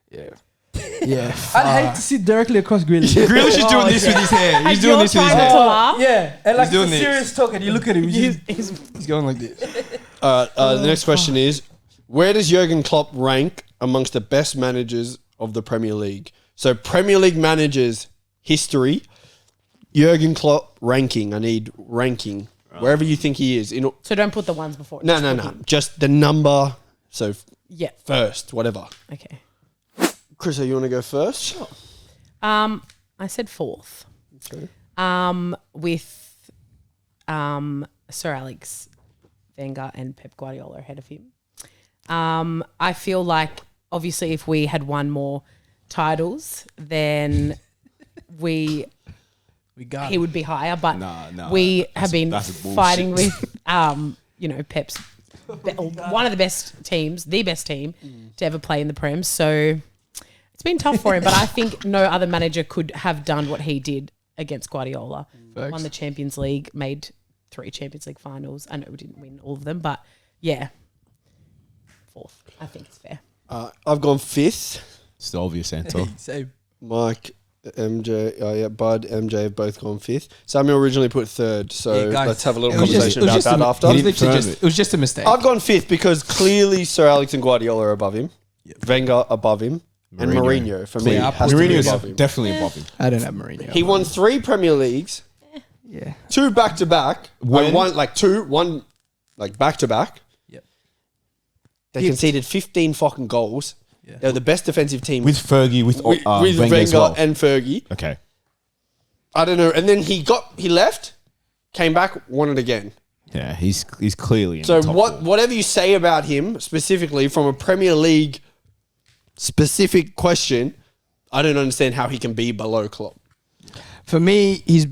B: Yeah.
C: I'd hate to sit directly across Grealish.
B: Grealish is doing this with his hair. He's doing this with his
D: To
B: hair.
D: laugh.
C: Yeah, and like
B: doing
C: it's a
B: this.
C: serious talk, and you look at him.
B: He's going like this.
A: the next question is, where does Jurgen Klopp rank amongst the best managers of the Premier League? So Premier League managers history, Jurgen Klopp ranking. I need ranking wherever you think he is.
D: So don't put the ones before.
A: No. Just the number. So
D: Yeah.
A: First, whatever.
D: Okay.
A: Chris, you want to go first? Sure.
D: I said fourth.
A: Okay.
D: With Sir Alex Wenger and Pep Guardiola ahead of him. I feel like obviously if we had won more titles, then he would be higher. But we have been fighting with Pep's one of the best teams, the best team to ever play in the Prem. So it's been tough for him, but I think no other manager could have done what he did against Guardiola.
B: Facts.
D: Won the Champions League, made 3 Champions League finals. I know we didn't win all of them, but yeah, fourth. I think it's fair.
A: I've gone 5th.
G: It's the obvious answer.
C: Same.
A: Mike, MJ, Bud, MJ have both gone 5th. Samuel originally put 3rd, so
C: Yeah, guys,
A: let's have a little
B: it was
A: conversation
B: just
A: about that
B: a-
A: after.
B: It was,
G: He didn't
B: literally
G: firm
B: just,
G: it.
B: it was just a mistake.
A: I've gone 5th because clearly Sir Alex and Guardiola are above him. Wenger above him. And Mourinho, for me,
C: Yeah,
A: has to be
G: Mourinho's
A: above him.
G: definitely above him.
B: I don't have Mourinho.
A: He won 3 Premier Leagues,
B: Yeah.
A: 2 back-to-back,
G: When?
A: one back-to-back.
C: Yep.
A: They conceded 15 fucking goals.
C: Yeah.
A: They're the best defensive team
G: With Fergie, with
A: with
G: Wenger,
A: Wenger
G: as well.
A: and Fergie.
G: Okay.
A: I don't know. And then he left, came back, won it again.
G: Yeah, he's clearly in
A: So
G: the top four.
A: whatever you say about him specifically from a Premier League specific question, I don't understand how he can be below Klopp.
B: For me, he's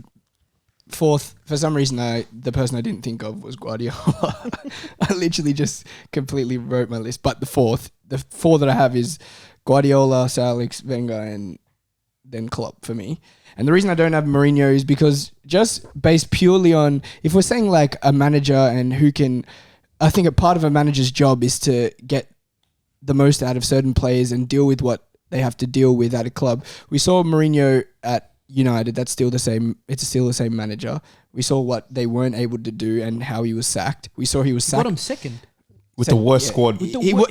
B: fourth. For some reason, the person I didn't think of was Guardiola. I literally just completely wrote my list. But the 4 that I have is Guardiola, Sir Alex, Wenger, and then Klopp for me. And the reason I don't have Mourinho is because just based purely on, if we're saying like a manager and who can, I think a part of a manager's job is to get the most out of certain players and deal with what they have to deal with at a club. We saw Mourinho at United. That's still the same. It's still the same manager. We saw what they weren't able to do and how he was sacked. We saw he was sacked
C: Got him second.
G: with the worst squad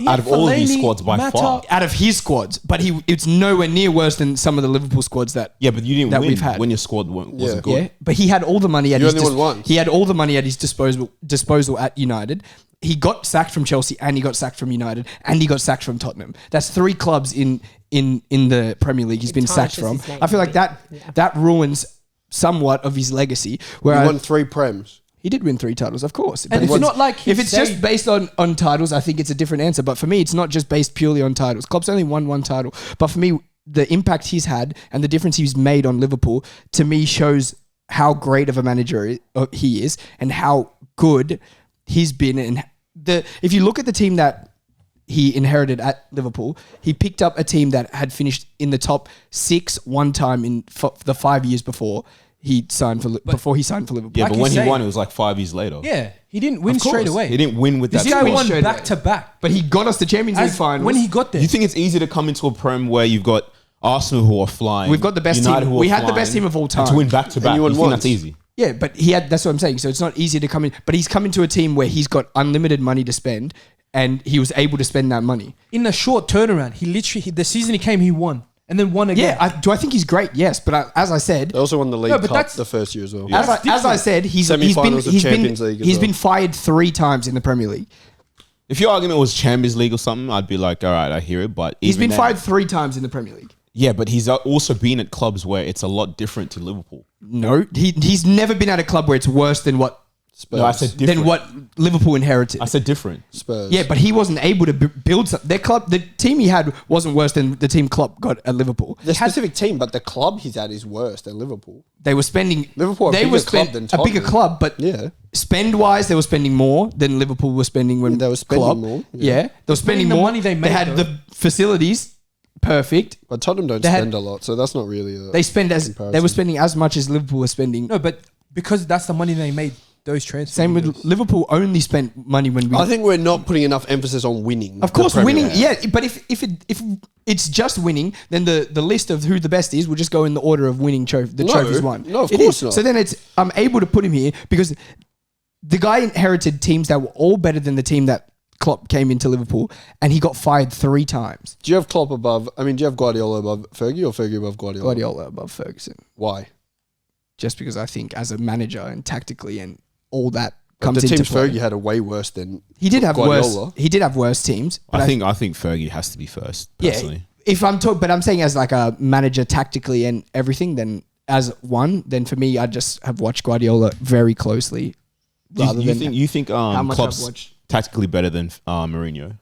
G: out of all of these squads by far.
B: out of his squads, but it's nowhere near worse than some of the Liverpool squads that.
G: Yeah, but you didn't
B: that
G: win
B: we've had.
G: when your squad wasn't good.
B: Yeah, but he had all the money at
A: You
B: his
A: only won once.
B: He had all the money at his disposal at United. He got sacked from Chelsea and he got sacked from United and he got sacked from Tottenham. That's 3 clubs in the Premier League he's been sacked
D: tarnishes
B: from.
D: his name,
B: I feel like that ruins somewhat of his legacy. Where
A: He won 3 Prems.
B: he did win 3 titles, of course.
C: And it's not like he
B: if it's just based on titles, I think it's a different answer. But for me, it's not just based purely on titles. Klopp's only won 1 title. But for me, the impact he's had and the difference he's made on Liverpool, to me, shows how great of a manager he is and how good he's been. And if you look at the team that he inherited at Liverpool, he picked up a team that had finished in the top 6 one time in the 5 years before he signed for Liverpool.
G: Yeah,
C: Like
G: but
C: you
G: when
C: say-
G: he won, it was like 5 years later.
C: Yeah, he didn't win
B: Of course.
C: straight away.
G: He didn't win with
C: This
G: that
C: guy
G: squad.
C: won
B: straight
C: back
B: away.
C: to back.
B: But he got us the Champions League finals.
C: When he got there.
G: You think it's easy to come into a Prem where you've got Arsenal who are flying?
B: We've got the best
G: United
B: team.
G: who are
B: We had the
G: flying,
B: best team of all
G: and
B: time.
G: to win back to back,
A: you
G: you
A: won
G: think
A: once.
G: that's easy?
B: Yeah, but that's what I'm saying. So it's not easy to come in, but he's come into a team where he's got unlimited money to spend and he was able to spend that money.
C: In a short turnaround, the season he came, he won. And then won again.
B: Yeah, do I think he's great? Yes, but as I said,
A: They also won the League
C: No, but
A: Cup
C: that's-
A: the first year as well.
B: as I said, he's been
A: Semi-finals of Champions League as
B: he's
A: well.
B: been fired 3 times in the Premier League.
G: If your argument was Champions League or something, I'd be like, all right, I hear it. But
B: He's
G: even
B: been
G: then-
B: fired 3 times in the Premier League.
G: Yeah, but he's also been at clubs where it's a lot different to Liverpool.
B: No, he's never been at a club where it's worse than what
A: Spurs.
G: No, I said different.
B: than what Liverpool inherited.
G: I said different.
A: Spurs.
B: Yeah, but he wasn't able to build their club. The team he had wasn't worse than the team Klopp got at Liverpool.
A: The specific team, but the club he's at is worse than Liverpool.
B: They were spending
A: Liverpool,
B: They
A: a
B: were
A: bigger club than
B: a bigger
A: Tottenham.
B: club, but
A: Yeah.
B: spend wise, they were spending more than Liverpool was spending when
A: They were spending
B: Klopp.
A: more,
B: Yeah.
A: yeah.
B: They were spending
C: the
B: more.
C: money they made,
B: had
C: though.
B: the facilities perfect.
A: But Tottenham don't
B: They had-
A: spend a lot, so that's not really a
B: They spend they
A: comparison.
B: were spending as much as Liverpool was spending.
C: No, but because that's the money they made, those transfers.
B: Same with Liverpool. Only spent money when we.
A: I think we're not putting enough emphasis on winning.
B: Of course,
A: the Premier
B: winning.
A: League.
B: Yeah, but if it's just winning, then the list of who the best is will just go in the order of winning the
A: No,
B: trophies won.
A: no, of
B: It
A: course
B: is.
A: not.
B: So then I'm able to put him here because the guy inherited teams that were all better than the team that Klopp came into Liverpool, and he got fired 3 times.
A: Do you have Klopp above? I mean, do you have Guardiola above Fergie or Fergie above Guardiola?
B: Guardiola above Ferguson,
A: Why?
B: just because I think as a manager and tactically and all that comes
A: the
B: into
A: teams
B: play.
A: Fergie had are way worse than
B: He did have
A: Guardiola.
B: worse. He did have worse teams. But
G: I think Fergie has to be first. Personally.
B: if I'm talking, but I'm saying as like a manager tactically and everything, then as one, then for me, I just have watched Guardiola very closely.
G: You think
B: much
G: Klopp's
B: I've watched.
G: tactically better than Mourinho?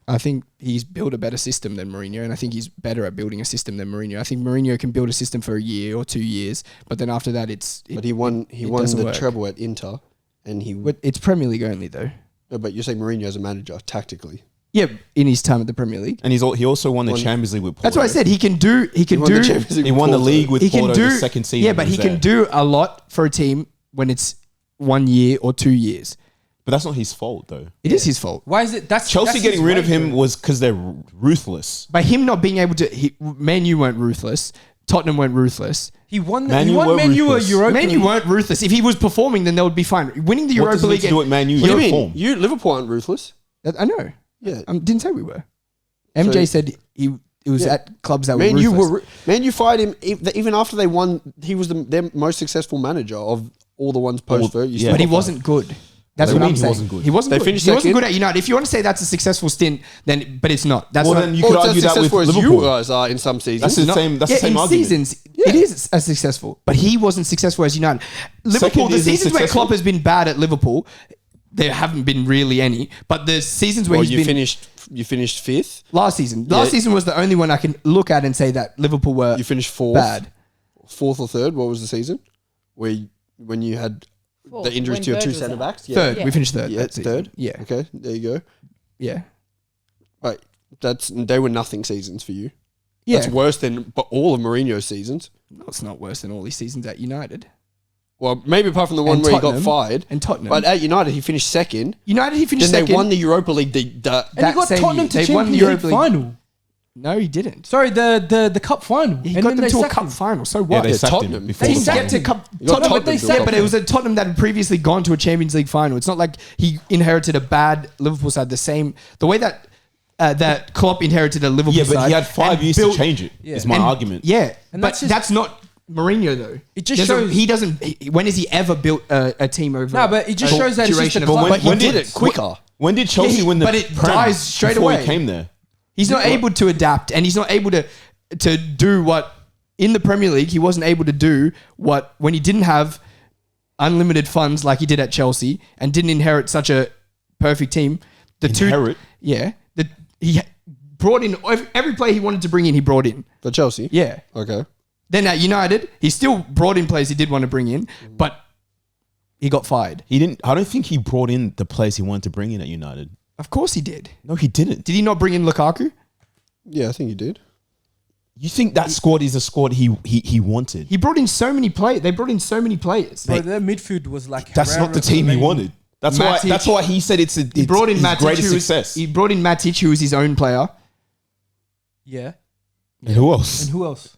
B: I think he's built a better system than Mourinho, and I think he's better at building a system than Mourinho. I think Mourinho can build a system for a year or 2 years, but then after that,
A: But he won
B: doesn't
A: the
B: work.
A: treble at Inter, and he.
B: But it's Premier League only though.
A: No, but you're saying Mourinho as a manager tactically.
B: Yeah, in his time at the Premier League.
G: And he also won the Champions League with Porto.
B: That's what I said. He can do. He can
A: won the
B: do.
A: Champions League
G: He
A: with
G: won the
A: Porto.
G: league with
B: He can
G: Porto
B: do.
G: the second season.
B: Yeah, but he can do a lot for a team when it's 1 year or 2 years.
G: But that's not his fault, though.
B: It is his fault.
C: Why is it? That's
G: Chelsea
C: that's
G: getting
C: his
G: rid
C: way,
G: of him
C: though.
G: was because they're ruthless.
B: By him not being able to, Man U weren't ruthless. Tottenham weren't ruthless.
C: He won.
G: Man
C: He
G: U
C: won
G: were
C: Man U a
G: ruthless.
C: Europa
B: Man U
C: League.
B: weren't ruthless. If he was performing, then they would be fine. Winning the
G: What does
B: Europa
G: it
B: League.
G: to do with Man U?
A: What do you
G: Perform.
A: mean? Liverpool aren't ruthless.
B: I know.
A: Yeah.
B: Didn't say we were. MJ said it was
A: Yeah.
B: at clubs that
A: Man
B: were
A: U
B: ruthless.
A: Man U fired him even after they won. He was their most successful manager of all the ones post Fergie.
G: yeah.
B: But he wasn't good. That's
G: What
B: what
G: do you
B: I'm
G: mean he
B: saying.
G: wasn't good?
B: He wasn't
A: They
B: good.
A: finished
B: He wasn't
A: second.
B: good at United. If you want to say that's a successful stint, then but it's not. That's
G: Well,
B: not.
G: then you could argue that with
A: successful as
G: Liverpool.
A: you guys are in some seasons.
G: That's the
B: not-
G: same. That's the
B: yeah,
G: same
B: in
G: argument.
B: seasons, it is as successful, but he wasn't successful as United. Liverpool,
G: Second
B: the
G: isn't
B: seasons where
G: successful.
B: Klopp has been bad at Liverpool, there haven't been really any. But the seasons where
A: Well,
B: he's been
A: you finished fifth.
B: last season was the only one I can look at and say that Liverpool were
A: You finished fourth.
B: bad.
A: Fourth or third. What was the season? When you had the injuries
D: When
A: to your
D: Virg
A: two
D: was
A: centre
D: out.
A: backs. Yeah.
B: Third,
D: Yeah.
B: we finished third.
A: Yeah,
B: that season.
A: third.
B: Yeah,
A: Okay, there you go.
B: yeah,
A: But they were nothing seasons for you.
B: yeah.
A: That's worse than all of Mourinho's seasons.
B: No, it's not worse than all these seasons at United
A: Well, maybe apart from the one
B: And
A: where he got
B: Tottenham.
A: fired.
B: and Tottenham.
A: But at United, he finished second.
B: United, he finished
A: Then
B: second.
A: they won the Europa League.
C: And he
B: that
C: got
B: same
C: Tottenham
B: year.
C: to
B: They won the
C: Champions
B: Europa
C: League
B: League.
C: final.
B: No, he didn't.
C: Sorry, the cup final.
B: He
C: And
B: got
C: then
B: them
C: they
B: to a
C: sacked
B: cup
C: him.
B: final. So
G: Yeah,
B: what?
G: they sacked
A: Tottenham.
G: him before
C: They
G: the
C: sacked
G: final.
B: to cup.
A: You got
B: Tottenham,
A: Tottenham
B: but they
A: to
B: said,
A: it.
B: but it was a Tottenham that had previously gone to a Champions League final. It's not like he inherited a bad Liverpool side. The way that that Klopp inherited a Liverpool
G: Yeah,
B: side.
G: but he had 5
B: and
G: years
B: built-
G: to change it.
C: Yeah.
G: Is my
B: and-
G: argument.
B: Yeah,
C: And
B: but
C: that's just-
B: that's not Mourinho though.
C: It just shows-
B: he doesn't. When has he ever built a team over?
C: No, but it just
B: a
C: shows that it's just
B: duration
C: a
B: of-
C: club.
A: But he
G: when
A: did
G: did-
A: it quicker.
G: When did Chelsea win the
B: but it
G: Prem
B: dies straight
G: before
B: away.
G: he came there?
B: He's not able to adapt, and he's not able to do what in the Premier League he wasn't able to do what when he didn't have unlimited funds like he did at Chelsea and didn't inherit such a perfect team.
G: Inherit?
B: He brought in every player he wanted to bring in. He brought in,
A: For Chelsea?
B: yeah.
A: Okay.
B: Then at United, he still brought in players he did want to bring in, but he got fired.
G: He didn't. I don't think he brought in the players he wanted to bring in at United.
B: Of course he did.
G: No, he didn't.
B: Did he not bring in Lukaku?
A: Yeah, I think he did.
G: You think that squad is a squad he wanted?
B: He brought in so many players. They brought in so many players.
C: Bro, their midfield was like
G: That's
C: Herrera,
G: not the team he
C: Fellaini.
G: wanted. That's why.
B: Matic.
G: That's why he said it's
B: He brought in
G: his
B: Matic,
G: greatest
B: who was-
G: success.
B: He brought in Matic, who was his own player.
C: Yeah.
G: And who else?
C: And who else?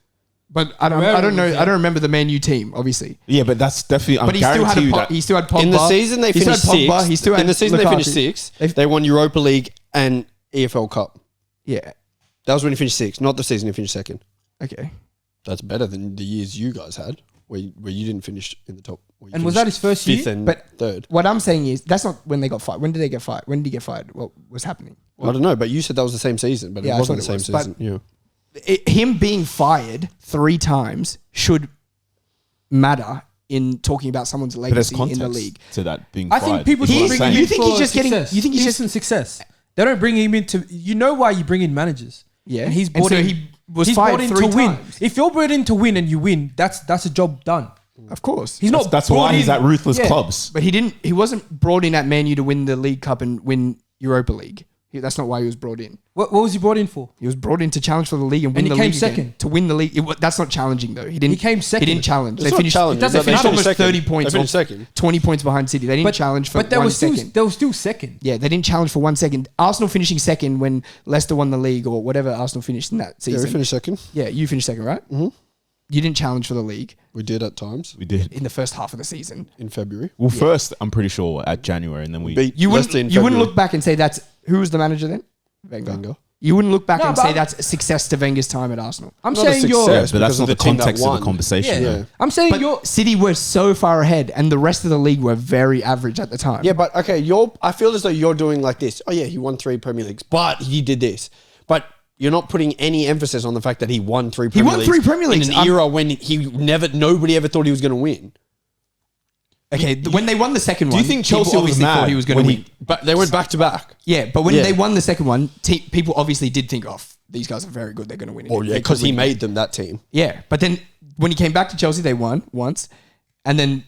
B: But I don't
C: Herrera
B: know.
C: was there.
B: I don't remember the Man U team, obviously.
G: Yeah, but that's definitely.
B: But
G: I
B: he still had
G: guarantee you that.
B: he still had Pogba.
A: In the season they
B: He still
A: finished
B: had Pogba,
A: sixth.
B: He still had
A: In the season they
B: Lukaku.
A: finished sixth. They won Europa League and EFL Cup.
B: Yeah.
A: That was when he finished sixth, not the season he finished second.
B: Okay.
A: That's better than the years you guys had, where you didn't finish in the top. where you
C: And was
A: finished
C: that his first
A: fifth
C: year?
A: and
B: But-
A: third?
B: What I'm saying is that's not when they got fired. When did they get fired? When did he get fired? What was happening?
A: I don't know, but you said that was the same season, but
B: Yeah, I
A: it wasn't the
B: thought
A: same
B: it was,
A: season. Yeah.
B: Him being fired 3 times should matter in talking about someone's
G: But there's
B: legacy in
G: context
B: the league.
G: to that being.
C: I think
G: fired.
C: people
G: is what
C: just
G: I'm
C: bring
G: saying.
C: him
B: You
C: in
B: think
C: for
B: he's just getting-
C: success.
B: you think he's just-
C: instant success. They don't bring him into. You know why you bring in managers?
B: Yeah.
C: and he's
B: And
C: brought
B: so
C: in.
B: he was
C: he's
B: fired
C: brought in
B: 3
C: to win.
B: times.
C: If you're brought in to win and you win, that's a job done.
B: Of course.
C: He's not.
G: That's
C: brought
G: why he's
C: in-
G: at ruthless
C: Yeah.
G: clubs.
B: But he wasn't brought in at Man U to win the League Cup and win Europa League. That's not why he was brought in.
C: What was he brought in for?
B: He was brought in to challenge for the league and win
C: And
B: the
C: he came
B: league again.
C: second.
B: To win the league. That's not challenging though. He didn't.
C: He came second.
B: He didn't challenge.
A: It's
B: They
A: not
B: finished.
A: challenging.
C: doesn't
B: They finished
C: matter.
B: almost
A: Second.
B: 30 points.
A: They finished
B: off-
A: second.
B: 20 points behind City. They didn't challenge for
C: but they
B: 1
C: were still.
B: second.
C: They were still second.
B: Yeah, they didn't challenge for 1 second. Arsenal finishing second when Leicester won the league or whatever Arsenal finished in that
A: Yeah,
B: season.
A: we finished second.
B: Yeah, you finished second, right? Mm-hmm. You didn't challenge for the league
A: We did at times
G: We did.
B: in the first half of the season.
A: in February.
G: Well, first I'm pretty sure at January, and then we.
A: Beat
B: You
A: Leicester in
B: wouldn't
A: February.
B: look back and say that's who was the manager then? Wenger.
A: Wenger.
B: You wouldn't look back
C: No,
B: and
C: but
B: say
C: I'm-
B: that's a success to Wenger's time at Arsenal.
C: I'm
A: Not a
C: saying you're.
A: success.
G: But that's
A: because
G: not
A: of
G: the
A: the team that
G: context of the
A: won.
G: conversation.
C: Yeah.
G: though.
C: I'm saying
B: But
C: you're.
B: City were so far ahead, and the rest of the league were very average at the time.
A: Yeah, but okay, I feel as though you're doing like this. Oh yeah, he won 3 Premier Leagues, but he did this. But you're not putting any emphasis on the fact that he won 3 Premier
B: won
A: Leagues.
B: 3 Premier Leagues.
A: in an era when nobody ever thought he was going to win.
B: Okay, when they won the second one,
G: you think
B: people
G: Chelsea was
B: obviously
G: mad
B: thought he was going
G: when
B: to
G: he-
B: win?
A: But they went back to back.
B: Yeah, but when
A: Yeah.
B: they won the second one, people obviously did think, "Oh, these guys are very good. They're going to win it."
A: Well, yeah,
B: They
A: because
B: could
A: he
B: win it.
A: made them that team.
B: Yeah, but then when he came back to Chelsea, they won once, and then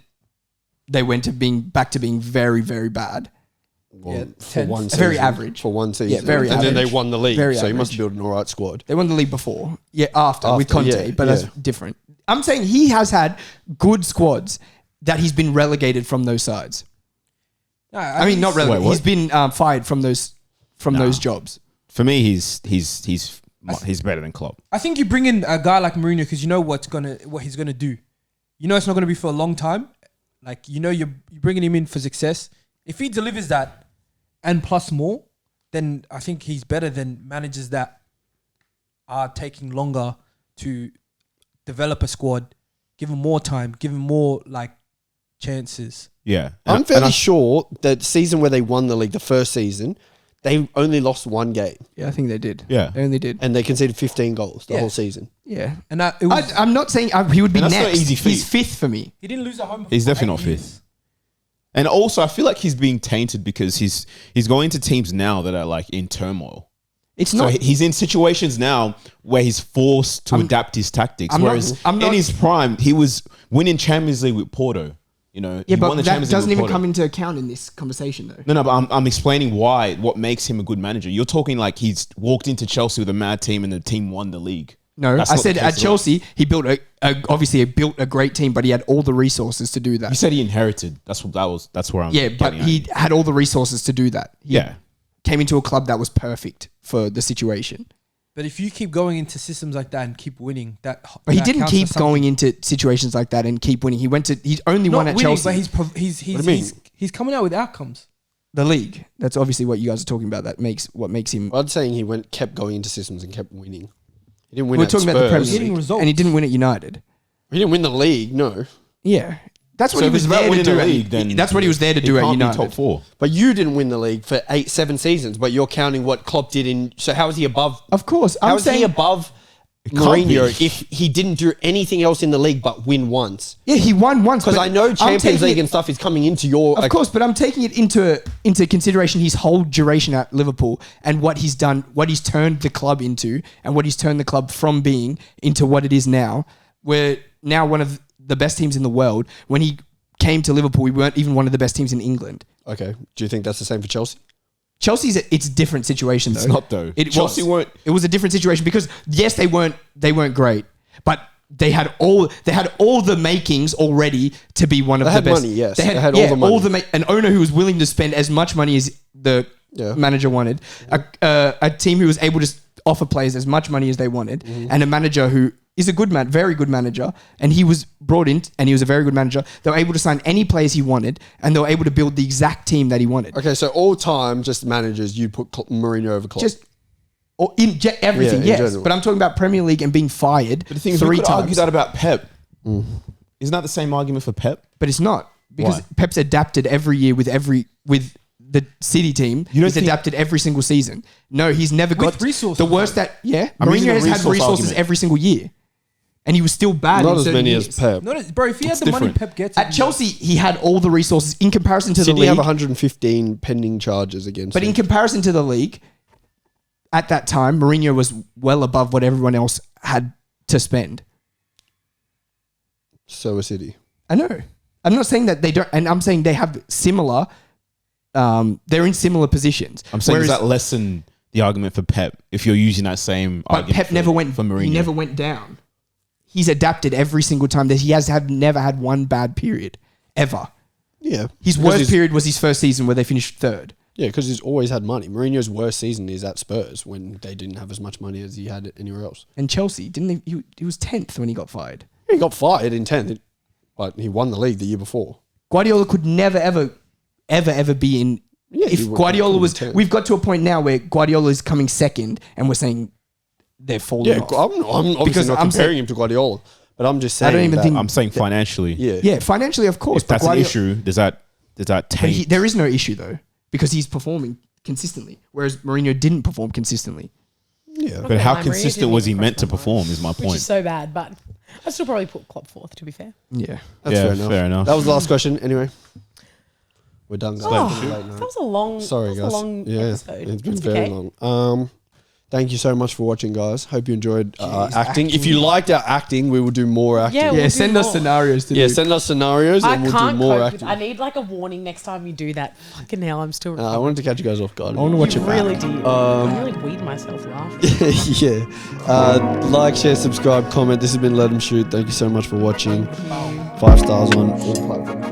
B: they went to being back to being very, very bad.
A: Well, for
C: tenth.
A: one season.
B: Very average.
A: For one season.
B: Yeah, very
A: And then
B: average.
A: they won the league.
B: Very
A: so he must
B: average.
A: build an all right squad.
B: They won the league before. Yeah, after with
A: After,
B: Conte,
A: yeah,
B: but that's
A: yeah.
B: different. I'm saying he has had good squads that he's been relegated from those sides. I mean, not relegated.
G: what?
B: He's been fired from those jobs.
G: For me, he's better than Klopp.
C: I think you bring in a guy like Mourinho because you know what he's gonna do. You know it's not gonna be for a long time. Like you know you're bringing him in for success. If he delivers that and plus more, then I think he's better than managers that are taking longer to develop a squad, give him more time, give him more like chances.
G: Yeah,
A: I'm fairly sure that season where they won the league, the first season, they only lost 1 game.
B: Yeah, I think they did.
G: Yeah.
B: They only did.
A: And they conceded 15 goals the
C: Yeah.
A: whole season.
B: Yeah.
C: And it was,
B: I'm not saying he would be
G: And that's not
B: next.
G: easy feat.
B: He's fifth for me.
C: he didn't lose at home.
G: He's
C: for
G: definitely
C: 8
G: not
C: years.
G: fifth. And also, I feel like he's being tainted because he's going to teams now that are like in turmoil.
B: It's
G: So
B: not.
G: he's in situations now where he's forced to adapt his tactics.
B: I'm not-
G: whereas
B: I'm not-
G: in his prime, he was winning Champions League with Porto. You know,
B: Yeah,
G: he
B: but
G: won the
B: that
G: Champions League
B: doesn't
G: with
B: even
G: Porto.
B: come into account in this conversation, though.
G: No, but I'm explaining what makes him a good manager. You're talking like he's walked into Chelsea with a mad team and the team won the league.
B: No,
G: That's
B: I
G: not the
B: said
G: case
B: at
G: at all.
B: Chelsea, he built obviously he built a great team, but he had all the resources to do
G: You
B: that.
G: said he inherited. That's where I'm.
B: Yeah, but
G: getting at.
B: he had all the resources to do that. He
G: Yeah.
B: came into a club that was perfect for the situation.
C: But if you keep going into systems like that and keep winning,
B: But he
C: that
B: didn't
C: counts
B: keep
C: for something.
B: going into situations like that and keep winning. He's only
C: Not
B: won at
C: winning,
B: Chelsea.
C: but he's
A: What do you mean?
C: he's coming out with outcomes.
B: the league. That's obviously what you guys are talking about. What makes him.
A: I'm saying he kept going into systems and kept winning. He didn't win
B: We're
A: at
B: talking about the
A: Spurs.
B: Premier
C: Getting
B: League,
C: results.
B: and he didn't win at United.
A: He didn't win the league, no.
B: Yeah, that's what
G: So
B: he
G: if
B: was
G: it's about
B: there to
G: winning
B: do.
G: the
B: at-
G: league, then
B: that's what he was there to
G: he
B: do at
G: can't be
B: United.
G: top 4.
A: But you didn't win the league for 7 seasons, but you're counting what Klopp did in... So how is he above...
B: Of course,
A: How
B: I'm
A: is he
B: saying.
A: above
G: can't
A: Mourinho
G: be.
A: if he didn't do anything else in the league but win once?
B: Yeah, he won once.
A: Because
B: but
A: I know
B: I'm
A: Champions
B: taking
A: League
B: it-
A: and stuff is coming into your...
B: Of course, but I'm taking it into consideration his whole duration at Liverpool and what he's done, what he's turned the club into, and what he's turned the club from being into what it is now. We're now one of the best teams in the world. When he came to Liverpool, we weren't even one of the best teams in England.
A: Okay. Do you think that's the same for Chelsea?
B: It's a different situation though.
G: It's not, though.
B: It
G: Chelsea
B: was.
G: weren't-
B: It was a different situation because yes, they weren't great, but they had all the makings already to be one of
A: They
B: the
A: had
B: best.
A: money, yes. They had all the money.
B: An owner who was willing to spend as much money as the
A: Yeah.
B: manager wanted, a team who was able to offer players as much money as they wanted, and a manager who is a good very good manager, and he was brought in and he was a very good manager. They were able to sign any players he wanted, and they were able to build the exact team that he wanted.
A: Okay, so all time, just managers, you'd put Mourinho over Klopp.
B: Just or in everything,
A: Yeah, in
B: yes.
A: general.
B: But I'm talking about Premier League and being fired
G: But the thing is,
B: 3
G: we could argue
B: times.
G: that about Pep. Isn't that the same argument for Pep?
B: But it's not because
G: Why?
B: Pep's adapted every year with the City team.
G: You don't
B: He's
G: think-
B: adapted every single season. No, he's never
C: With
B: got
C: resources,
B: The worst
C: though.
B: that yeah,
G: I'm using
B: Mourinho
G: a
B: has had
G: resource
B: resources
G: argument.
B: every single year, and he was still bad.
A: Not
B: in
A: as
B: certain
A: many
B: years.
A: as Pep.
C: Bro, if he had
G: It's
C: the money
G: different.
C: Pep gets
B: At Chelsea, he had all the resources in comparison to the
A: City
B: league.
A: have 115 pending charges against
B: But
A: him.
B: in comparison to the league, at that time, Mourinho was well above what everyone else had to spend.
A: So is City.
B: I know. I'm not saying that they don't, and I'm saying they have similar. They're in similar positions.
G: I'm saying,
B: Whereas-
G: does that lessen the argument for Pep if you're using that same
B: but
G: argument
B: Pep
G: for,
B: never went.
G: for Mourinho?
B: He never went down. He's adapted every single time. That he has never had one bad period ever.
A: Yeah.
B: His
A: Because
B: worst
A: he's-
B: period was his first season where they finished third.
A: Yeah, because he's always had money. Mourinho's worst season is at Spurs when they didn't have as much money as he had anywhere else.
B: And Chelsea didn't. He was 10th when he got fired.
A: He got fired in 10th, but he won the league the year before.
B: Guardiola could never ever be in If Guardiola was, we've got to a point now where Guardiola is coming second, and we're saying they're falling
A: Yeah,
B: off.
A: I'm obviously
B: Because
A: not
B: I'm
A: comparing him to Guardiola, but I'm just saying.
B: I don't even
A: that-
B: think-
G: I'm saying financially.
A: Yeah.
B: Yeah, financially, of course.
G: If that's
B: but
G: an issue, does that
B: But
G: taint?
B: there is no issue though, because he's performing consistently, whereas Mourinho didn't perform consistently.
A: Yeah.
G: But how
D: Mourinho
G: consistent
D: didn't
G: was he
D: even
G: meant to
D: cross my mind.
G: perform? Is my
D: Which
G: point.
D: is so bad, but I'd still probably put Klopp fourth, to be fair.
B: Yeah.
A: That's
G: Yeah, fair enough.
A: That was the last question. Anyway, we're done, guys.
D: That was a long,
A: Sorry,
D: that
A: guys.
D: was a long
A: Yeah,
D: episode.
A: it's been
D: That's
A: very
D: okay.
A: long. Thank you so much for watching, guys. Hope you enjoyed acting. If you liked our acting, we will do more acting.
D: Yeah,
B: Yeah,
D: we'll do
B: send us
D: more.
B: shenarios to
A: Yeah,
B: do.
A: send us scenarios
D: I
A: and we'll do
D: can't
A: more
D: cope with,
A: acting.
D: I need like a warning next time you do that. Fucking hell, I'm still.
A: I wanted to catch you guys off guard.
B: I want to watch
D: you
B: it back.
D: really did. I really weed myself laughing.
A: Yeah. Like, share, subscribe, comment. This has been Let 'Em Shoot. Thank you so much for watching. 5 stars on all platforms.